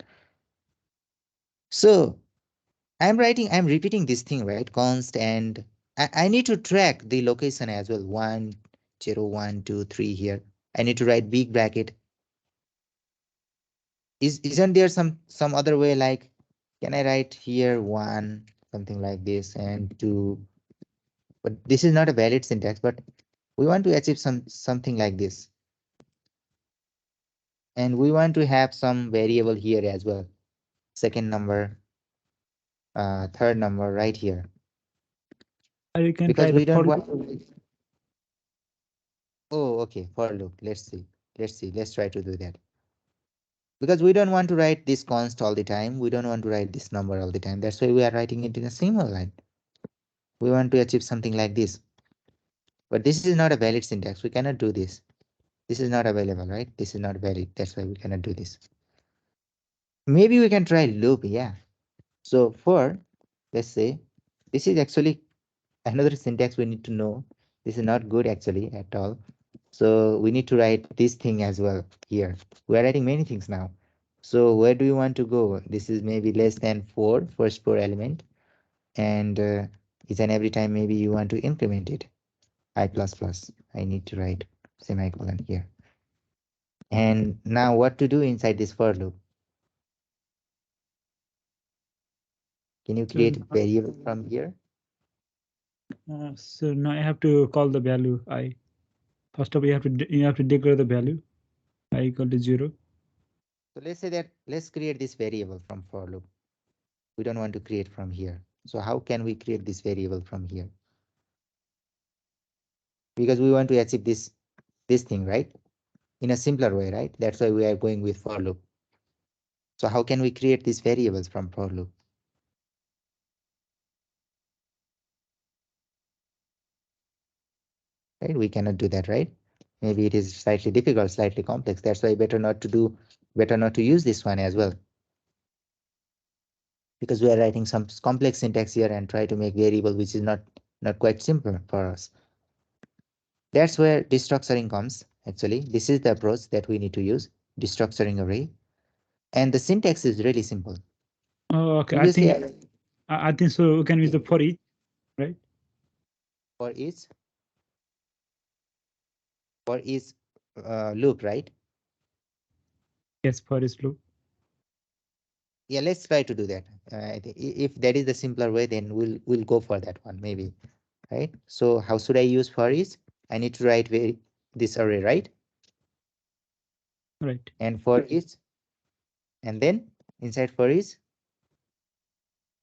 Speaker 2: So I'm repeating this thing, right? Const, and I need to track the location as well. 1, 0, 1, 2, 3 here. I need to write big bracket. Isn't there some other way, like can I write here 1 something like this and 2? But this is not a valid syntax, but we want to achieve something like this. And we want to have some variable here as well. Second number, third number right here.
Speaker 3: Or you can
Speaker 2: Because
Speaker 3: try the
Speaker 2: we don't
Speaker 3: for
Speaker 2: want to. Oh, okay, for loop. Let's see. Let's try to do that. Because we don't want to write this const all the time. We don't want to write this number all the time. That's why we are writing it in a single line. We want to achieve something like this. But this is not a valid syntax. We cannot do this. This is not available, right? This is not valid. That's why we cannot do this. Maybe we can try loop, yeah. So for, let's say, this is actually another syntax we need to know. This is not good actually at all. So we need to write this thing as well here. We are writing many things now. So where do you want to go? This is maybe less than 4, first 4 element. And each and every time maybe you want to increment it. I plus plus. I need to write semicolon here. And now what to do inside this for loop? Can you create a variable from here?
Speaker 3: So now I have to call the value I. First of all, you have to declare the value I equal to 0.
Speaker 2: So let's say that let's create this variable from for loop. We don't want to create from here. So how can we create this variable from here? Because we want to achieve this thing, right? In a simpler way, right? That's why we are going with for loop. So how can we create these variables from for loop? Right? We cannot do that, right? Maybe it is slightly difficult, slightly complex. That's why better not to use this one as well. Because we are writing some complex syntax here and try to make variable which is not quite simple for us. That's where destructuring comes. Actually, this is the approach that we need to use, destructuring array. And the syntax is really simple.
Speaker 3: Oh, okay.
Speaker 2: Previously,
Speaker 3: I think so. We can use the for each, right?
Speaker 2: For each loop, right?
Speaker 3: Yes, for each loop.
Speaker 2: Yeah, let's try to do that. If that is the simpler way, then we'll go for that one maybe, right? So how should I use for each? I need to write this array, right?
Speaker 3: Right.
Speaker 2: And for each, and then inside for each,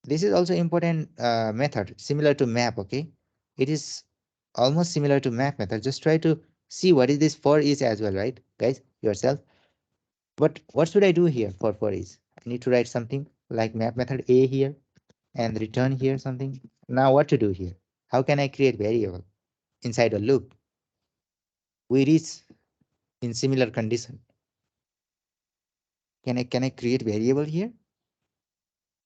Speaker 2: this is also important method similar to map. Okay, it is almost similar to map method. Just try to see what is this for each as well, right, guys, yourself. But what should I do here for each? I need to write something like map method a here and return here something. Now what to do here? How can I create variable inside a loop? We reach in similar condition. Can I create variable here?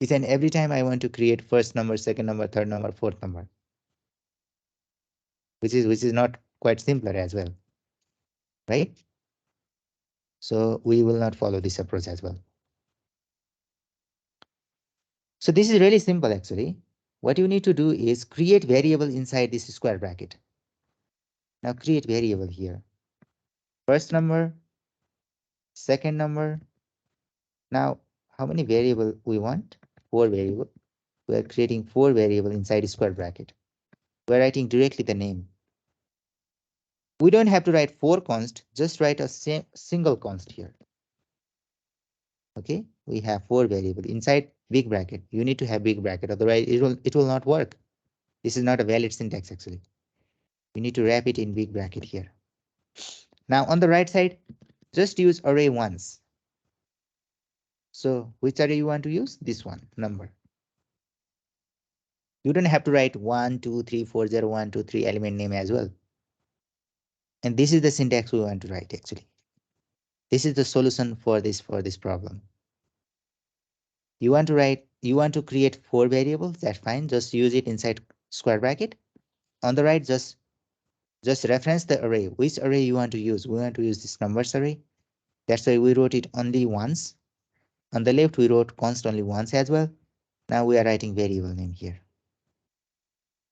Speaker 2: Is and every time I want to create first number, second number, third number, fourth number, which is not quite simpler as well, right? So we will not follow this approach as well. So this is really simple actually. What you need to do is create variable inside this square bracket. Now create variable here. First number, second number. Now how many variable we want? 4 variable. We are creating 4 variable inside a square bracket. We're writing directly the name. We don't have to write 4 const, just write a single const here. Okay, we have 4 variable inside big bracket. You need to have big bracket, otherwise it will not work. This is not a valid syntax actually. You need to wrap it in big bracket here. Now on the right side, just use array once. So which array you want to use? This one, number. You don't have to write 1, 2, 3, 4, 0, 1, 2, 3 element name as well. And this is the syntax we want to write actually. This is the solution for this problem. You want to create 4 variables, that's fine. Just use it inside square bracket. On the right, just reference the array. Which array you want to use? We want to use this numbers array. That's why we wrote it only once. On the left, we wrote const only once as well. Now we are writing variable name here.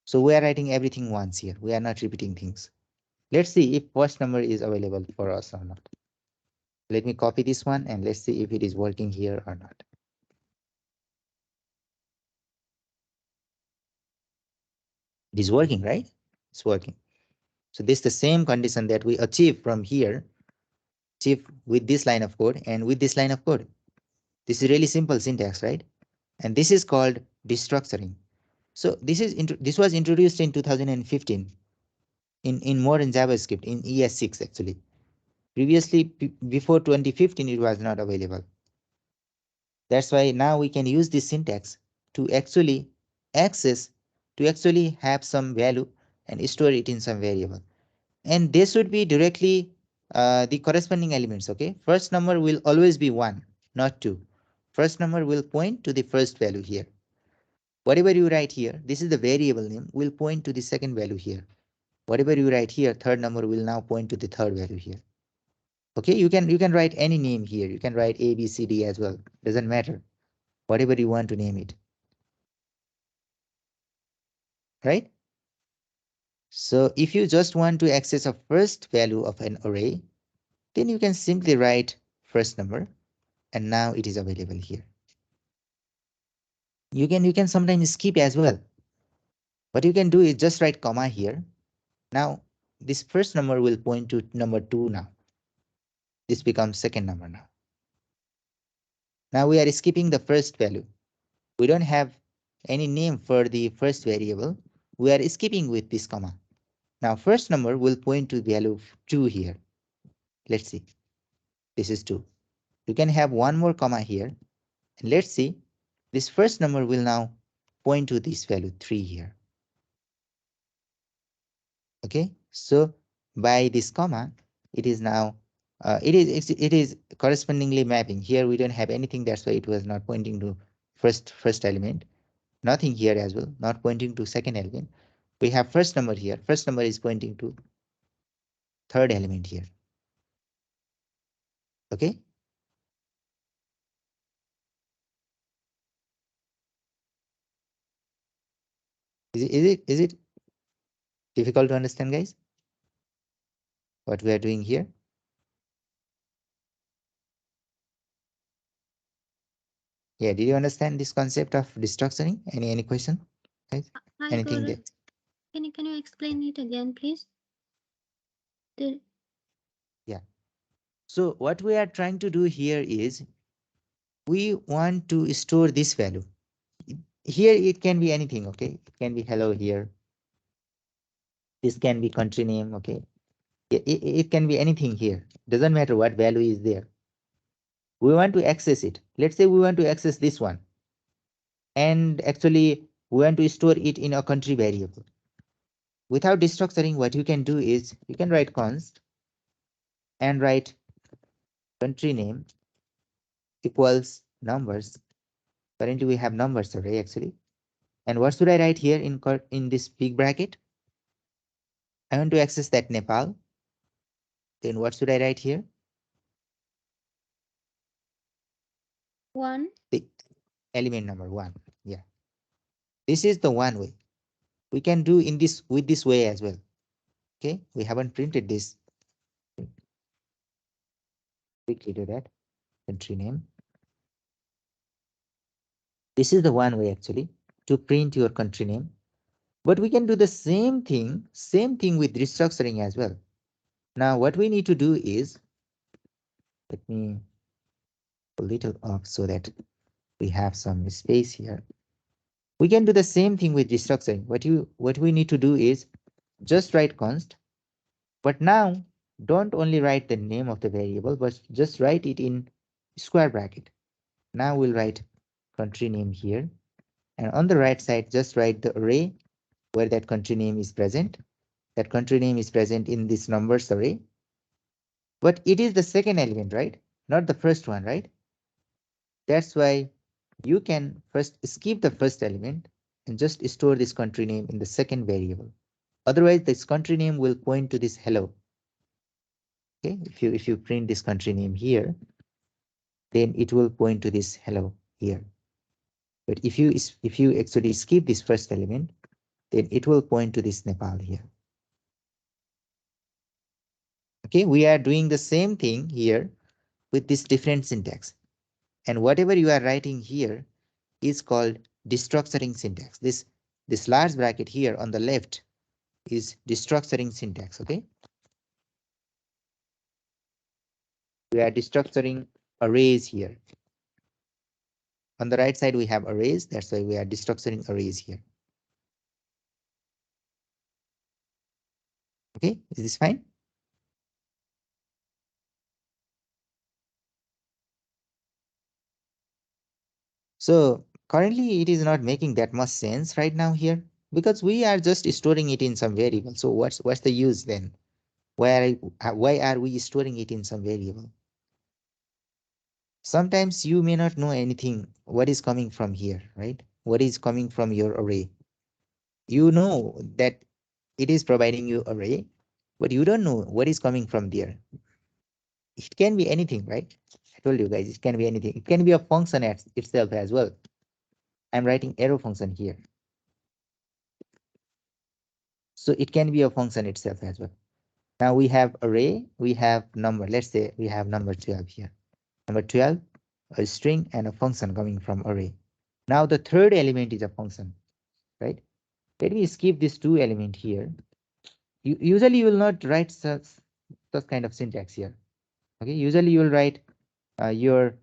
Speaker 2: So we are writing everything once here. We are not repeating things. Let's see if first number is available for us or not. Let me copy this one and let's see if it is working here or not. It is working, right? It's working. So this is the same condition that we achieve from here, achieve with this line of code and with this line of code. This is really simple syntax, right? And this is called destructuring. So this was introduced in 2015 in modern JavaScript in ES6 actually. Previously, before 2015, it was not available. That's why now we can use this syntax to actually access, to actually have some value and store it in some variable. And they should be directly the corresponding elements, okay? First number will always be 1, not 2. First number will point to the first value here. Whatever you write here, this is the variable name, will point to the second value here. Whatever you write here, third number will now point to the third value here. Okay, you can write any name here. You can write A, B, C, D as well. Doesn't matter. Whatever you want to name it. Right? So if you just want to access a first value of an array, then you can simply write first number and now it is available here. You can sometimes skip as well. What you can do is just write comma here. Now this first number will point to number 2 now. This becomes second number now. Now we are skipping the first value. We don't have any name for the first variable. We are skipping with this comma. Now first number will point to value 2 here. Let's see. This is 2. You can have one more comma here. And let's see. This first number will now point to this value 3 here. Okay. So by this comma, it is now it is correspondingly mapping. Here we don't have anything. That's why it was not pointing to first element. Nothing here as well. Not pointing to second element. We have first number here. First number is pointing to third element here. Okay. Is it difficult to understand, guys? What we are doing here? Yeah, did you understand this concept of destructuring? Any question? Guys?
Speaker 15: Hi,
Speaker 2: Anything
Speaker 15: Gaurav.
Speaker 2: there?
Speaker 15: Can you explain it again, please? The
Speaker 2: Yeah. So what we are trying to do here is we want to store this value. Here it can be anything, okay? It can be hello here. This can be country name, okay? It can be anything here. Doesn't matter what value is there. We want to access it. Let's say we want to access this one. And actually we want to store it in a country variable. Without destructuring, what you can do is you can write const and write country name equals numbers. Currently we have numbers array actually. And what should I write here in this big bracket? I want to access that Nepal. Then what should I write here?
Speaker 15: 1.
Speaker 2: The element number 1. Yeah. This is the one way. We can do in this with this way as well. Okay, we haven't printed this. Quickly do that. Country name. This is the one way actually to print your country name. But we can do the same thing with restructuring as well. Now what we need to do is, let me a little up so that we have some space here. We can do the same thing with restructuring. What we need to do is just write const, but now don't only write the name of the variable, but just write it in square bracket. Now we'll write country name here, and on the right side just write the array where that country name is present. That country name is present in this numbers array, but it is the second element, right? Not the first one, right? That's why you can first skip the first element and just store this country name in the second variable. Otherwise, this country name will point to this hello. Okay, if you print this country name here, then it will point to this hello here. But if you actually skip this first element, then it will point to this Nepal here. Okay, we are doing the same thing here with this different syntax. And whatever you are writing here is called destructuring syntax. This large bracket here on the left is destructuring syntax. Okay, we are destructuring arrays here. On the right side we have arrays, that's why we are destructuring arrays here. Okay, is this fine? So currently it is not making that much sense right now here, because we are just storing it in some variable. So what's the use then? Why are we storing it in some variable? Sometimes you may not know anything what is coming from here, right? What is coming from your array? You know that it is providing you array, but you don't know what is coming from there. It can be anything, right? I told you guys, it can be anything. It can be a function itself as well. I'm writing arrow function here. So it can be a function itself as well. Now we have array, we have number. Let's say we have number 12 here. Number 12, a string and a function coming from array. Now the third element is a function, right? Let me skip this two element here. Usually you will not write such kind of syntax here. Okay, usually you will write your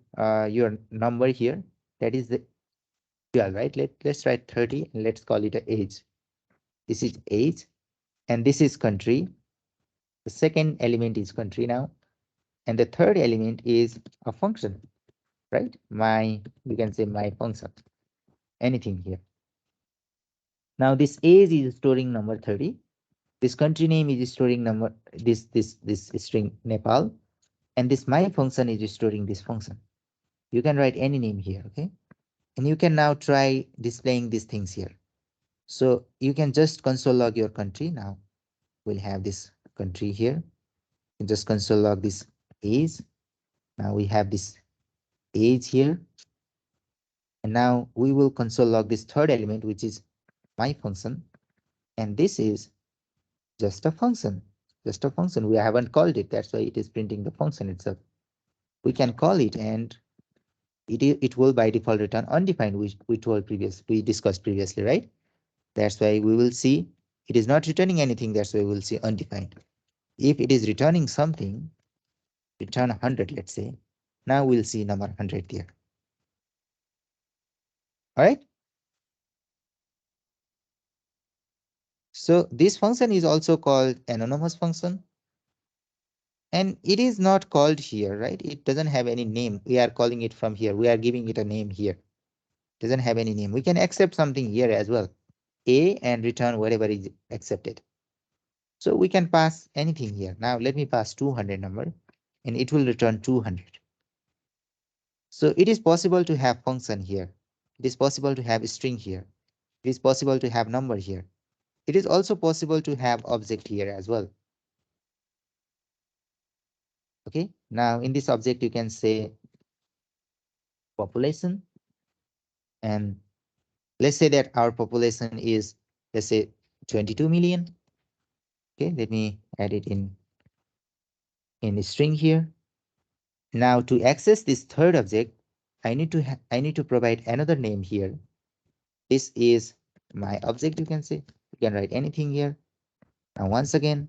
Speaker 2: number here. That is the 12, right? Let's write 30 and let's call it a age. This is age and this is country. The second element is country now. And the third element is a function, right? You can say my function, anything here. Now this age is storing number 30. This country name is storing number, this string Nepal. And this my function is storing this function. You can write any name here, okay? And you can now try displaying these things here. So you can just console log your country. Now we'll have this country here. You can just console log this age. Now we have this age here. And now we will console log this third element, which is my function. And this is just a function, just a function. We haven't called it. That's why it is printing the function itself. We can call it and it will by default return undefined, which we discussed previously, right? That's why we will see it is not returning anything. That's why we will see undefined. If it is returning something, return 100, let's say. Now we'll see number 100 there. All right. So this function is also called anonymous function. And it is not called here, right? It doesn't have any name. We are calling it from here. We are giving it a name here. Doesn't have any name. We can accept something here as well. A and return whatever is accepted. So we can pass anything here. Now let me pass 200 number and it will return 200. So it is possible to have function here. It is possible to have a string here. It is possible to have number here. It is also possible to have object here as well. Okay, now in this object you can say population, and let's say that our population is, let's say, 22 million. Okay, let me add it in a string here. Now to access this third object, I need to provide another name here. This is my object, you can say. You can write anything here. Now once again,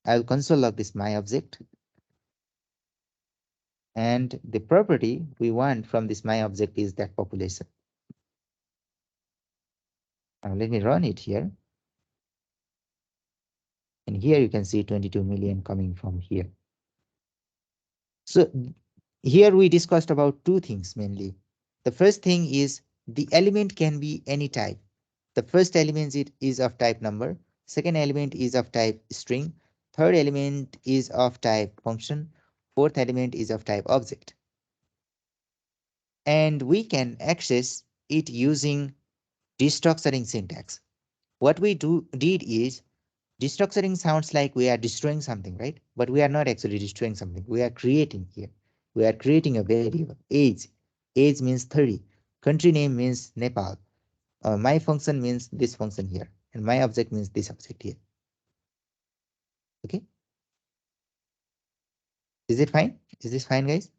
Speaker 2: I'll console log this my object. And the property we want from this my object is that population. Now let me run it here. And here you can see 22 million coming from here. So here we discussed about two things mainly. The first thing is the element can be any type. The first element is of type number. Second element is of type string. Third element is of type function. Fourth element is of type object. And we can access it using destructuring syntax. What we did is, destructuring sounds like we are destroying something, right? But we are not actually destroying something. We are creating here. We are creating a variable, age. Age means 30. Country name means Nepal. My function means this function here. And my object means this object here. Okay. Is it fine? Is this fine, guys?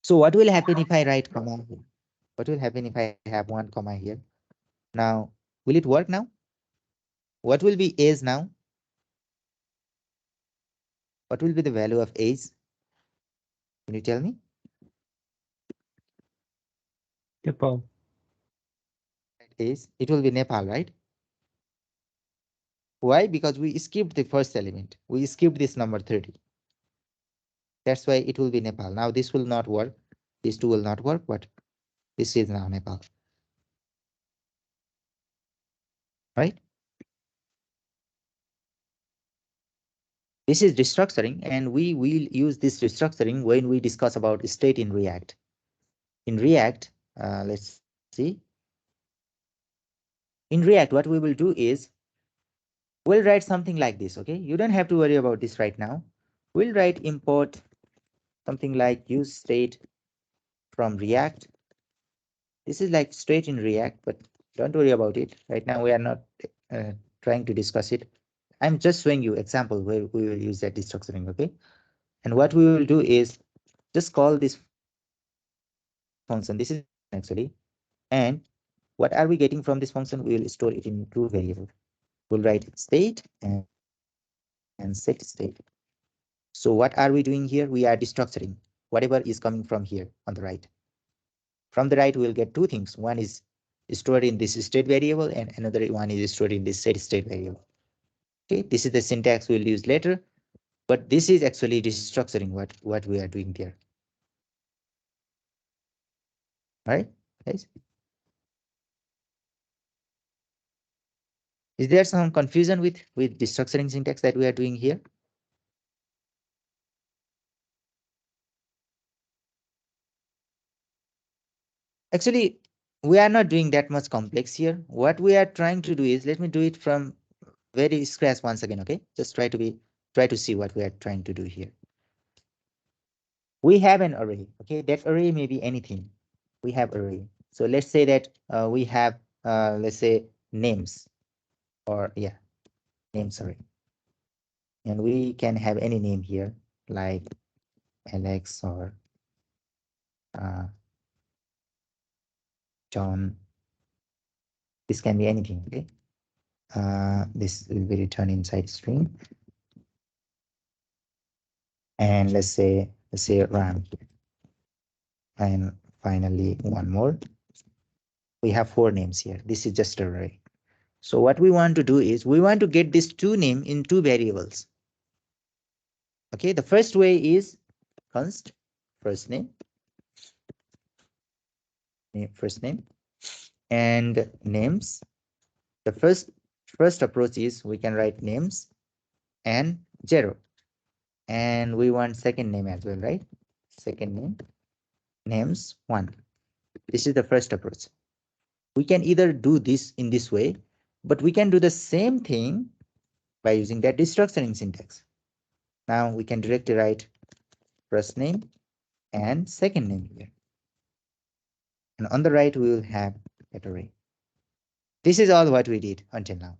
Speaker 2: So what will happen if I write comma here? What will happen if I have one comma here? Now, will it work now? What will be age now? What will be the value of age? Can you tell me?
Speaker 3: Nepal.
Speaker 2: Age. It will be Nepal, right? Why? Because we skipped the first element. We skipped this number 30. That's why it will be Nepal. Now this will not work. These two will not work, but this is now Nepal. Right? This is restructuring, and we will use this restructuring when we discuss about state in React. In React, let's see. In React, what we will do is we'll write something like this, okay? You don't have to worry about this right now. We'll write import something like use state from React. This is like straight in React, but don't worry about it. Right now, we are not uh, trying to discuss it. I'm just showing you example where we will use that destructuring, okay? And what we will do is just call this function. This is the function actually. And what are we getting from this function? We will store it in two variables. We'll write state and set state. So what are we doing here? We are destructuring whatever is coming from here on the right. From the right, we'll get two things. One is stored in this state variable, and another one is stored in this set state variable. Okay, this is the syntax we'll use later, but this is actually restructuring what we are doing there. All right, guys. Is there some confusion with destructuring syntax that we are doing here? Actually, we are not doing that much complex here. What we are trying to do is, let me do it from very scratch once again, okay? Just try to see what we are trying to do here. We have an array, okay? That array may be anything. We have array. So let's say that we have, let's say names, or yeah, names array. And we can have any name here, like Alex or uh, John. This can be anything, okay? This will be returned inside string. And let's say Ram. And finally, one more. We have four names here. This is just an array. So what we want to do is we want to get this two name in two variables. Okay, the first way is const first name, first name, and names. The first approach is we can write names and 0. And we want second name as well, right? Second name, names 1. This is the first approach. We can either do this in this way, but we can do the same thing by using that destructuring syntax. Now we can directly write first name and second name here. And on the right, we will have that array. This is all what we did until now.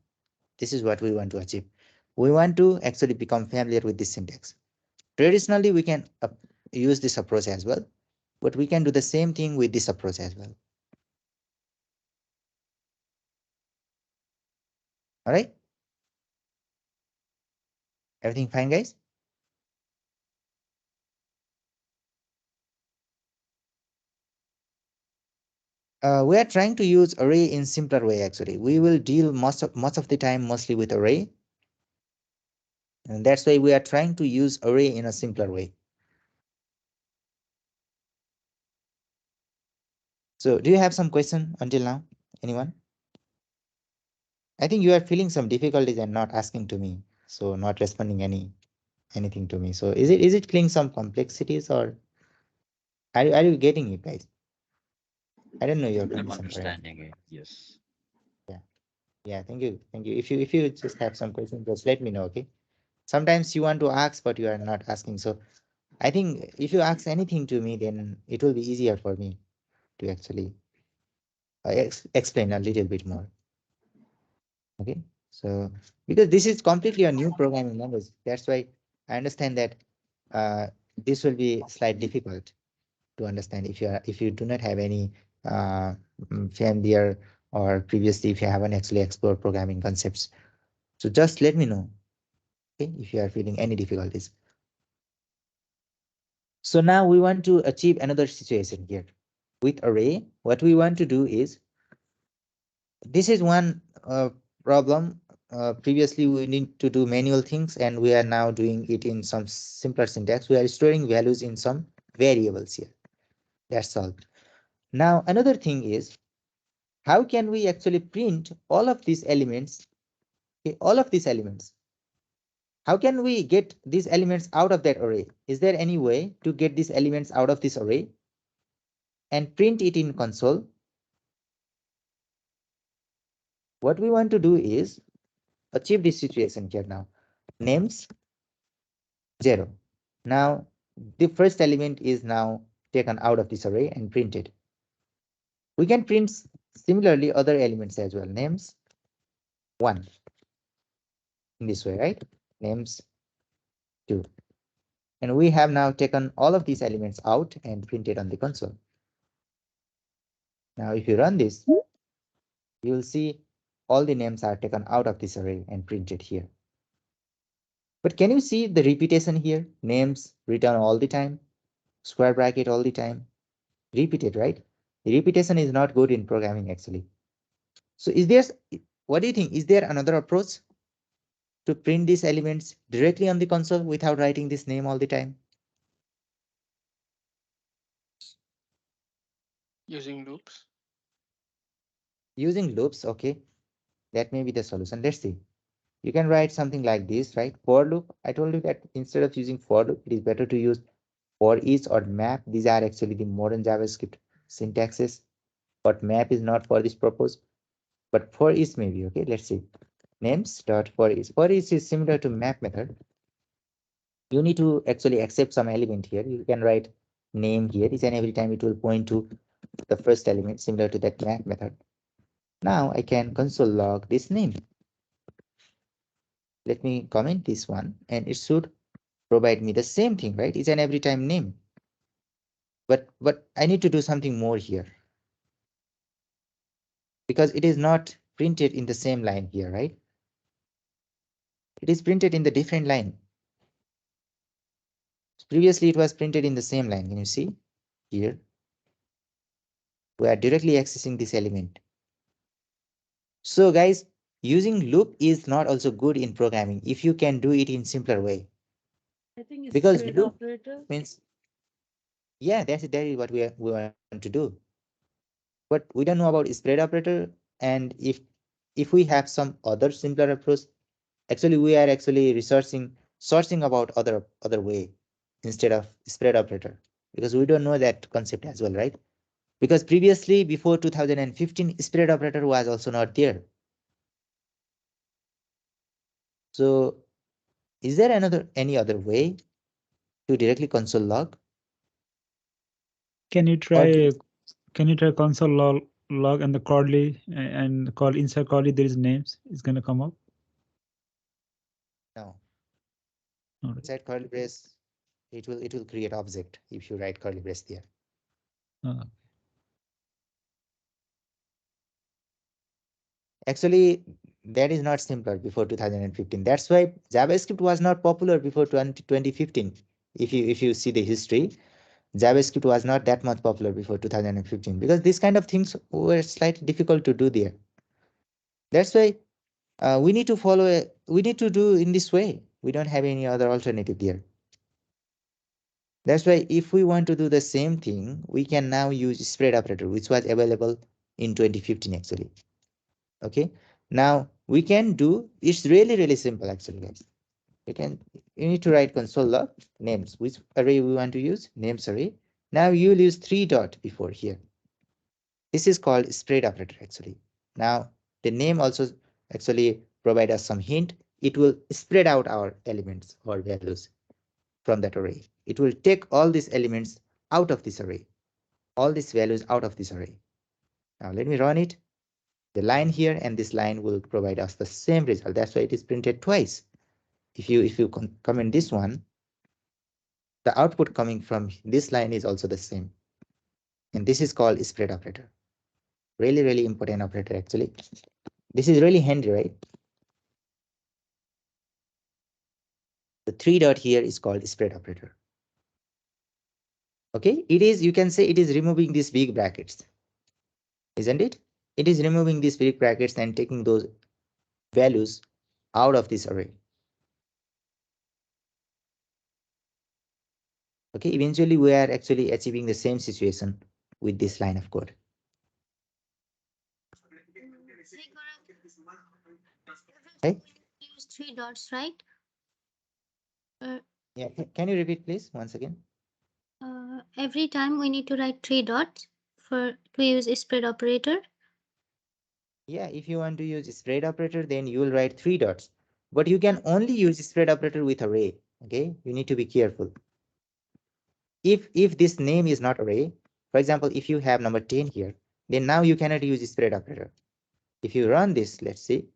Speaker 2: This is what we want to achieve. We want to actually become familiar with this syntax. Traditionally, we can use this approach as well, but we can do the same thing with this approach as well. All right. Everything fine, guys? We are trying to use array in simpler way. Actually, we will deal much of the time mostly with array, and that's why we are trying to use array in a simpler way. So, do you have some question until now? Anyone? I think you are feeling some difficulties and not asking to me, so not responding anything to me. So, is it feeling some complexities, or are you getting it, guys? I don't know your
Speaker 7: I'm
Speaker 2: condition currently.
Speaker 7: understanding it. Yes.
Speaker 2: Yeah, yeah. Thank you. If you just have some questions, just let me know. Okay. Sometimes you want to ask, but you are not asking. So I think if you ask anything to me, then it will be easier for me to actually explain a little bit more. Okay, so because this is completely a new programming language, that's why I understand that uh, this will be slightly difficult to understand if you do not have any uh, familiar or previously if you haven't actually explored programming concepts. So just let me know, okay, if you are feeling any difficulties. So now we want to achieve another situation here. With array, what we want to do is, this is one problem. Previously, we need to do manual things, and we are now doing it in some simpler syntax. We are storing values in some variables here. That's all. Now, another thing is, how can we actually print all of these elements? Okay, all of these elements. How can we get these elements out of that array? Is there any way to get these elements out of this array and print it in console? What we want to do is achieve this situation here now. Names 0. Now the first element is now taken out of this array and printed. We can print similarly other elements as well. Names 1 in this way, right? Names 2. And we have now taken all of these elements out and printed on the console. Now if you run this, you will see all the names are taken out of this array and printed here. But can you see the repetition here? Names return all the time, square bracket all the time, repeated, right? The repetition is not good in programming actually. So is there, what do you think? Is there another approach to print these elements directly on the console without writing this name all the time?
Speaker 8: Using loops.
Speaker 2: Using loops, okay. That may be the solution. Let's see. You can write something like this, right? For loop. I told you that instead of using for loop, it is better to use for each or map. These are actually the modern JavaScript syntaxes, but map is not for this purpose. But for each maybe, okay. Let's see. Names dot for each. For each is similar to map method. You need to actually accept some element here. You can write name here. Each and every time it will point to the first element similar to that map method. Now I can console log this name. Let me comment this one and it should provide me the same thing, right? Each and every time name. But I need to do something more here because it is not printed in the same line here, right? It is printed in the different line. Previously it was printed in the same line. Can you see here? We are directly accessing this element. So guys, using loop is not also good in programming if you can do it in simpler way.
Speaker 4: I think it's
Speaker 2: Because
Speaker 4: spread
Speaker 2: loop
Speaker 4: operator.
Speaker 2: means, yeah, that is what we want to do. But we don't know about spread operator, and if we have some other simpler approach, actually we are actually researching searching about other way instead of spread operator, because we don't know that concept as well, right? Because previously before 2015 spread operator was also not there. So is there any other way to directly console log?
Speaker 3: Can you
Speaker 2: Or do,
Speaker 3: try console log and the curly and call inside curly there is names. It's gonna come up.
Speaker 2: no,
Speaker 3: All right.
Speaker 2: inside curly brace it will create object if you write curly brace there.
Speaker 3: Uh,
Speaker 2: Actually, that is not simpler before 2015. That's why JavaScript was not popular before 2015. If you see the history, JavaScript was not that much popular before 2015 because these kind of things were slightly difficult to do there. That's why we need to do in this way. We don't have any other alternative there. That's why if we want to do the same thing, we can now use spread operator, which was available in 2015 actually. Okay, now we can do, it's really simple actually, guys. You need to write console log names, which array we want to use, names array. Now you'll use 3 dot before here. This is called spread operator actually. Now the name also actually provide us some hint. It will spread out our elements or values from that array. It will take all these elements out of this array, all these values out of this array. Now let me run it. The line here and this line will provide us the same result. That's why it is printed twice. If you comment this one, the output coming from this line is also the same. And this is called spread operator. Really, really important operator actually. This is really handy, right? The three dot here is called spread operator. Okay, it is, you can say it is removing these big brackets, isn't it? It is removing these big brackets and taking those values out of this array. Okay, eventually we are actually achieving the same situation with this line of code. Hey,
Speaker 15: Use three dots, right?
Speaker 2: yeah, can you repeat please once again?
Speaker 15: Every time we need to write three dots to use a spread operator.
Speaker 2: Yeah, if you want to use spread operator, then you will write three dots. But you can only use spread operator with array. Okay, you need to be careful. If this name is not array, for example, if you have number 10 here, then now you cannot use spread operator. If you run this, let's see,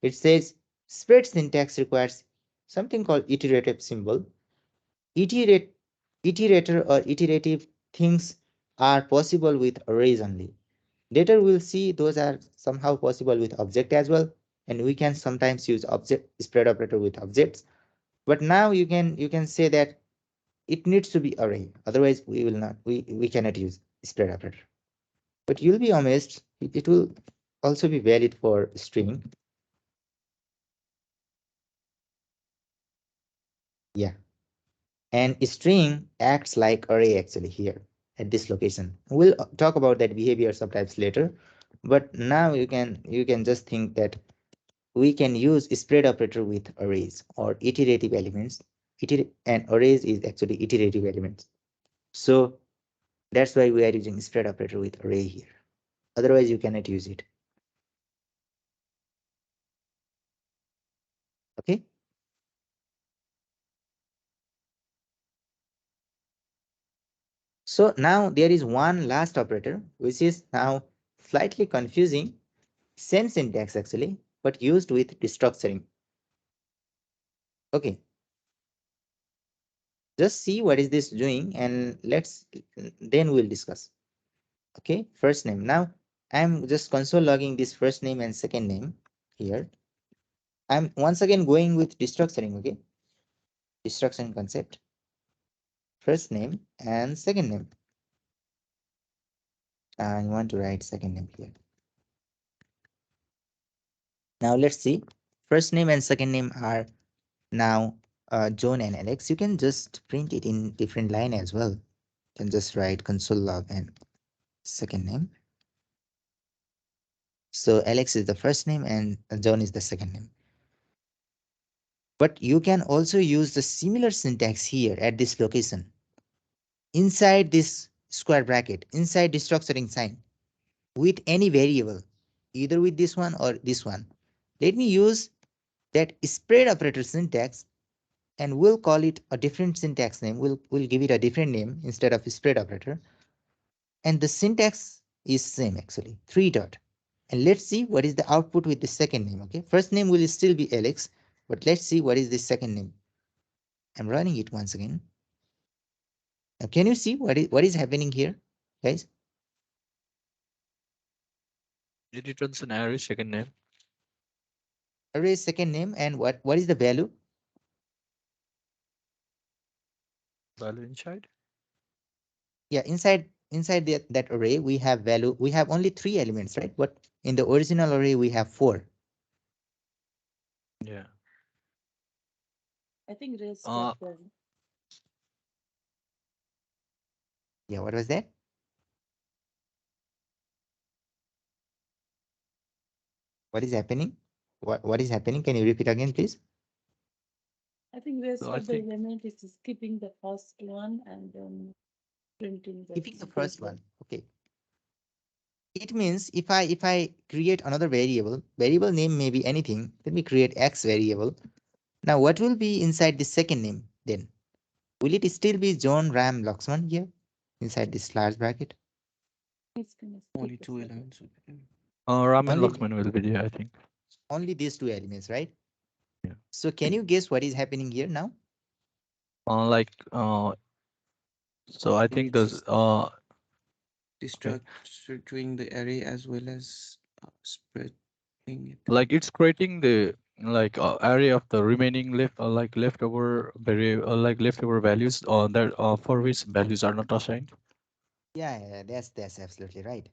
Speaker 2: it says spread syntax requires something called iterative symbol. Iterate, iterator or iterative things are possible with arrays only. Later we'll see those are somehow possible with object as well, and we can sometimes use object spread operator with objects. But now you can say that it needs to be array, otherwise we cannot use spread operator. But you'll be amazed, it will also be valid for string. Yeah, and string acts like array actually here at this location. We'll talk about that behavior sometimes later, but now you can just think that we can use spread operator with arrays or iterative elements. And arrays is actually iterative elements. So that's why we are using spread operator with array here. Otherwise you cannot use it. Okay. So now there is one last operator which is now slightly confusing. Same syntax actually, but used with destructuring. Okay. Just see what is this doing and then we'll discuss. Okay, first name. Now I'm just console logging this first name and second name here. I'm once again going with destructuring. Okay, destruction concept, first name and second name. I want to write second name here. Now let's see, first name and second name are now John and Alex. You can just print it in different line as well. You can just write console log and second name. So Alex is the first name and John is the second name. But you can also use the similar syntax here at this location. Inside this square bracket, inside the structuring sign, with any variable, either with this one or this one. Let me use that spread operator syntax and we'll call it a different syntax name. We'll give it a different name instead of spread operator. And the syntax is same actually, three dot. And let's see what is the output with the second name. Okay, first name will still be Alex, but let's see what is the second name. I'm running it once again. Now, can you see what is happening here, guys?
Speaker 14: It returns an array second name.
Speaker 2: Array second name, and what is the value?
Speaker 14: Value inside.
Speaker 2: Yeah, inside that array we have value. We have only three elements, right? But in the original array we have four.
Speaker 14: Yeah.
Speaker 4: I think rest
Speaker 14: Uh,
Speaker 4: of them.
Speaker 2: Yeah, what was that? What is happening? What is happening? Can you repeat again, please?
Speaker 4: I think rest
Speaker 14: so I
Speaker 4: of the
Speaker 14: think
Speaker 4: element is skipping the first one and then printing the
Speaker 2: Keeping the
Speaker 4: second
Speaker 2: first
Speaker 4: one.
Speaker 2: one. Okay. It means if I create another variable name may be anything. Let me create X variable. Now what will be inside the second name then? Will it still be John Ram Lakshman here inside this large bracket?
Speaker 4: It's gonna skip
Speaker 14: only
Speaker 4: the
Speaker 14: two
Speaker 4: second.
Speaker 14: elements would be there.
Speaker 17: Ram and
Speaker 2: Only
Speaker 17: Lakshman will be there, I think.
Speaker 2: only these two elements, right?
Speaker 17: Yeah.
Speaker 2: So can you guess what is happening here now?
Speaker 17: Like so I think there's
Speaker 10: It's
Speaker 17: okay.
Speaker 10: structuring the array as well as spreading it.
Speaker 17: Like it's creating the like array of the remaining like leftover like leftover values that for which values are not assigned.
Speaker 2: Yeah, that's absolutely right.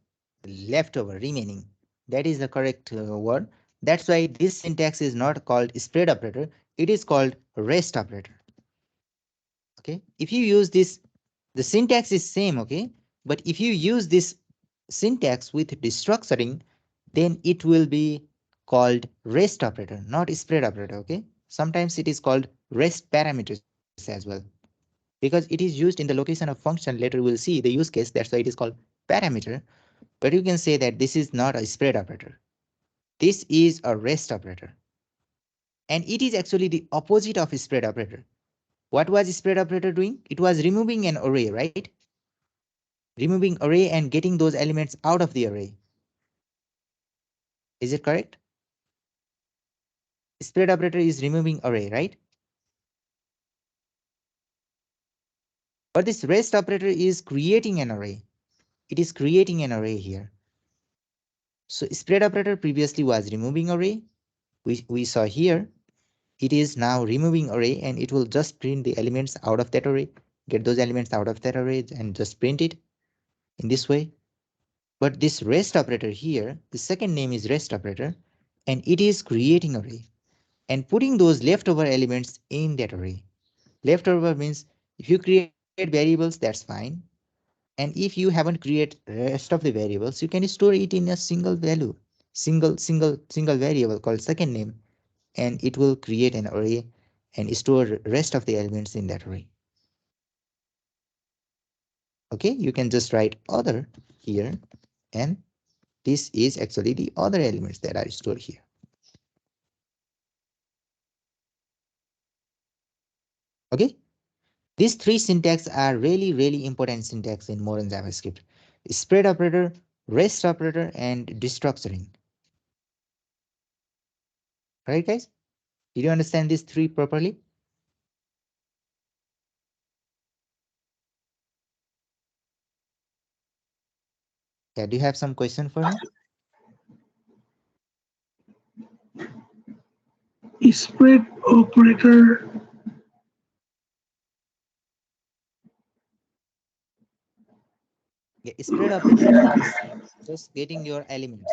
Speaker 2: Leftover, remaining. That is the correct word. That's why this syntax is not called spread operator. It is called rest operator. Okay. If you use this, the syntax is same. Okay. But if you use this syntax with destructuring, then it will be called rest operator, not spread operator. Okay. Sometimes it is called rest parameters as well, because it is used in the location of function. Later we'll see the use case. That's why it is called parameter. But you can say that this is not a spread operator. This is a rest operator. And it is actually the opposite of a spread operator. What was spread operator doing? It was removing an array, right? Removing array and getting those elements out of the array. Is it correct? Spread operator is removing array, right? But this rest operator is creating an array. It is creating an array here. So spread operator previously was removing array. We saw here it is now removing array, and it will just print the elements out of that array, get those elements out of that array and just print it in this way. But this rest operator here, the second name is rest operator, and it is creating array and putting those leftover elements in that array. Leftover means if you create variables, that's fine. And if you haven't create rest of the variables, you can store it in a single value, single variable called second name, and it will create an array and store rest of the elements in that array. Okay, you can just write other here, and this is actually the other elements that are stored here. Okay, these three syntax are really important syntax in modern JavaScript: spread operator, rest operator, and destructuring. Right, guys? Did you understand these three properly? Yeah, do you have some question for me?
Speaker 18: Spread operator.
Speaker 2: Yeah, spread operator means just getting your elements.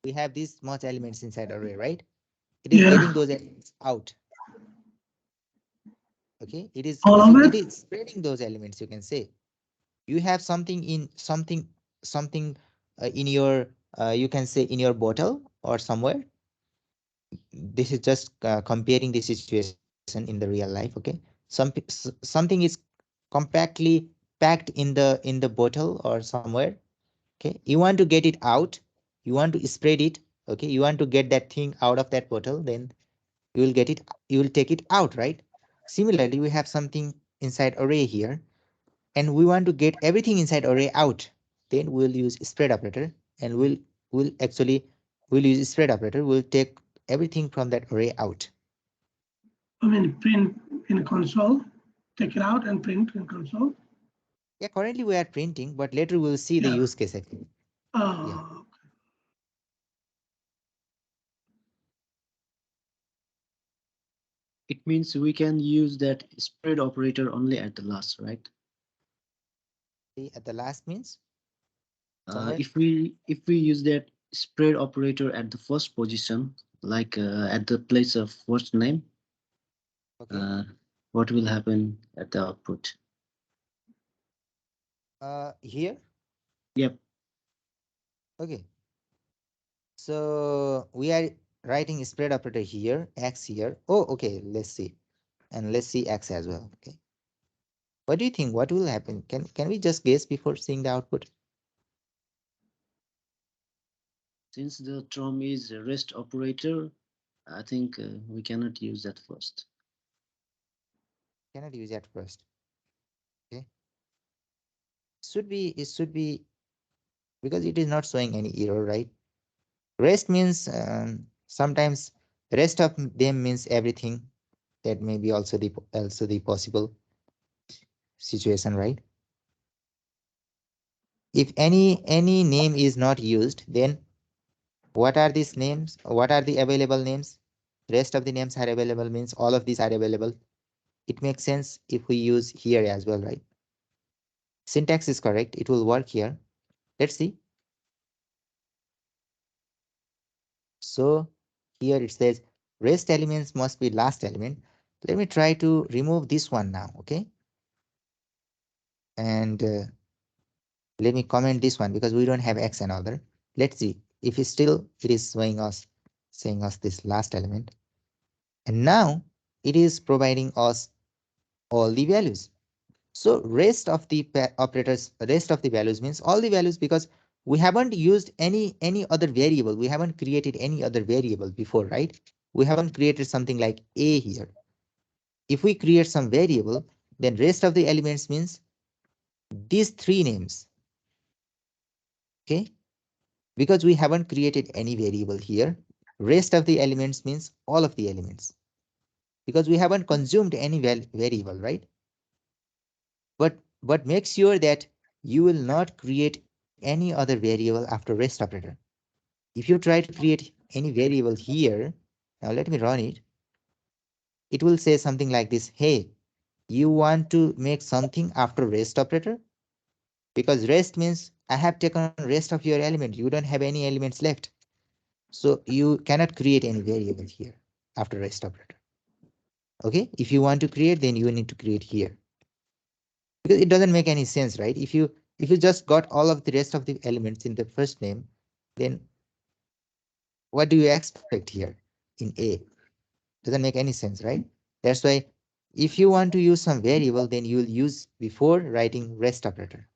Speaker 2: We have these much elements inside array, right? It is getting
Speaker 18: Yeah.
Speaker 2: those elements out. Okay,
Speaker 18: All of
Speaker 2: it
Speaker 18: it.
Speaker 2: is spreading those elements. You can say you have something in something in your you can say in your bottle or somewhere. This is just comparing the situation in the real life. Okay, something is compactly packed in the bottle or somewhere. Okay, you want to get it out, you want to spread it. Okay, you want to get that thing out of that bottle, then you will get it, you will take it out, right? Similarly, we have something inside array here, and we want to get everything inside array out. Then we'll use spread operator, and we'll actually we'll use spread operator, we'll take everything from that array out.
Speaker 18: I mean, print in console, take it out and print in console.
Speaker 2: Yeah, currently we are printing, but later we'll see the
Speaker 18: Yeah.
Speaker 2: use case actually. Yeah.
Speaker 5: It means we can use that spread operator only at the last, right?
Speaker 2: At the last means somewhere.
Speaker 5: If we use that spread operator at the first position, like at the place of first name,
Speaker 2: Okay.
Speaker 5: what will happen at the output?
Speaker 2: Here.
Speaker 5: Yep.
Speaker 2: Okay. So we are writing spread operator here, x here. Oh, okay. Let's see, and let's see x as well. Okay. What do you think? What will happen? Can we just guess before seeing the output?
Speaker 5: Since the term is a rest operator, I think we cannot use that first.
Speaker 2: Cannot use that first. Okay. Should be, it should be, because it is not showing any error, right? Rest means sometimes rest of them means everything. That may be also the possible situation, right? If any name is not used, then what are these names? What are the available names? Rest of the names are available means all of these are available. It makes sense if we use here as well, right? Syntax is correct. It will work here. Let's see. So here it says rest elements must be last element. Let me try to remove this one now, okay? And let me comment this one because we don't have X and other. Let's see if it's still it is saying us this last element. And now it is providing us all the values. So rest of the operators, rest of the values means all the values because we haven't used any other variable. We haven't created any other variable before, right? We haven't created something like a here. If we create some variable, then rest of the elements means these three names. Okay, because we haven't created any variable here. Rest of the elements means all of the elements because we haven't consumed any variable, right? But make sure that you will not create any other variable after rest operator. If you try to create any variable here, now let me run it. It will say something like this. Hey, you want to make something after rest operator? Because rest means I have taken rest of your element. You don't have any elements left. So you cannot create any variable here after rest operator. Okay, if you want to create, then you need to create here because it doesn't make any sense, right? If you just got all of the rest of the elements in the first name, then what do you expect here in A? Doesn't make any sense, right? That's why if you want to use some variable, then you will use before writing rest operator.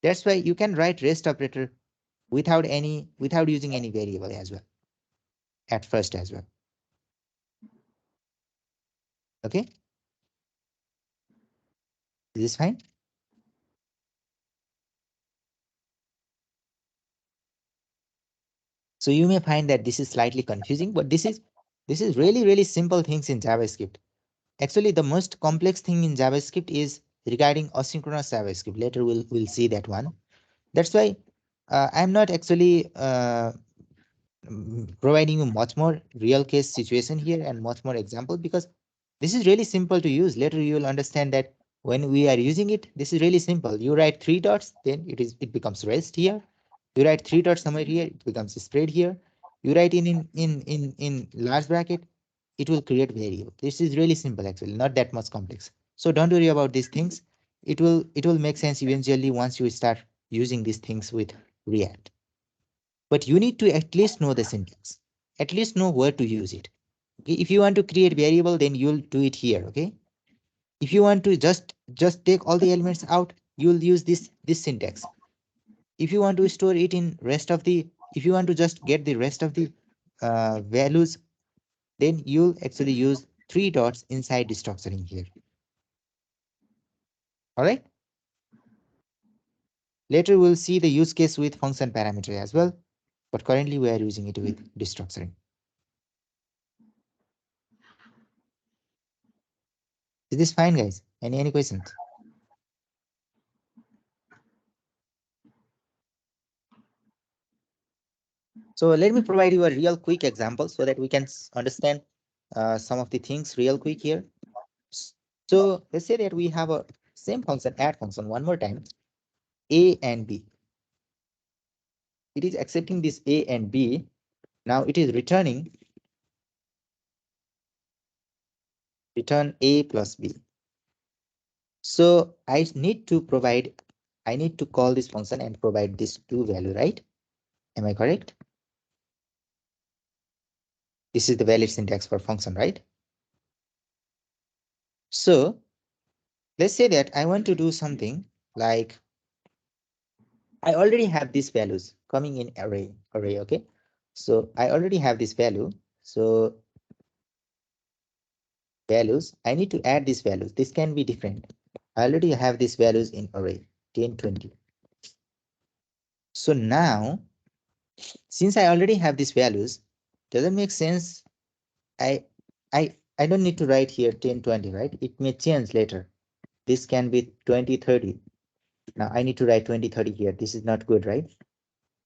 Speaker 2: That's why you can write rest operator without using any variable as well at first as well. Okay, is this fine? So you may find that this is slightly confusing, but this is really simple things in JavaScript. Actually, the most complex thing in JavaScript is regarding asynchronous JavaScript. Later we'll see that one. That's why I'm not actually providing you much more real case situation here and much more example because this is really simple to use. Later you will understand that when we are using it, this is really simple. You write three dots, then it becomes rest here. You write three dots somewhere here, it becomes spread here. You write in large bracket, it will create variable. This is really simple actually, not that much complex. So don't worry about these things. It will make sense eventually once you start using these things with React. But you need to at least know the syntax, at least know where to use it. Okay? If you want to create variable, then you'll do it here. Okay. If you want to just take all the elements out, you'll use this syntax. If you want to store it in rest of the, if you want to just get the rest of the values, then you'll actually use three dots inside the structuring here. All right. Later we'll see the use case with function parameter as well, but currently we are using it with destructuring. Is this fine, guys? Any questions? So let me provide you a real quick example so that we can understand some of the things real quick here. So let's say that we have a same function, add function, one more time, A and B. It is accepting this A and B. Now it is return A plus B. So I need to call this function and provide this two value, right? Am I correct? This is the valid syntax for function, right? So let's say that I want to do something like I already have these values coming in array, okay? So I already have this value. So values, I need to add these values. This can be different. I already have these values in array 10, 20. So now Since I already have these values, doesn't make sense. I don't need to write here 10, 20, right? It may change later. This can be 20, 30. Now I need to write 20, 30 here. This is not good, right?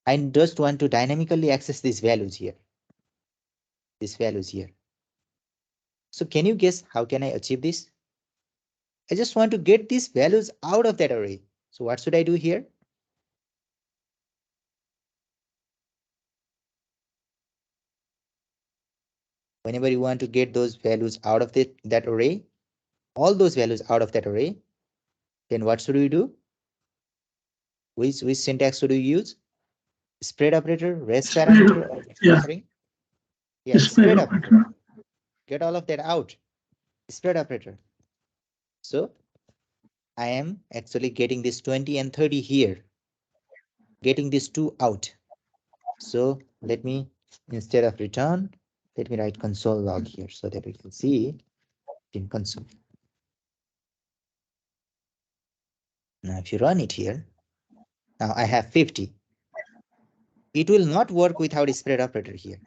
Speaker 2: I just want to dynamically access these values here. These values here. So can you guess how can I achieve this? I just want to get these values out of that array. So what should I do here? Whenever you want to get those values out of that array, all those values out of that array, then what should we do? Which syntax should we use? Spread operator, res parameter, or
Speaker 18: Yeah.
Speaker 2: string? Yeah, spread operator. Get all of that out. Spread operator. So I am actually getting this 20 and 30 here, getting these two out. So let me, instead of return, let me write console log here so that we can see in console. Now if you run it here, now I have 50. It will not work without a spread operator here.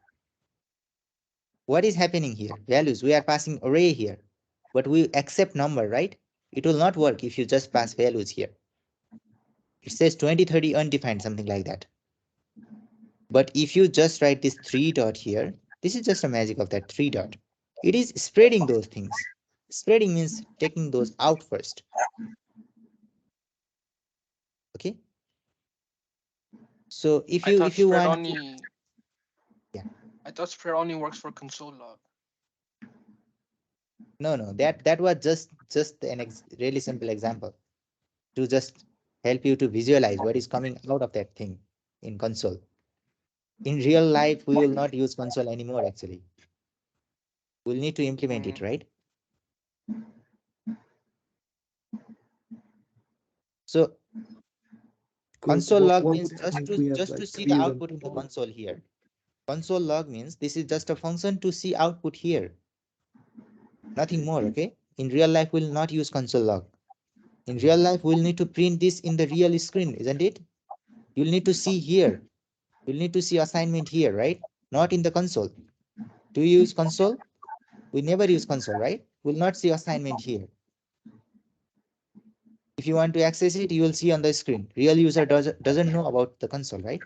Speaker 2: What is happening here? Values, we are passing array here, but we accept number, right? It will not work if you just pass values here. It says 20, 30 undefined, something like that. But if you just write this 3 dot here, this is just a magic of that 3 dot. It is spreading those things. Spreading means taking those out first. Okay. So if you
Speaker 8: spread
Speaker 2: want
Speaker 8: only.
Speaker 2: Yeah.
Speaker 8: I thought spread only works for console log.
Speaker 2: No, that was just really simple example to just help you to visualize what is coming out of that thing in console. In real life, we will not use console anymore actually. We'll need to implement it, right? So console log
Speaker 14: what
Speaker 2: means
Speaker 14: would happen if we have
Speaker 2: just to
Speaker 14: like
Speaker 2: see the
Speaker 14: three of
Speaker 2: output in the console here. Console log means this is just a function to see output here. Nothing more, okay? In real life, we'll not use console log. In real life, we'll need to print this in the real screen, isn't it? You'll need to see here. You'll need to see assignment here, right? Not in the console. Do you use console? We never use console, right? We'll not see assignment here. If you want to access it, you will see on the screen. Real user doesn't know about the console, right?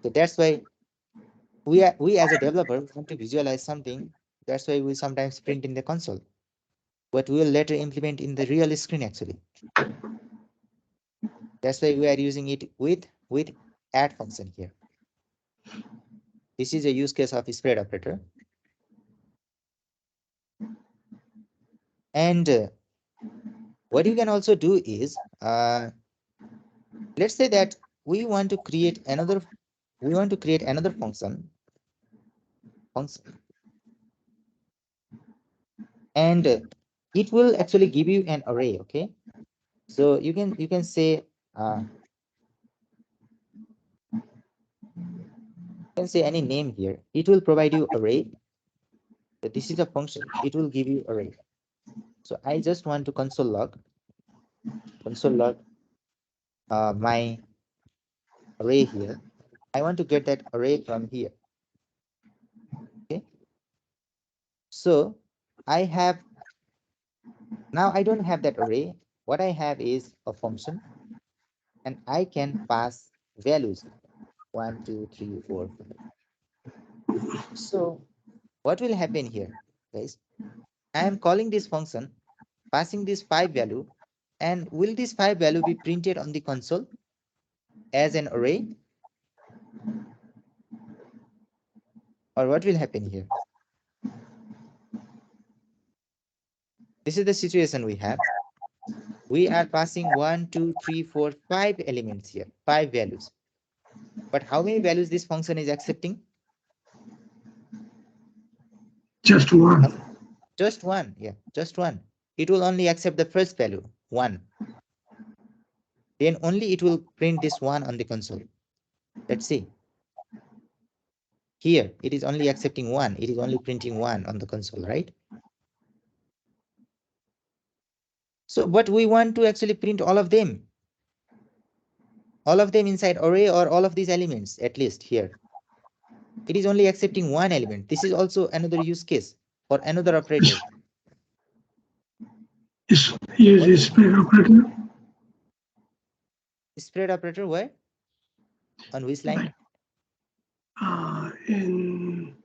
Speaker 2: So that's why we as a developer want to visualize something. That's why we sometimes print in the console, but we will later implement in the real screen actually. That's why we are using it with add function here. This is a use case of a spread operator. And what you can also do is, let's say that we want to create another function, and it will actually give you an array. Okay, so you can say any name here. It will provide you array. So this is a function. It will give you array. So I just want to console log my array here. I want to get that array from here. Okay. So I have now I don't have that array. What I have is a function, and I can pass values 1, 2, 3, 4, 5. So what will happen here, guys? I am calling this function, passing this 5 value, and will this 5 value be printed on the console as an array? Or what will happen here? This is the situation we have. We are passing 1, 2, 3, 4, 5 elements here, 5 values. But how many values this function is accepting?
Speaker 18: Just one.
Speaker 2: Just one, yeah, just one. It will only accept the first value, 1. Then only it will print this 1 on the console. Let's see. Here, it is only accepting 1. It is only printing 1 on the console, right? So, but we want to actually print all of them. All of them inside array, or all of these elements, at least here. It is only accepting one element. This is also another use case for another operator.
Speaker 18: Use spread operator.
Speaker 2: Spread operator where? On which line?
Speaker 18: Like, in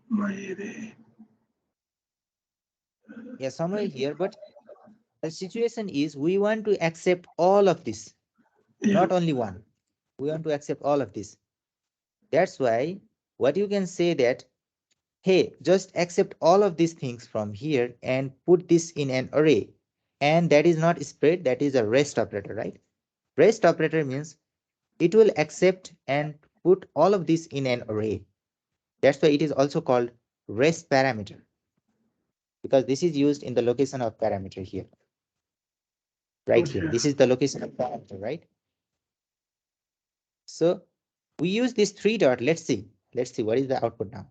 Speaker 18: my array.
Speaker 2: Yeah, somewhere here, but the situation is we want to accept all of this, not only one. We want to accept all of this. That's why what you can say that, hey, just accept all of these things from here and put this in an array. And that is not spread, that is a rest operator, right? Rest operator means it will accept and put all of this in an array. That's why it is also called rest parameter, because this is used in the location of parameter here. Right here. This is the location of parameter, right? So we use this 3 dot. Let's see what is the output now.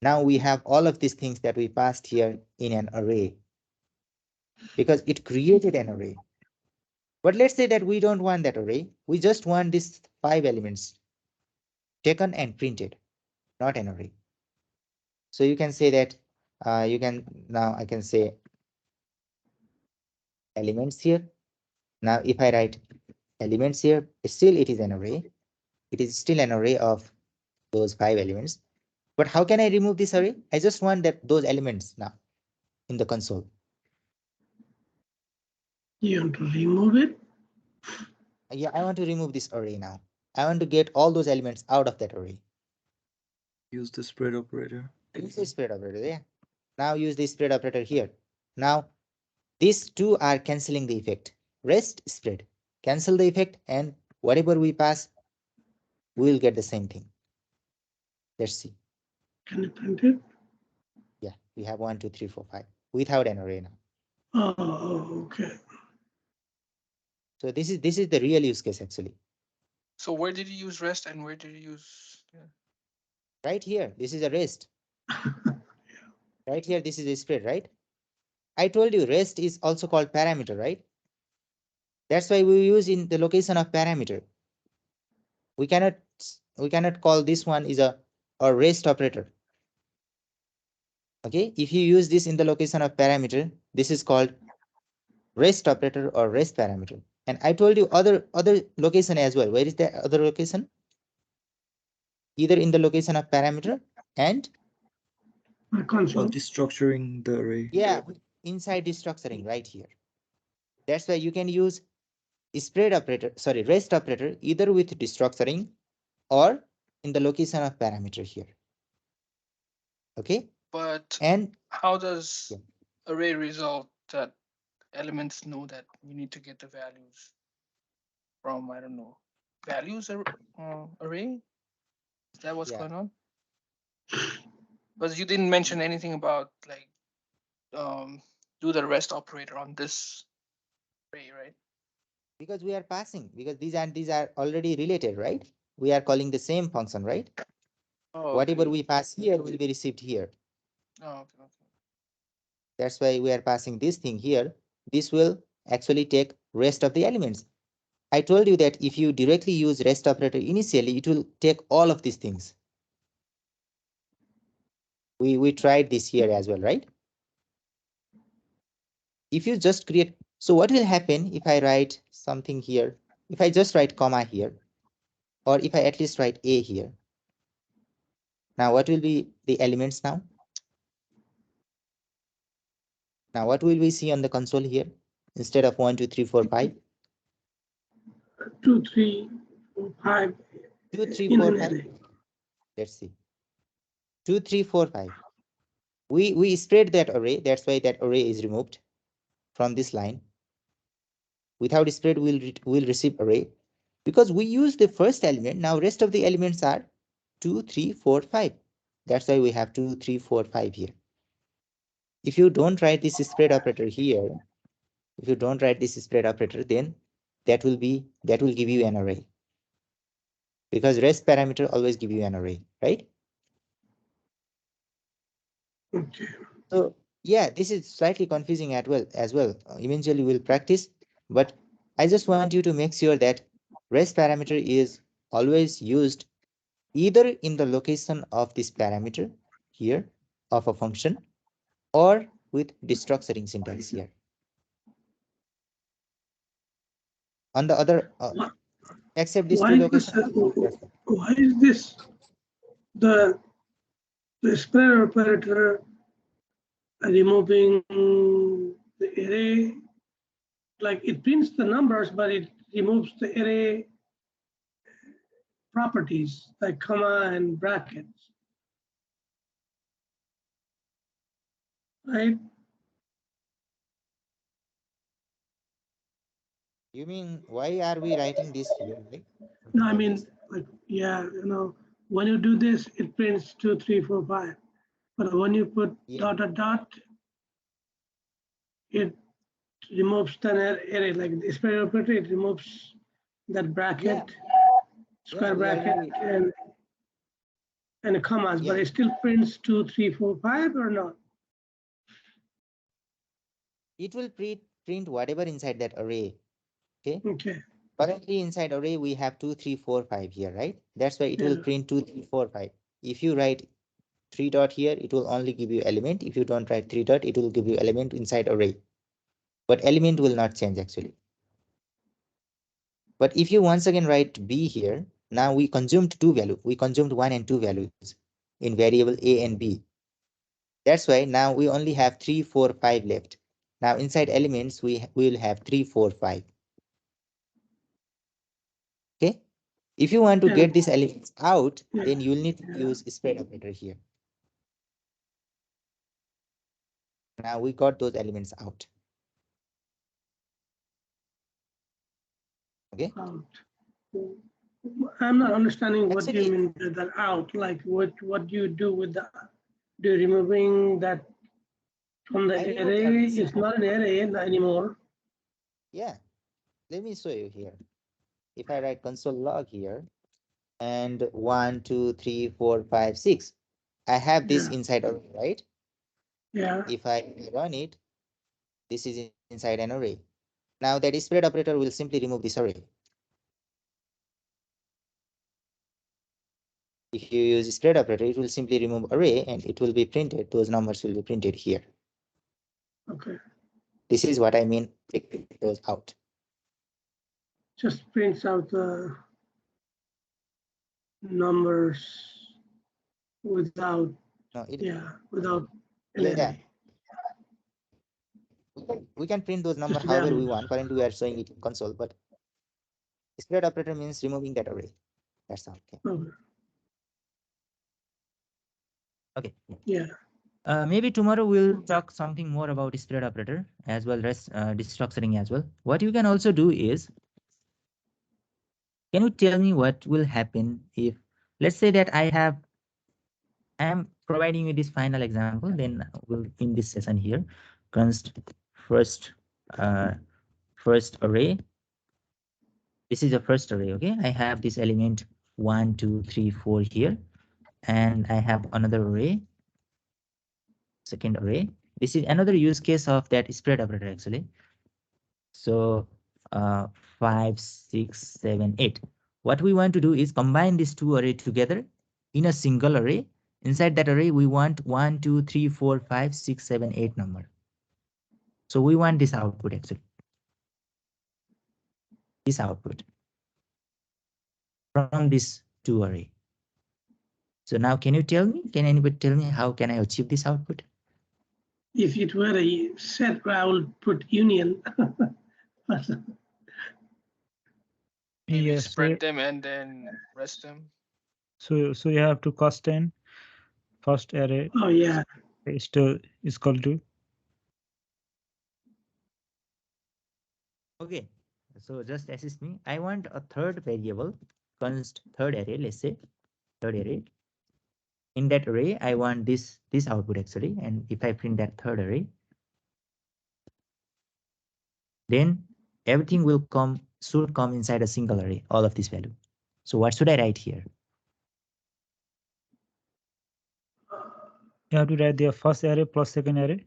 Speaker 2: Now we have all of these things that we passed here in an array because it created an array. But let's say that we don't want that array. We just want these 5 elements taken and printed, not an array. So you can say that now I can say elements here. Now if I write elements here, still it is an array. It is still an array of those 5 elements. But how can I remove this array? I just want those elements now in the console.
Speaker 18: You want to remove it?
Speaker 2: Yeah, I want to remove this array now. I want to get all those elements out of that array.
Speaker 14: Use the spread operator.
Speaker 2: Use the spread operator, yeah. Now use the spread operator here. Now these two are cancelling the effect. Rest, spread. Cancel the effect, and whatever we pass, we will get the same thing. Let's see.
Speaker 18: Can you print it?
Speaker 2: Yeah, we have 1, 2, 3, 4, 5 without an array now.
Speaker 18: Oh, okay.
Speaker 2: So this is the real use case actually.
Speaker 8: So where did you use rest and where did you use? Yeah.
Speaker 2: Right here, this is a rest. Right here, this is a spread, right? I told you rest is also called parameter, right? That's why we use in the location of parameter. We cannot call this one is a rest operator. Okay, if you use this in the location of parameter, this is called rest operator or rest parameter. And I told you other location as well. Where is the other location? Either in the location of parameter and
Speaker 14: Destructuring the array.
Speaker 2: yeah, inside destructuring right here. That's why you can use spread operator, sorry, rest operator either with destructuring or in the location of parameter here. Okay.
Speaker 8: But
Speaker 2: and
Speaker 8: how does array result that elements know that you need to get the values from, I don't know, values array? Is that what's going on? Because you didn't mention anything about like do the rest operator on this array, right?
Speaker 2: Because we are passing, because these are already related, right? We are calling the same function, right?
Speaker 8: Oh,
Speaker 2: whatever we pass here will be received here.
Speaker 8: Oh, okay.
Speaker 2: That's why we are passing this thing here. This will actually take rest of the elements. I told you that if you directly use rest operator initially, it will take all of these things. We tried this here as well, right? If you just create, so what will happen if I write something here? If I just write comma here, or if I at least write a here. Now what will be the elements now? Now what will we see on the console here? Instead of 1, 2, 3, 4, 5?
Speaker 18: 2, 3, 4, 5.
Speaker 2: 2, 3, 4, 5. Let's see. 2, 3, 4, 5. We spread that array. That's why that array is removed from this line. Without spread, we'll receive array because we use the first element. Now rest of the elements are 2, 3, 4, 5. That's why we have 2, 3, 4, 5 here. If you don't write this spread operator here, then that will give you an array, because rest parameter always give you an array, right?
Speaker 18: Okay.
Speaker 2: So yeah, this is slightly confusing as well. Eventually we'll practice, but I just want you to make sure that Rest parameter is always used either in the location of this parameter here of a function or with destructuring syntax here. On the other, except these two locations.
Speaker 18: Why is this the spread operator removing the array? Like it prints the numbers, but it removes the array properties like comma and brackets, right?
Speaker 2: You mean why are we writing this here? Right?
Speaker 18: No, I mean, like, yeah, when you do this, it prints 2, 3, 4, 5. But when you put dot dot dot, it removes the array. Like the spread operator, it removes that bracket, square bracket, and commas, but it still prints 2, 3, 4, 5 or not?
Speaker 2: It will print whatever inside that array. Okay.
Speaker 18: Okay.
Speaker 2: Currently inside array we have 2, 3, 4, 5 here, right? That's why it will print 2, 3, 4, 5. If you write 3 dot here, it will only give you element. If you don't write 3 dot, it will give you element inside array. But element will not change actually. But if you once again write b here, now we consumed two values. We consumed 1 and 2 values in variable a and b. That's why now we only have 3, 4, 5 left. Now inside elements we will have 3, 4, 5. Okay. If you want to get these elements out, then you will need to use spread operator here. Now we got those elements out. Okay.
Speaker 18: Out. I'm not understanding what you mean by that out. Like what do you do with the? Do you removing that from the array? It's not an array anymore.
Speaker 2: Yeah. Let me show you here. If I write console log here and 1, 2, 3, 4, 5, 6, I have this inside array, right?
Speaker 18: Yeah.
Speaker 2: If I run it, this is inside an array. Now that spread operator will simply remove this array. If you use spread operator, it will simply remove array and it will be printed. Those numbers will be printed here.
Speaker 18: Okay.
Speaker 2: This is what I mean. Take those out.
Speaker 18: Just prints out the numbers without.
Speaker 2: No,
Speaker 18: without.
Speaker 2: Yeah. We can print those numbers however we want. Currently, we are showing it in console, but spread operator means removing that array. That's all. Okay. Okay.
Speaker 18: Yeah.
Speaker 2: Maybe tomorrow we'll talk something more about spread operator as well as destructuring as well. What you can also do is, can you tell me what will happen if, let's say that I am providing you this final example, then we'll in this session here, const first array. This is the first array. Okay, I have this element 1, 2, 3, 4 here, and I have another array, second array. This is another use case of that spread operator actually. So 5, 6, 7, 8. What we want to do is combine these two arrays together in a single array. Inside that array, we want 1, 2, 3, 4, 5, 6, 7, 8 number. So we want this output actually. This output from this two array. So now can you tell me, can anybody tell me how can I achieve this output?
Speaker 18: If it were a set, I would put union.
Speaker 8: Maybe
Speaker 3: Yes.
Speaker 8: spread them and then rest them.
Speaker 3: So you have to constrain first array.
Speaker 18: Oh yeah.
Speaker 3: Is equal to.
Speaker 2: Okay. So just assist me. I want a third variable, const third array. Let's say third array. In that array, I want this output actually. And if I print that third array, then everything should come inside a single array, all of this value. So what should I write here?
Speaker 3: You have to write the first array plus second array.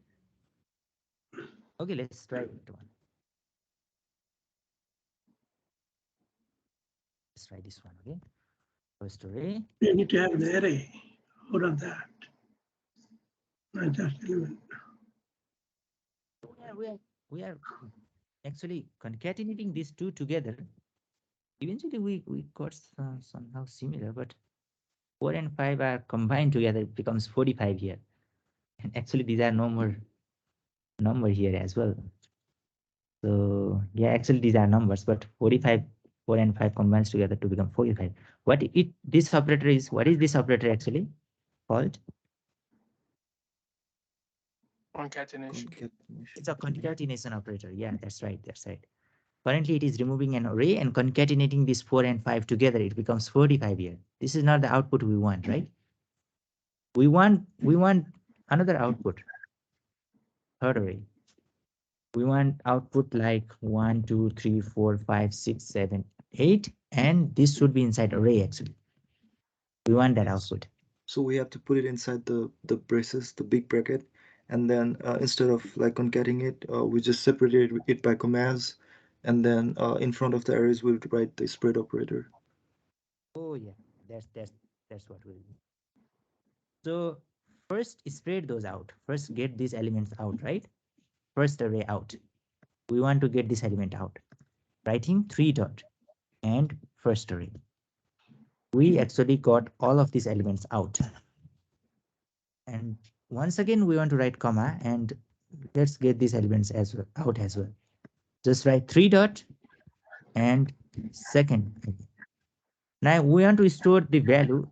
Speaker 2: Okay, let's try that one. try this one. Okay, first array.
Speaker 18: You need to have the array out of that, not just element.
Speaker 2: We are actually concatenating these two together. Eventually, we got somehow similar, but 4 and 5 are combined together. It becomes 45 here. And actually, these are no more number here as well. So yeah, actually these are numbers, but 45, 4 and 5 combines together to become 45. This operator is, what is this operator actually called?
Speaker 8: Concatenation.
Speaker 2: It's a concatenation operator. Yeah, that's right. That's right. Currently, it is removing an array and concatenating these 4 and 5 together. It becomes 45 here. This is not the output we want, right? We want another output, third array. We want output like 1, 2, 3, 4, 5, 6, 7, 8, and this should be inside array actually. We want that output.
Speaker 14: So we have to put it inside the braces, the big bracket, and then instead of like concatenating it, we just separated it by commas, and then in front of the arrays we'll write the spread operator.
Speaker 2: Oh yeah, that's what we'll do. So first spread those out. First get these elements out, right? First array out. We want to get this element out. Writing 3 dot and first array. We actually got all of these elements out. And once again, we want to write comma and let's get these elements as well, out as well. Just write 3 dot and second. Now we want to store the value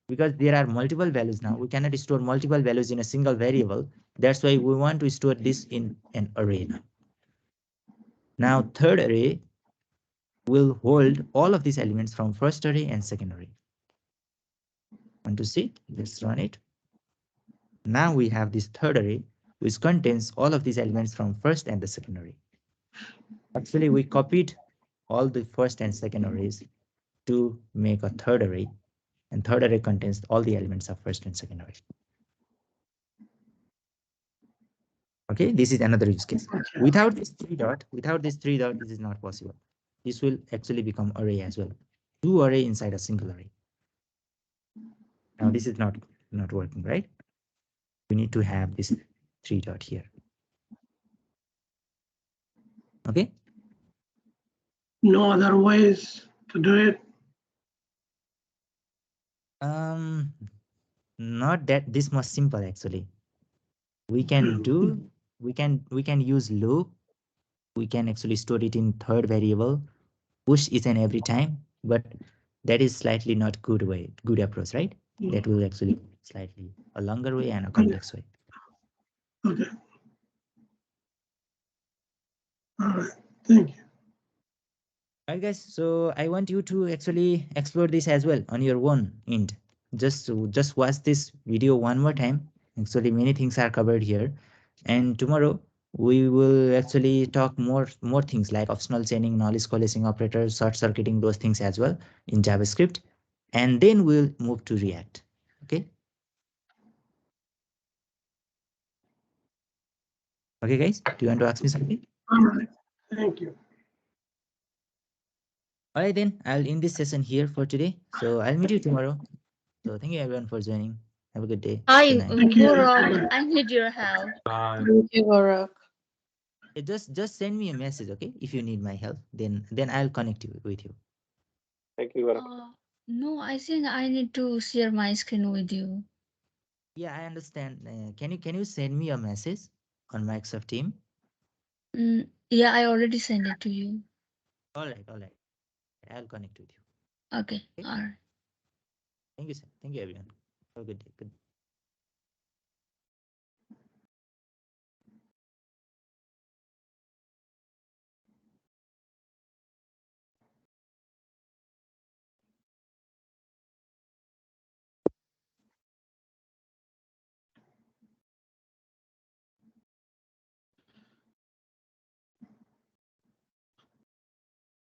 Speaker 2: because there are multiple values now. We cannot store multiple values in a single variable. That's why we want to store this in an array now. Now third array will hold all of these elements from first array and second array. Want to see? Let's run it. Now we have this third array which contains all of these elements from first and the second array. Actually, we copied all the first and second arrays to make a third array, and third array contains all the elements of first and second array. Okay, this is another use case. Without this 3 dot, this is not possible. This will actually become array as well. 2 array inside a single array. Now this is not working, right? We need to have this 3 dot here. Okay.
Speaker 18: No other ways to do it.
Speaker 2: Not that this much simple actually. We can do, we can use loop. We can actually store it in third variable, push each and every time, but that is slightly not good approach, right? That will actually slightly a longer way and a complex way.
Speaker 18: Okay. All right. Thank you.
Speaker 2: Alright guys, so I want you to actually explore this as well on your own end. Just watch this video one more time. Actually, many things are covered here, and tomorrow we will actually talk more things like optional chaining, knowledge coalescing operators, short circuiting, those things as well in JavaScript, and then we'll move to React. Okay. Okay, guys, do you want to ask me something?
Speaker 18: All right. Thank you.
Speaker 2: All right, then I'll end this session here for today. So I'll meet you tomorrow. So thank you everyone for joining. Have a good day.
Speaker 1: Hi,
Speaker 2: Good night.
Speaker 1: Gaurav. I need your help.
Speaker 4: Thank you, Gaurav.
Speaker 2: Just send me a message, okay? If you need my help, then I'll connect you with you.
Speaker 11: Thank you, Gaurav.
Speaker 1: No, I think I need to share my screen with you.
Speaker 2: Yeah, I understand. Can you send me a message on Microsoft Team?
Speaker 1: Yeah, I already sent it to you.
Speaker 2: All right. I'll connect with you.
Speaker 1: Okay. All right.
Speaker 2: Thank you, sir. Thank you, everyone. Have a good day. Good.